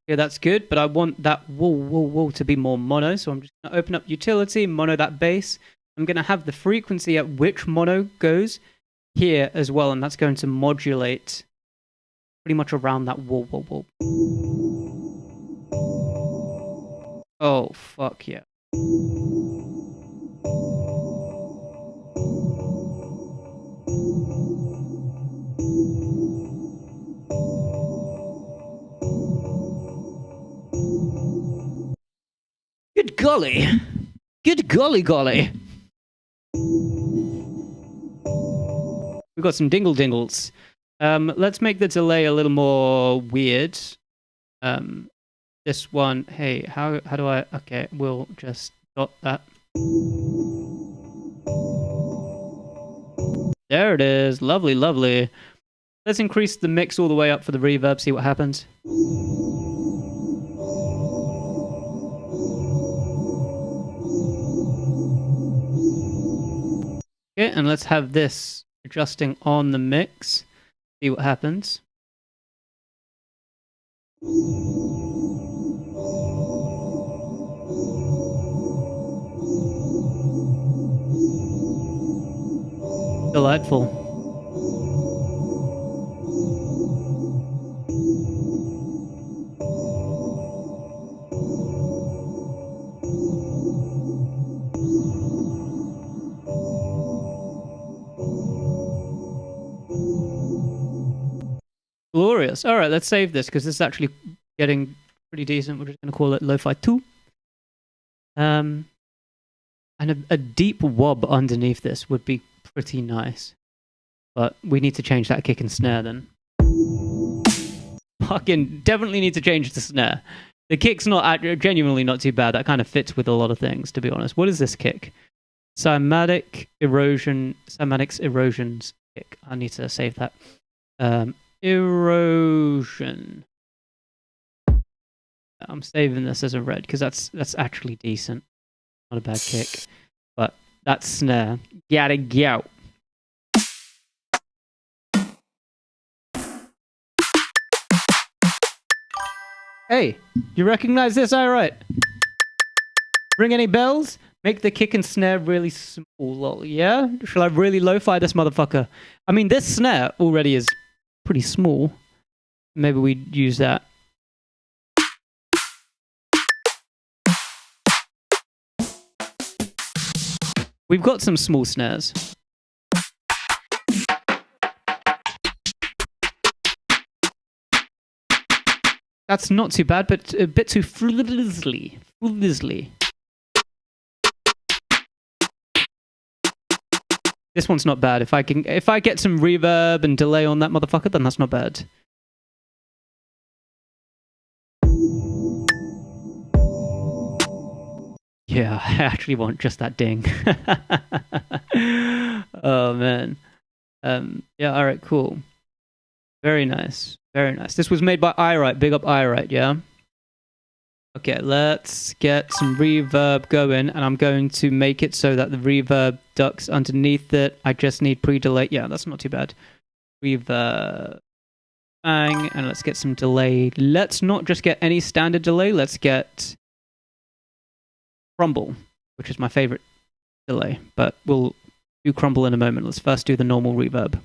Yeah, that's good, but I want that wool to be more mono, so I'm just going to open up utility, mono that base. I'm going to have the frequency at which mono goes here as well, and that's going to modulate pretty much around that wool. Oh, fuck yeah. Good golly. Good golly. We've got some dingle dingles. Let's make the delay a little more weird. This one, hey, how do I... Okay, we'll just dot that. There it is. Lovely. Let's increase the mix all the way up for the reverb, see what happens. Okay, and let's have this adjusting on the mix. See what happens. Delightful. Glorious. All right, let's save this because this is actually getting pretty decent. We're just going to call it Lo-Fi 2. And a deep wob underneath this would be pretty nice. But we need to change that kick and snare then. Fucking definitely need to change the snare. The kick's not genuinely not too bad. That kind of fits with a lot of things, to be honest. What is this kick? Cymatics erosions kick. I need to save that. Erosion. I'm saving this as a red because that's actually decent. Not a bad kick. But that snare. Gotta go. Hey, you recognize this? All right. Ring any bells? Make the kick and snare really small. Yeah? Shall I really lo-fi this motherfucker? I mean, this snare already is pretty small. Maybe we use that. We've got some small snares. That's not too bad, but a bit too frizzly. This one's not bad. If I get some reverb and delay on that motherfucker, then that's not bad. Yeah, I actually want just that ding. Oh man. Yeah, alright, cool. Very nice. This was made by iRight. Big up iRight, yeah? Okay, let's get some reverb going, and I'm going to make it so that the reverb ducks underneath it. I just need pre-delay. Yeah, that's not too bad. Reverb. Bang, and let's get some delay. Let's not just get any standard delay. Let's get crumble, which is my favorite delay, but we'll do crumble in a moment. Let's first do the normal reverb.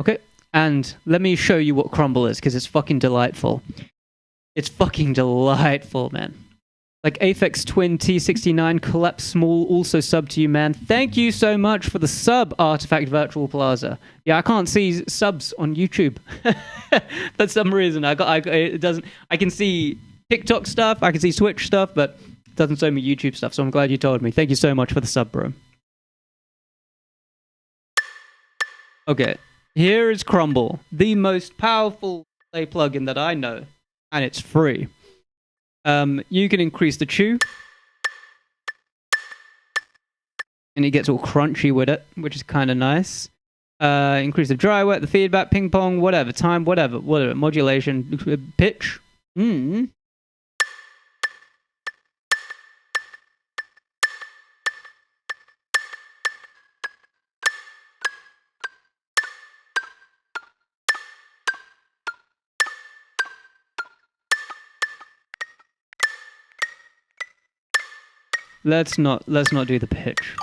Okay, And let me show you what Crumble is, because it's fucking delightful. It's fucking delightful, man. Like Aphex Twin T69, Collapse Small, also sub to you, man. Thank you so much for the sub, Artifact Virtual Plaza. Yeah, I can't see subs on YouTube. For some reason, it doesn't. I can see TikTok stuff, I can see Twitch stuff, but it doesn't show me YouTube stuff. So I'm glad you told me. Thank you so much for the sub, bro. Okay, here is Crumble, the most powerful play plugin that I know, and it's free. You can increase the chew, and it gets all crunchy with it, which is kind of nice. Increase the dry wet, the feedback, ping pong, whatever, time, whatever, modulation, pitch. Let's not do the pitch.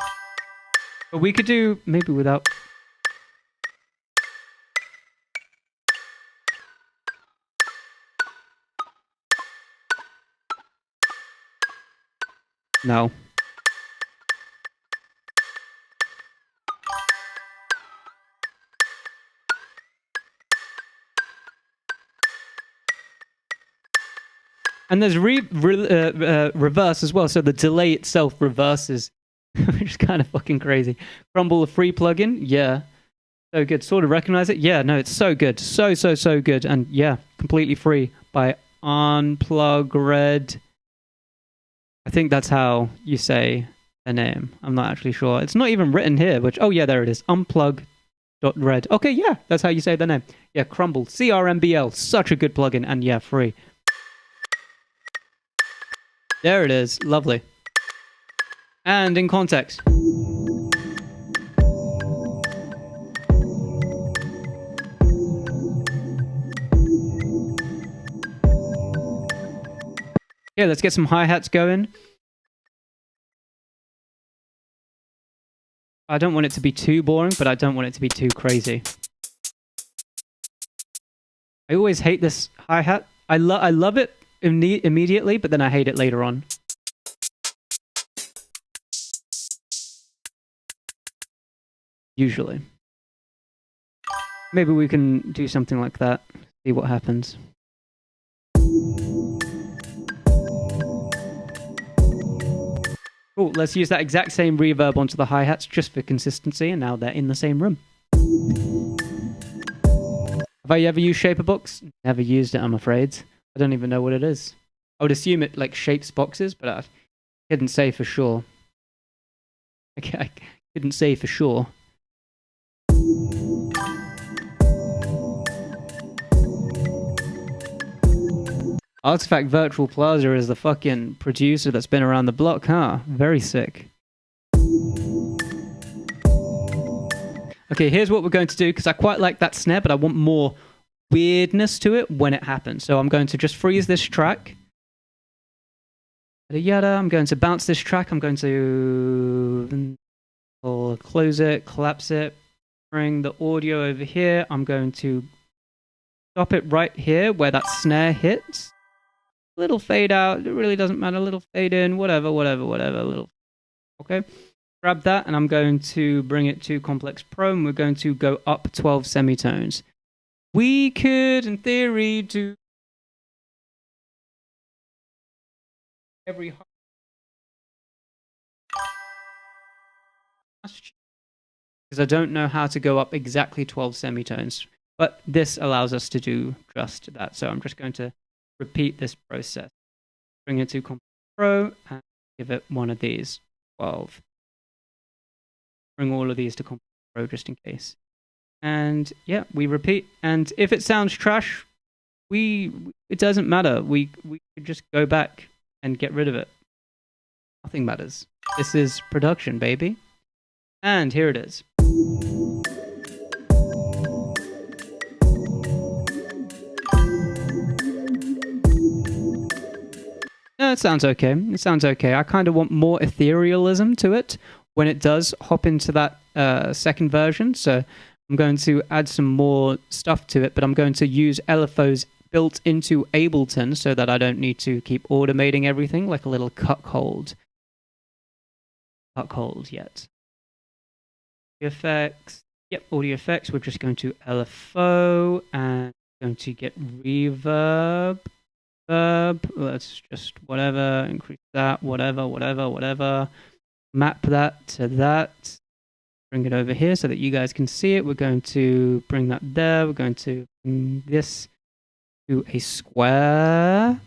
But we could do maybe without. No. And there's reverse as well, so the delay itself reverses, which is kind of fucking crazy. Crumble, a free plugin? Yeah. So good. Sort of recognize it? Yeah, no, it's so good. So good. And yeah, completely free by Unplugred. I think that's how you say the name. I'm not actually sure. It's not even written here, which, oh yeah, there it is. Unplug.red. Okay, yeah, that's how you say the name. Yeah, Crumble, CRMBL, such a good plugin, and yeah, free. There it is. Lovely. And in context. Yeah, let's get some hi-hats going. I don't want it to be too boring, but I don't want it to be too crazy. I always hate this hi-hat. I love it immediately, but then I hate it later on. Usually. Maybe we can do something like that. See what happens. Cool, let's use that exact same reverb onto the hi-hats just for consistency, and now they're in the same room. Have I ever used Shaperbox? Never used it, I'm afraid. I don't even know what it is. I would assume it like shapes boxes, but I couldn't say for sure. I couldn't say for sure. Artifact Virtual Plaza is the fucking producer that's been around the block, huh? Very sick. Okay, here's what we're going to do, because I quite like that snare, but I want more weirdness to it when it happens. So I'm going to just freeze this track. Yada, I'm going to bounce this track. I'm going to close it, collapse it, bring the audio over here. I'm going to stop it right here where that snare hits. Little fade out. It really doesn't matter. Little fade in. Whatever. Little. Okay. Grab that, and I'm going to bring it to Complex Pro, and we're going to go up 12 semitones. We could, in theory, do every because I don't know how to go up exactly 12 semitones, but this allows us to do just that. So I'm just going to repeat this process. Bring it to Complex Pro and give it one of these 12. Bring all of these to Complex Pro just in case. And yeah, we repeat. And if it sounds trash, it doesn't matter. We could just go back and get rid of it. Nothing matters. This is production, baby. And here it is. No, it sounds okay. It sounds okay. I kind of want more etherealism to it when it does hop into that second version. So I'm going to add some more stuff to it, but I'm going to use LFOs built into Ableton so that I don't need to keep automating everything like a little cuckold. Cuckold yet. Effects. Yep, audio effects. We're just going to LFO and going to get reverb. Let's just whatever, increase that, whatever. Map that to that. Bring it over here so that you guys can see it. We're going to bring that there. We're going to bring this to a square.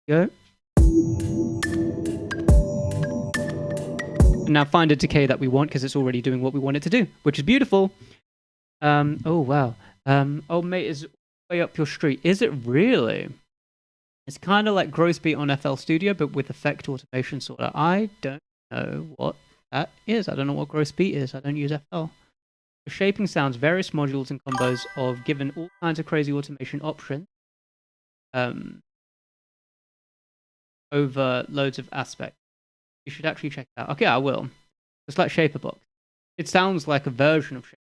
Go. Now find a decay that we want because it's already doing what we want it to do, which is beautiful. Oh, wow. Oh, mate, is way up your street. Is it really? It's kind of like Gross Beat on FL Studio, but with effect automation sort of. I don't know what that is. I don't know what Gross Beat is. I don't use FL. The shaping sounds, various modules and combos of given all kinds of crazy automation options over loads of aspects. You should actually check it out. Okay, I will. It's like Shaperbox. It sounds like a version of Shaperbox.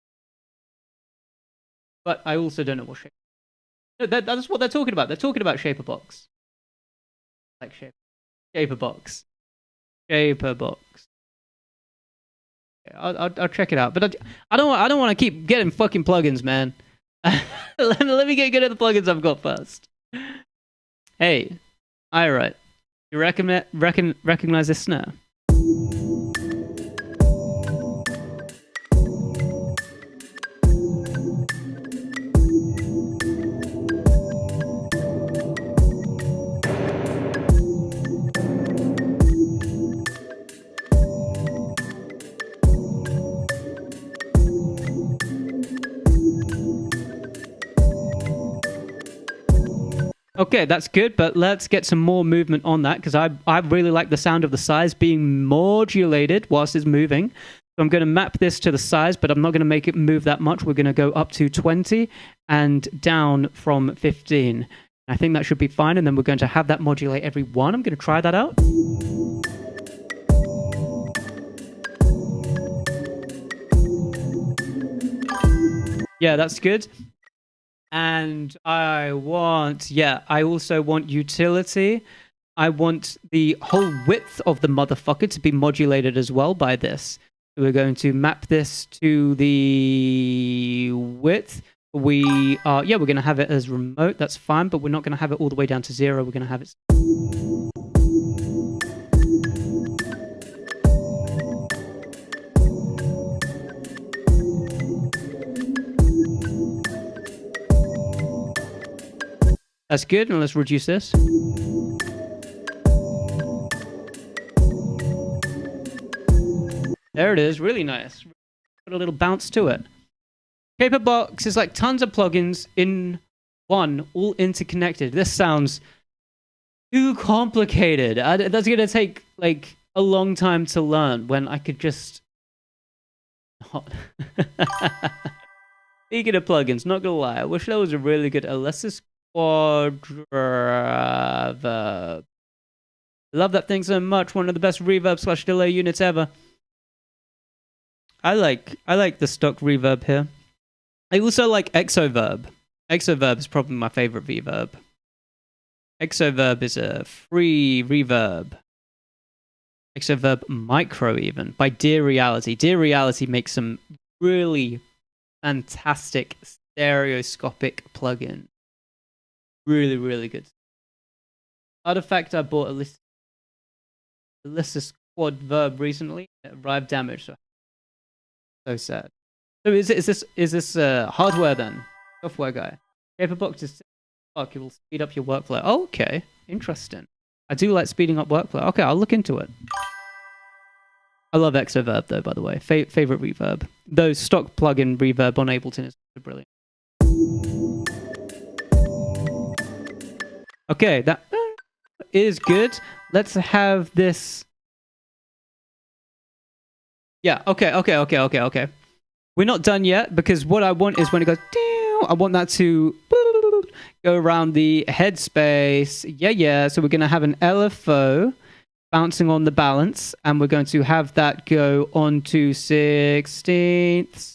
But I also don't know what Shaperbox. No, that's what they're talking about. They're talking about Shaperbox. Like Shaperbox. Shaperbox. I'll check it out, but I don't want to keep getting fucking plugins, man. let me get good at the plugins I've got first. Hey, alright, you recognize this snare? Okay, that's good, but let's get some more movement on that because I really like the sound of the size being modulated whilst it's moving. So I'm going to map this to the size, but I'm not going to make it move that much. We're going to go up to 20 and down from 15. I think that should be fine, and then we're going to have that modulate every one. I'm going to try that out. Yeah, that's good. And I also want utility. I want the whole width of the motherfucker to be modulated as well by this. So we're going to map this to the width. We're going to have it as remote. That's fine, but we're not going to have it all the way down to 0. We're going to have it... That's good, and let's reduce this. There it is, really nice. Put a little bounce to it. Shaperbox is like tons of plugins in one, all interconnected. This sounds too complicated. That's going to take like a long time to learn when I could just... Speaking of plugins, not gonna lie, I wish there was a really good Alesis Quadreverb. Love that thing so much. One of the best reverb / delay units ever. I like the stock reverb here. I also like Exoverb. Exoverb is probably my favorite reverb. Exoverb is a free reverb. Exoverb Micro even by Dear Reality. Dear Reality makes some really fantastic stereoscopic plugin. Really, really good. Artifact, I bought Alesis Quadreverb recently. It arrived damaged. So sad. So is this hardware then? Software guy. Shaperbox is fuck. It will speed up your workflow. Oh, okay, interesting. I do like speeding up workflow. Okay, I'll look into it. I love Exoverb though, by the way. Favorite reverb. Those stock plugin reverb on Ableton is brilliant. Okay, that is good. Let's have this. Yeah, okay. We're not done yet because what I want is when it goes, I want that to go around the headspace. Yeah. So we're going to have an LFO bouncing on the balance, and we're going to have that go onto 16ths.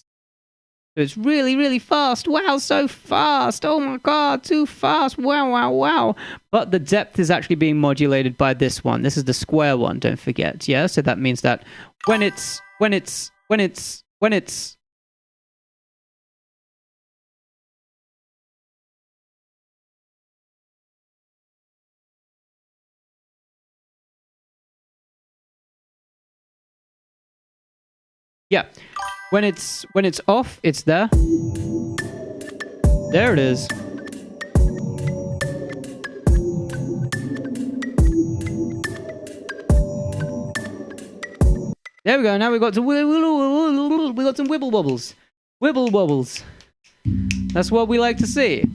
So it's really, really fast. Wow, so fast. Oh my god, too fast. Wow, wow, wow. But the depth is actually being modulated by this one. This is the square one, don't forget. Yeah, so that means that when it's yeah, when it's off, it's there. There it is. There we go. Now we got some wibble wobbles. Wibble wobbles. That's what we like to see.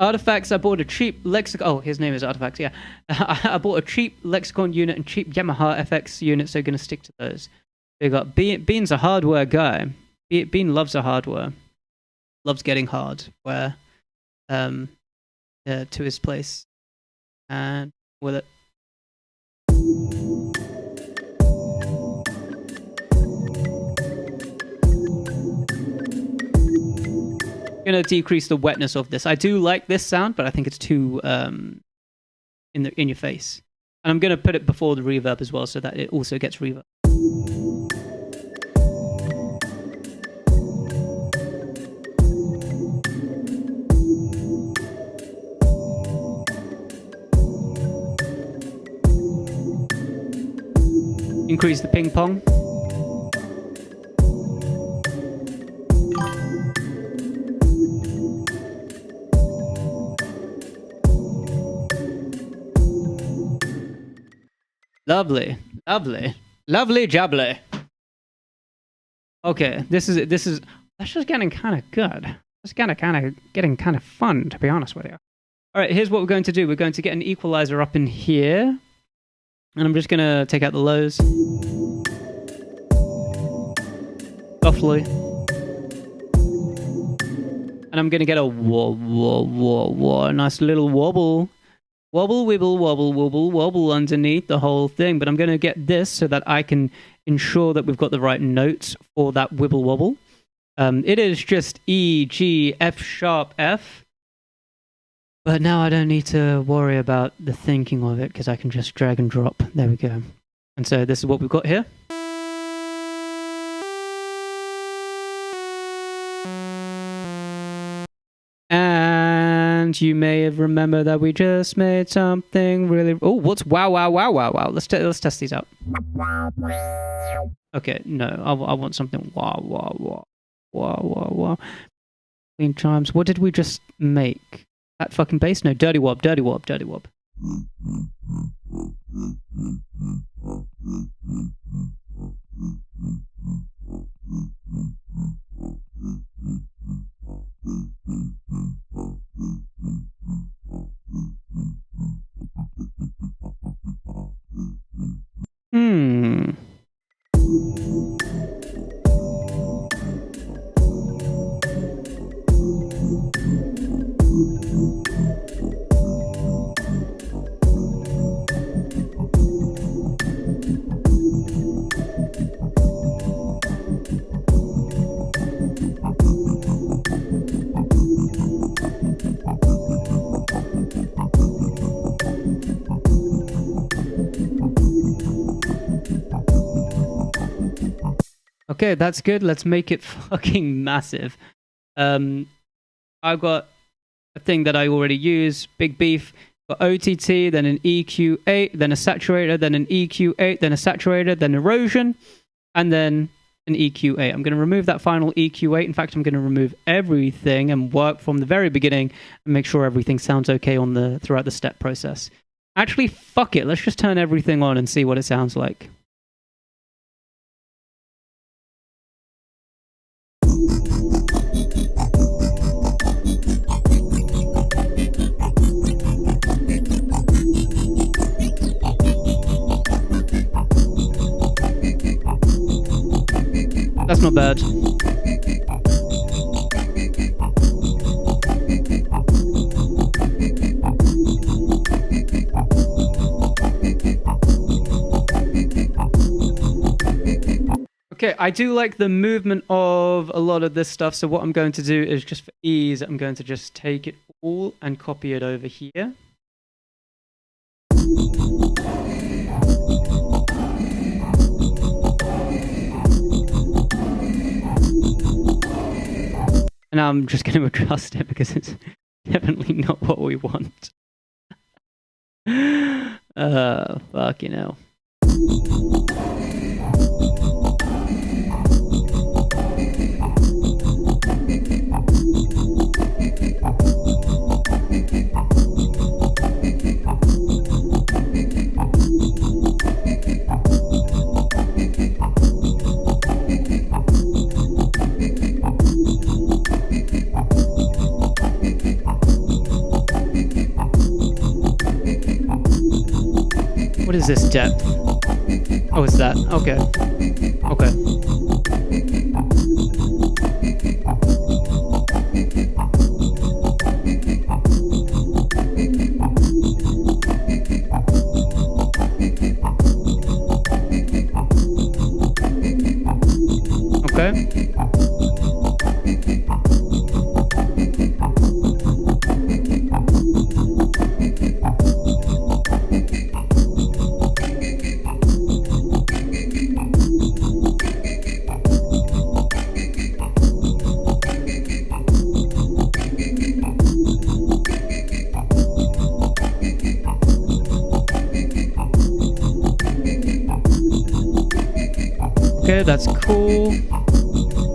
Artifacts. I bought a cheap lexicon. Oh, his name is Artifacts. Yeah, I bought a cheap lexicon unit and cheap Yamaha FX unit, so gonna stick to those. We got Bean's a hardware guy. Bean loves a hardware. Loves getting hardware. To his place, and with it. Gonna decrease the wetness of this. I do like this sound, but I think it's too in your face. And I'm gonna put it before the reverb as well, so that it also gets reverb. Increase the ping pong. Lovely, lovely, lovely jubbly. Okay, this is that's just getting kind of good. It's kind of getting kind of fun, to be honest with you. All right, here's what we're going to do. We're going to get an equalizer up in here. And I'm just going to take out the lows. Softly. And I'm going to get a nice little wobble. Wobble, wibble, wobble, wobble, wobble underneath the whole thing. But I'm going to get this so that I can ensure that we've got the right notes for that wibble wobble. It is just E, G, F sharp, F. But now I don't need to worry about the thinking of it because I can just drag and drop. There we go. And so this is what we've got here. And you may have remembered that we just made something really... Oh, what's wow, wow, wow, wow, wow. Let's test these out. Okay, no, I want something wow, wow, wow, wow, wow, wow. Clean chimes. What did we just make? That fucking bass? No, dirty wob, dirty wob, dirty wob. Okay, that's good. Let's make it fucking massive. I've got a thing that I already use, Big Beef. Got OTT, then an EQ8, then a saturator, then an EQ8, then a saturator, then erosion, and then an EQ8. I'm going to remove that final EQ8. In fact, I'm going to remove everything and work from the very beginning and make sure everything sounds okay on throughout the step process. Actually, fuck it. Let's just turn everything on and see what it sounds like. That's not bad. Okay, I do like the movement of a lot of this stuff. So what I'm going to do is just for ease, I'm going to just take it all and copy it over here. And I'm just going to adjust it because it's definitely not what we want. Fucking hell. What is this depth? Oh, it's that. Okay. Okay. Okay. Okay, that's cool.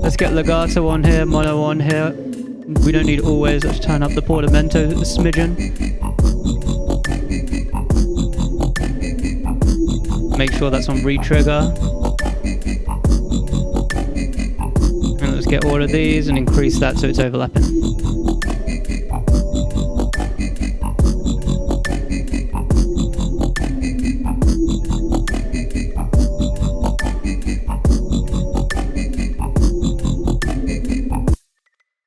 Let's get legato on here, mono on here. We don't need always. Let's turn up the portamento a smidgen. Make sure that's on re-trigger. And let's get all of these and increase that so it's overlapping.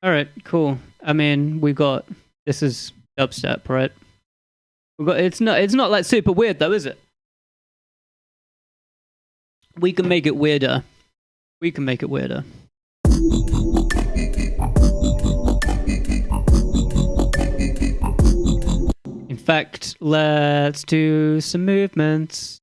Alright, cool. I mean, this is dubstep, right? It's not like super weird though, is it? We can make it weirder. We can make it weirder. In fact, let's do some movements.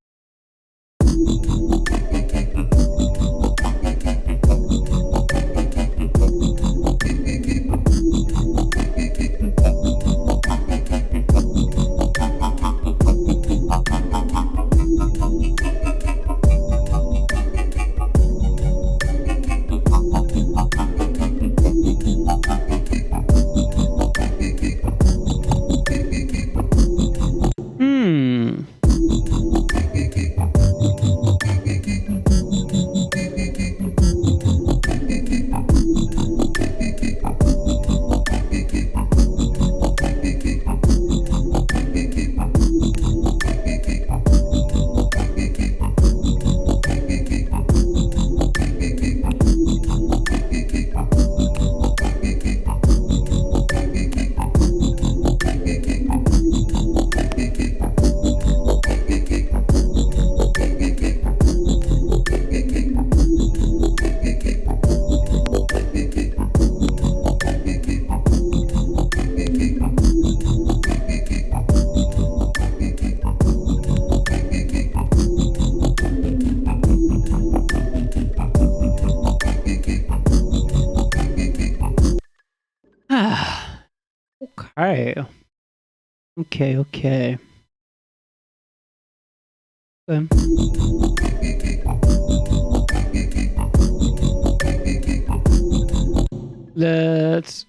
Okay.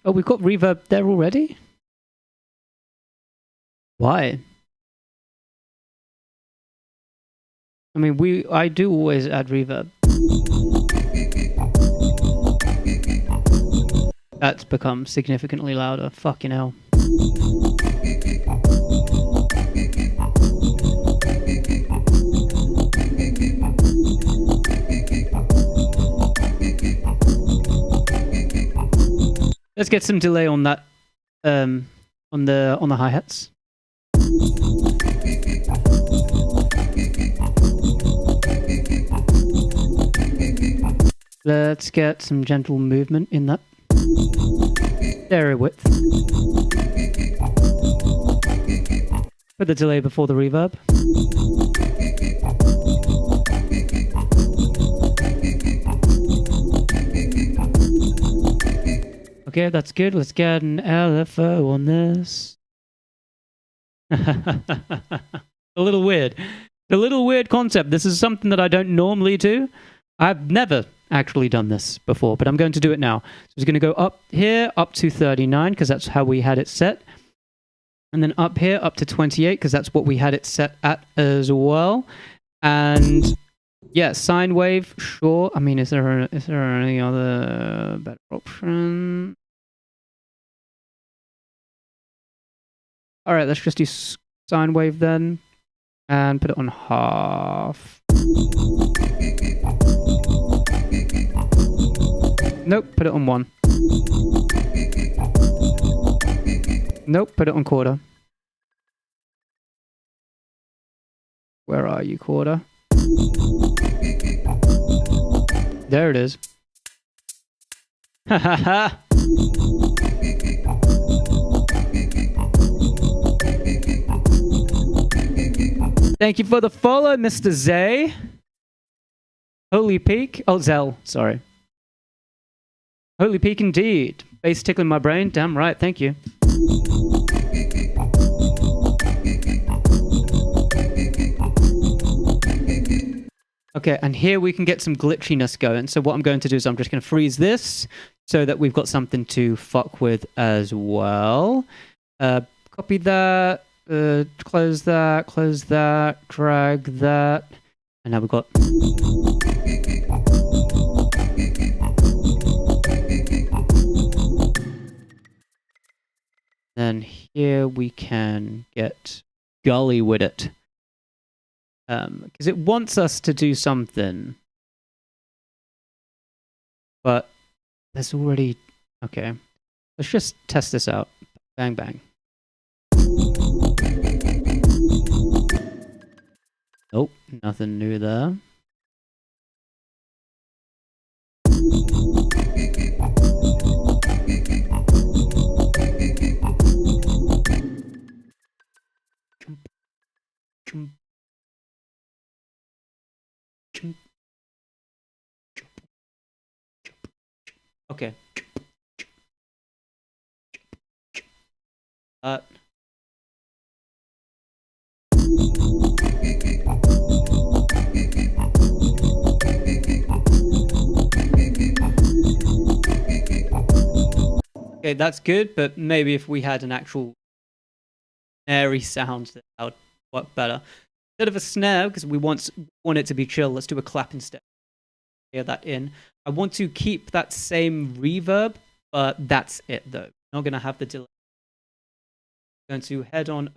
Oh, we've got reverb there already? Why? I mean, I do always add reverb. That's become significantly louder. Fucking hell. Let's get some delay on that, on the hi-hats. Let's get some gentle movement in that stereo width. Put the delay before the reverb. Okay, that's good. Let's get an LFO on this. A little weird. A little weird concept. This is something that I don't normally do. I've never actually done this before, but I'm going to do it now. So it's going to go up here, up to 39, because that's how we had it set. And then up here, up to 28, because that's what we had it set at as well. And yeah, sine wave, sure. I mean, is there any other better option? All right, let's just do sine wave then, and put it on half. Nope, put it on 1. Nope, put it on quarter. Where are you, quarter? There it is. Ha ha ha! Thank you for the follow, Mr. Zay. Holy Peak. Oh, Zell, sorry. Holy Peak indeed. Bass tickling my brain. Damn right, thank you. Okay, and here we can get some glitchiness going. So what I'm going to do is I'm just going to freeze this so that we've got something to fuck with as well. Copy that, close that, drag that, and now we've got... Then here we can get gully with it. Because it wants us to do something. But there's already... Okay. Let's just test this out. Bang, bang. Nope, nothing new there. Okay. Okay, that's good, but maybe if we had an actual snare sound, that would work better. Instead of a snare, because we want it to be chill, let's do a clap instead. Hear that in. I want to keep that same reverb, but that's it though. Not going to have the delay. I'm going to head on.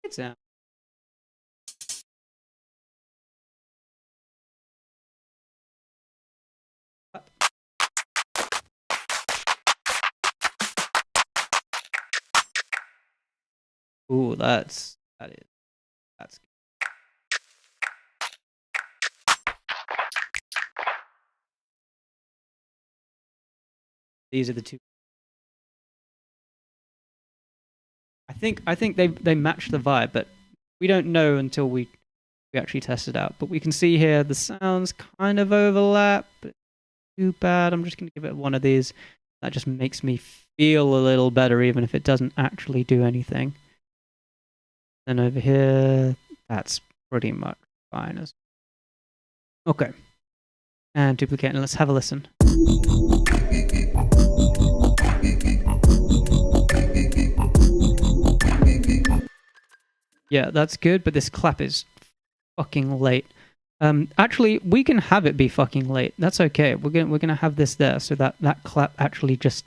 It's out. Ooh, that's good. These are the two. I think they match the vibe, but we don't know until we actually test it out. But we can see here the sounds kind of overlap, but too bad. I'm just going to give it one of these. That just makes me feel a little better, even if it doesn't actually do anything. Then over here, that's pretty much fine. Okay. And duplicate, and let's have a listen. Yeah, that's good, but this clap is fucking late. Actually, we can have it be fucking late. That's okay. We're gonna have this there so that clap actually just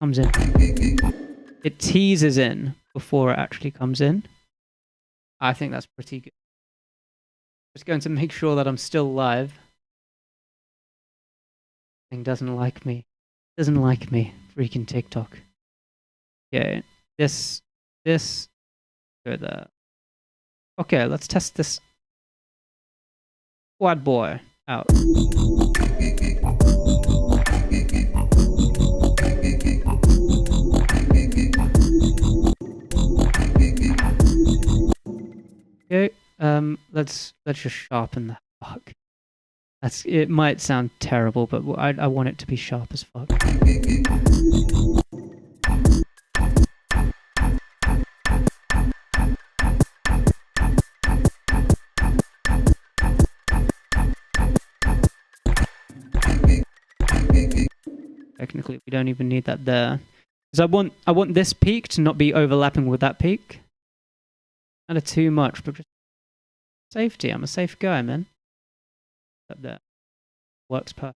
comes in. It teases in before it actually comes in. I think that's pretty good. Just going to make sure that I'm still live. Thing doesn't like me. Doesn't like me. Freaking TikTok. Okay, this, go there. Okay, let's test this quad boy out. Okay, let's just sharpen the fuck. It might sound terrible, but I want it to be sharp as fuck. Technically, we don't even need that there. Because I want this peak to not be overlapping with that peak. Kind of too much, but just safety. I'm a safe guy, man. Up there. Works perfect.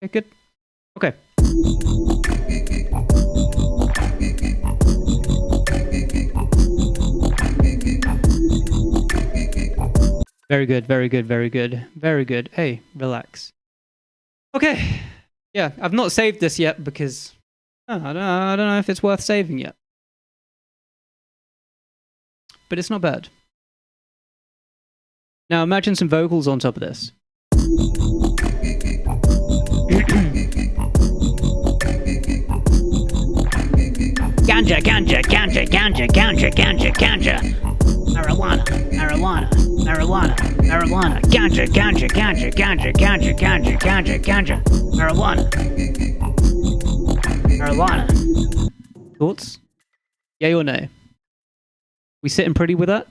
Okay, good. Okay. Very good, very good, very good. Very good. Hey, relax. Okay. Yeah, I've not saved this yet because I don't know if it's worth saving yet. But it's not bad. Now imagine some vocals on top of this. Ganja, ganja, ganja, ganja, ganja, ganja, ganja. Marijuana, marijuana, marijuana, marijuana. Ganja, ganja, ganja, ganja, ganja, ganja, ganja, ganja. Marijuana. Marijuana. Thoughts? Yay or nay? We sitting pretty with that?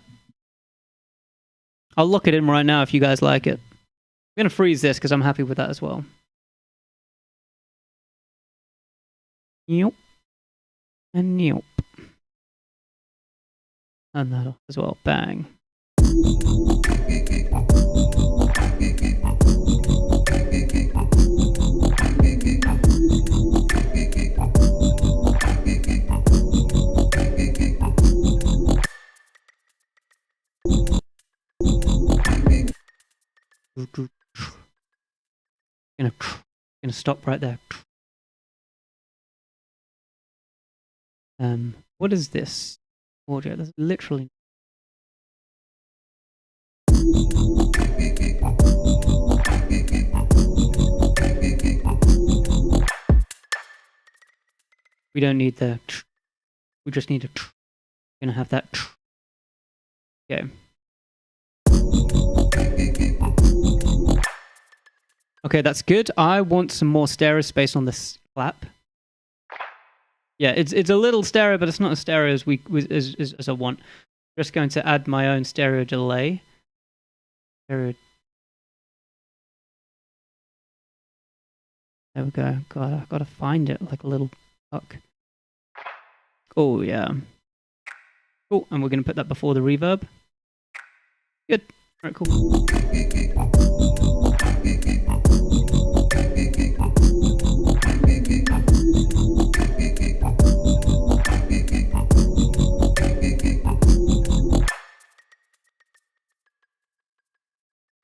I'll lock it in right now if you guys like it. I'm going to freeze this because I'm happy with that as well. Yep. And yep. And that off as well. Bang. Gonna stop right there. What is this audio? That's literally. We don't need the. We just need a. We're gonna have that. Okay. Okay, that's good. I want some more stereo space on this clap. Yeah, it's a little stereo, but it's not as stereo as I want. Just going to add my own stereo delay. Stereo. There we go. God, I've got to find it like a little fuck. Oh yeah. Cool, and we're gonna put that before the reverb. Good. All right, cool.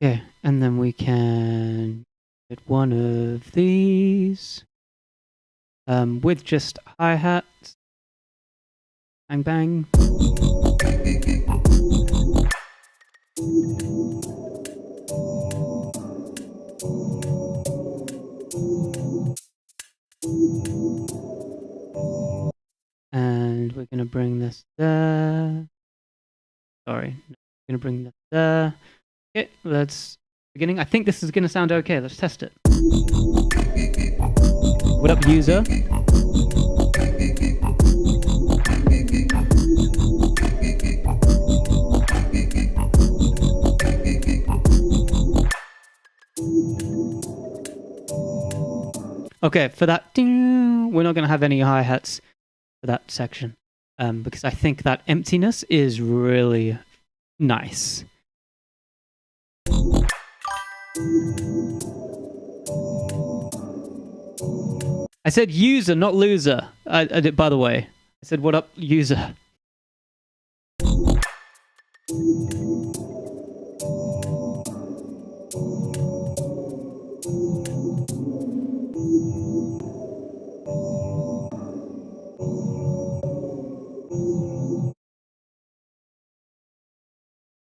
Okay, and then we can get one of these with just hi-hats. Bang bang. And we're gonna bring this there. Sorry, we're gonna bring this there. Okay, let's beginning. I think this is gonna sound okay. Let's test it. What up, user? Okay, for that, we're not going to have any hi-hats for that section because I think that emptiness is really nice. I said user, not loser. I did, by the way. I said, what up, user?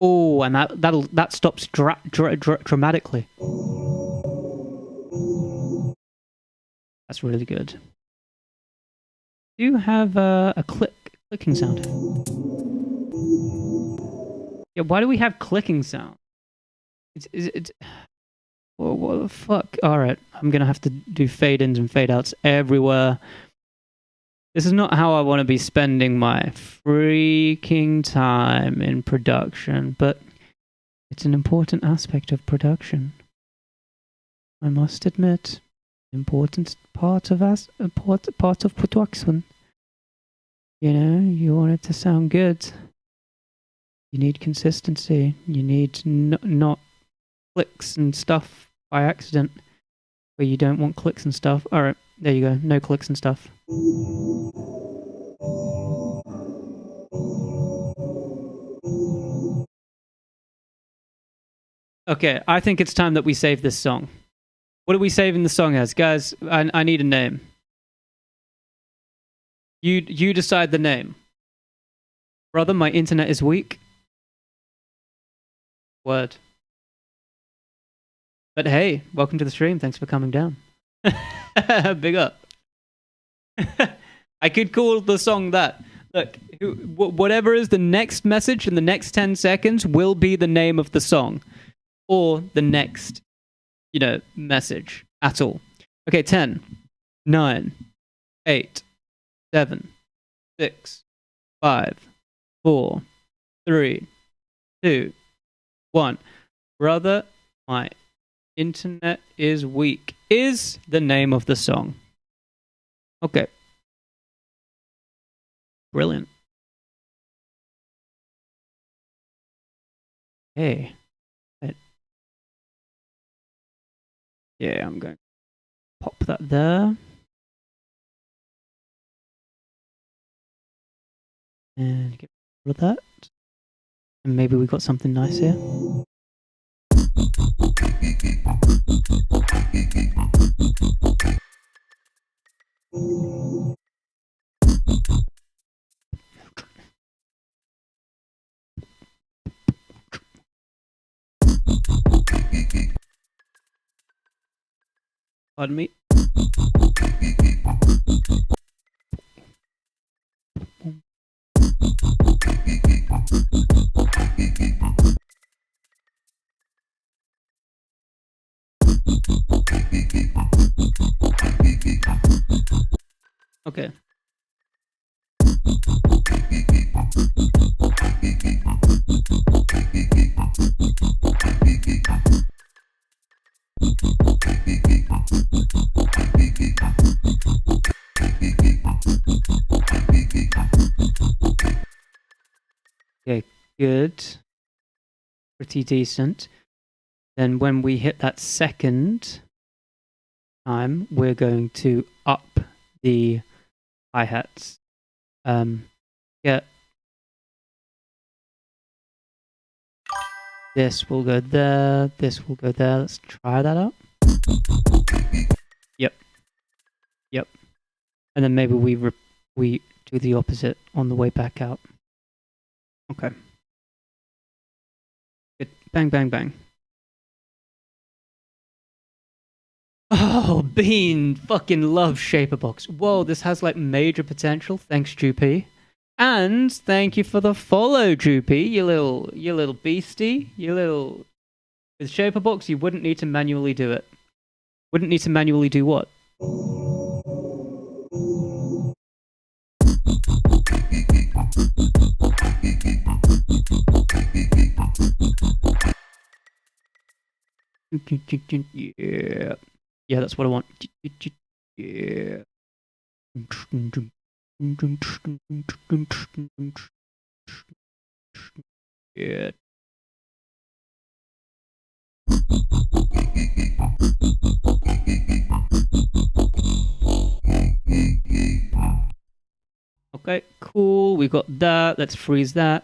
Oh, Oh, and that stops dramatically. That's really good. Do you have a clicking sound? Yeah, why do we have clicking sound? It's well, what the fuck? Alright, I'm gonna have to do fade-ins and fade-outs everywhere. This is not how I want to be spending my freaking time in production, but it's an important aspect of production. I must admit, important part of production. You know, you want it to sound good. You need consistency. You need not clicks and stuff by accident, where you don't want clicks and stuff. All right, there you go. No clicks and stuff. Okay, I think it's time that we save this song. What are we saving the song as? Guys, I need a name. You decide the name. Brother, my internet is weak. Word. But hey, welcome to the stream. Thanks for coming down. Big up. I could call the song that. Look, whatever is the next message in the next 10 seconds will be the name of the song. Or the next, message at all. Okay, 10, 9, 8, 7, 6, 5, 4, 3, 2, 1. Brother, my internet is weak is the name of the song. Okay. Brilliant. Hey. Yeah, I'm going to pop that there. And get rid of that. And maybe we got something nice here. Pardon me. Okay. Okay, good. Pretty decent. Then when we hit that second time, we're going to up the hi-hats. Yeah. This will go there, this will go there. Let's try that out. Yep. Yep. And then maybe we do the opposite on the way back out. Okay. Good. Bang, bang, bang. Oh, Bean fucking loves Shaperbox. Whoa, this has like major potential. Thanks, Droopy. And thank you for the follow, Droopy. You little beastie. With Shaperbox, you wouldn't need to manually do it. Wouldn't need to manually do what? Yeah. Yeah, that's what I want. Yeah. Yeah. Okay, cool. We got that. Let's freeze that.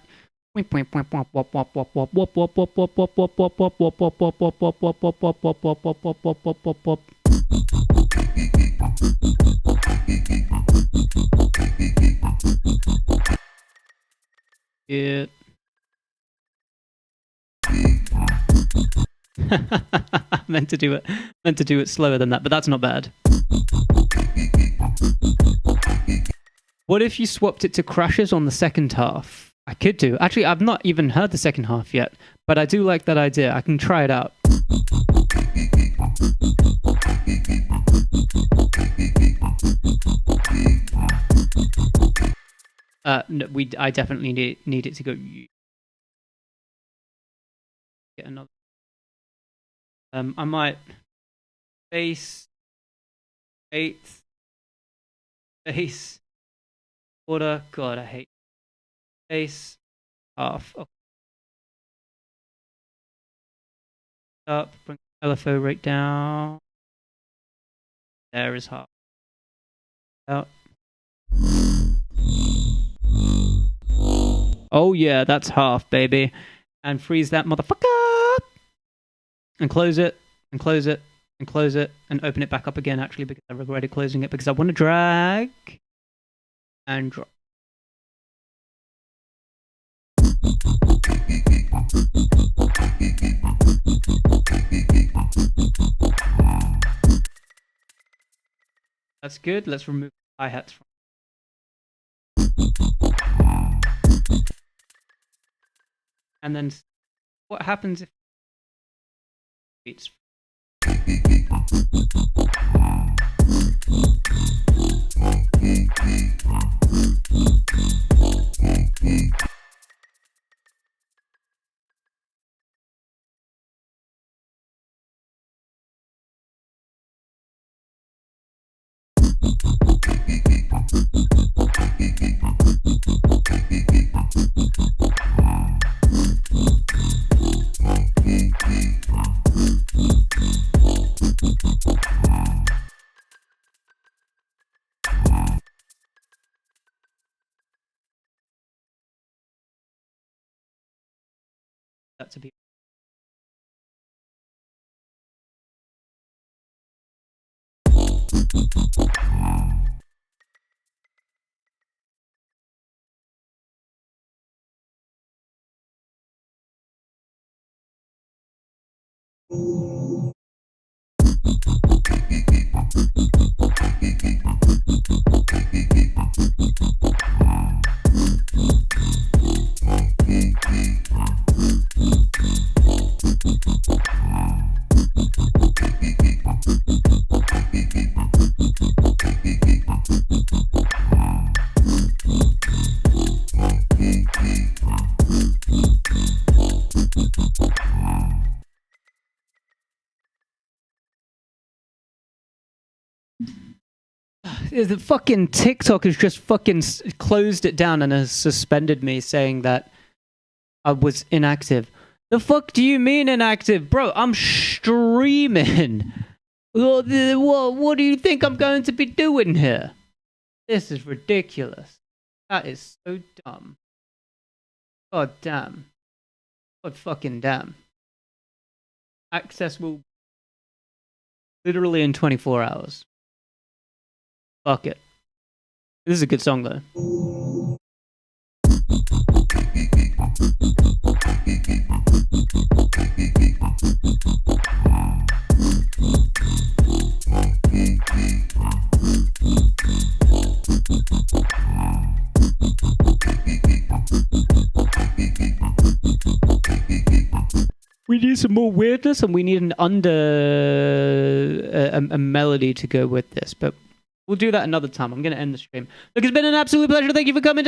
Yeah. meant to do it slower than that, but that's not bad. What if you swapped it to crashes on the second half? I could do. Actually, I've not even heard the second half yet, but I do like that idea. I can try it out. No, I definitely need it to go. Get another. I might base 8th base quarter. God, I hate base half. Okay. Up, bring LFO rate down. There is half. Out. Oh yeah, that's half, baby. And freeze that motherfucker. And close it, and close it, and close it, and open it back up again, actually, because I regretted closing it, because I want to drag and drop. That's good. Let's remove hi-hats from. And then what happens if beats? That to be. The fucking TikTok has just fucking closed it down and has suspended me, saying that I was inactive. The fuck do you mean inactive? Bro, I'm streaming. What do you think I'm going to be doing here? This is ridiculous. That is so dumb. God damn. God fucking damn. Access will literally in 24 hours. Fuck it. This is a good song though. We need some more weirdness, and we need an a melody to go with this, but we'll do that another time. I'm going to end the stream. Look, it's been an absolute pleasure. Thank you for coming.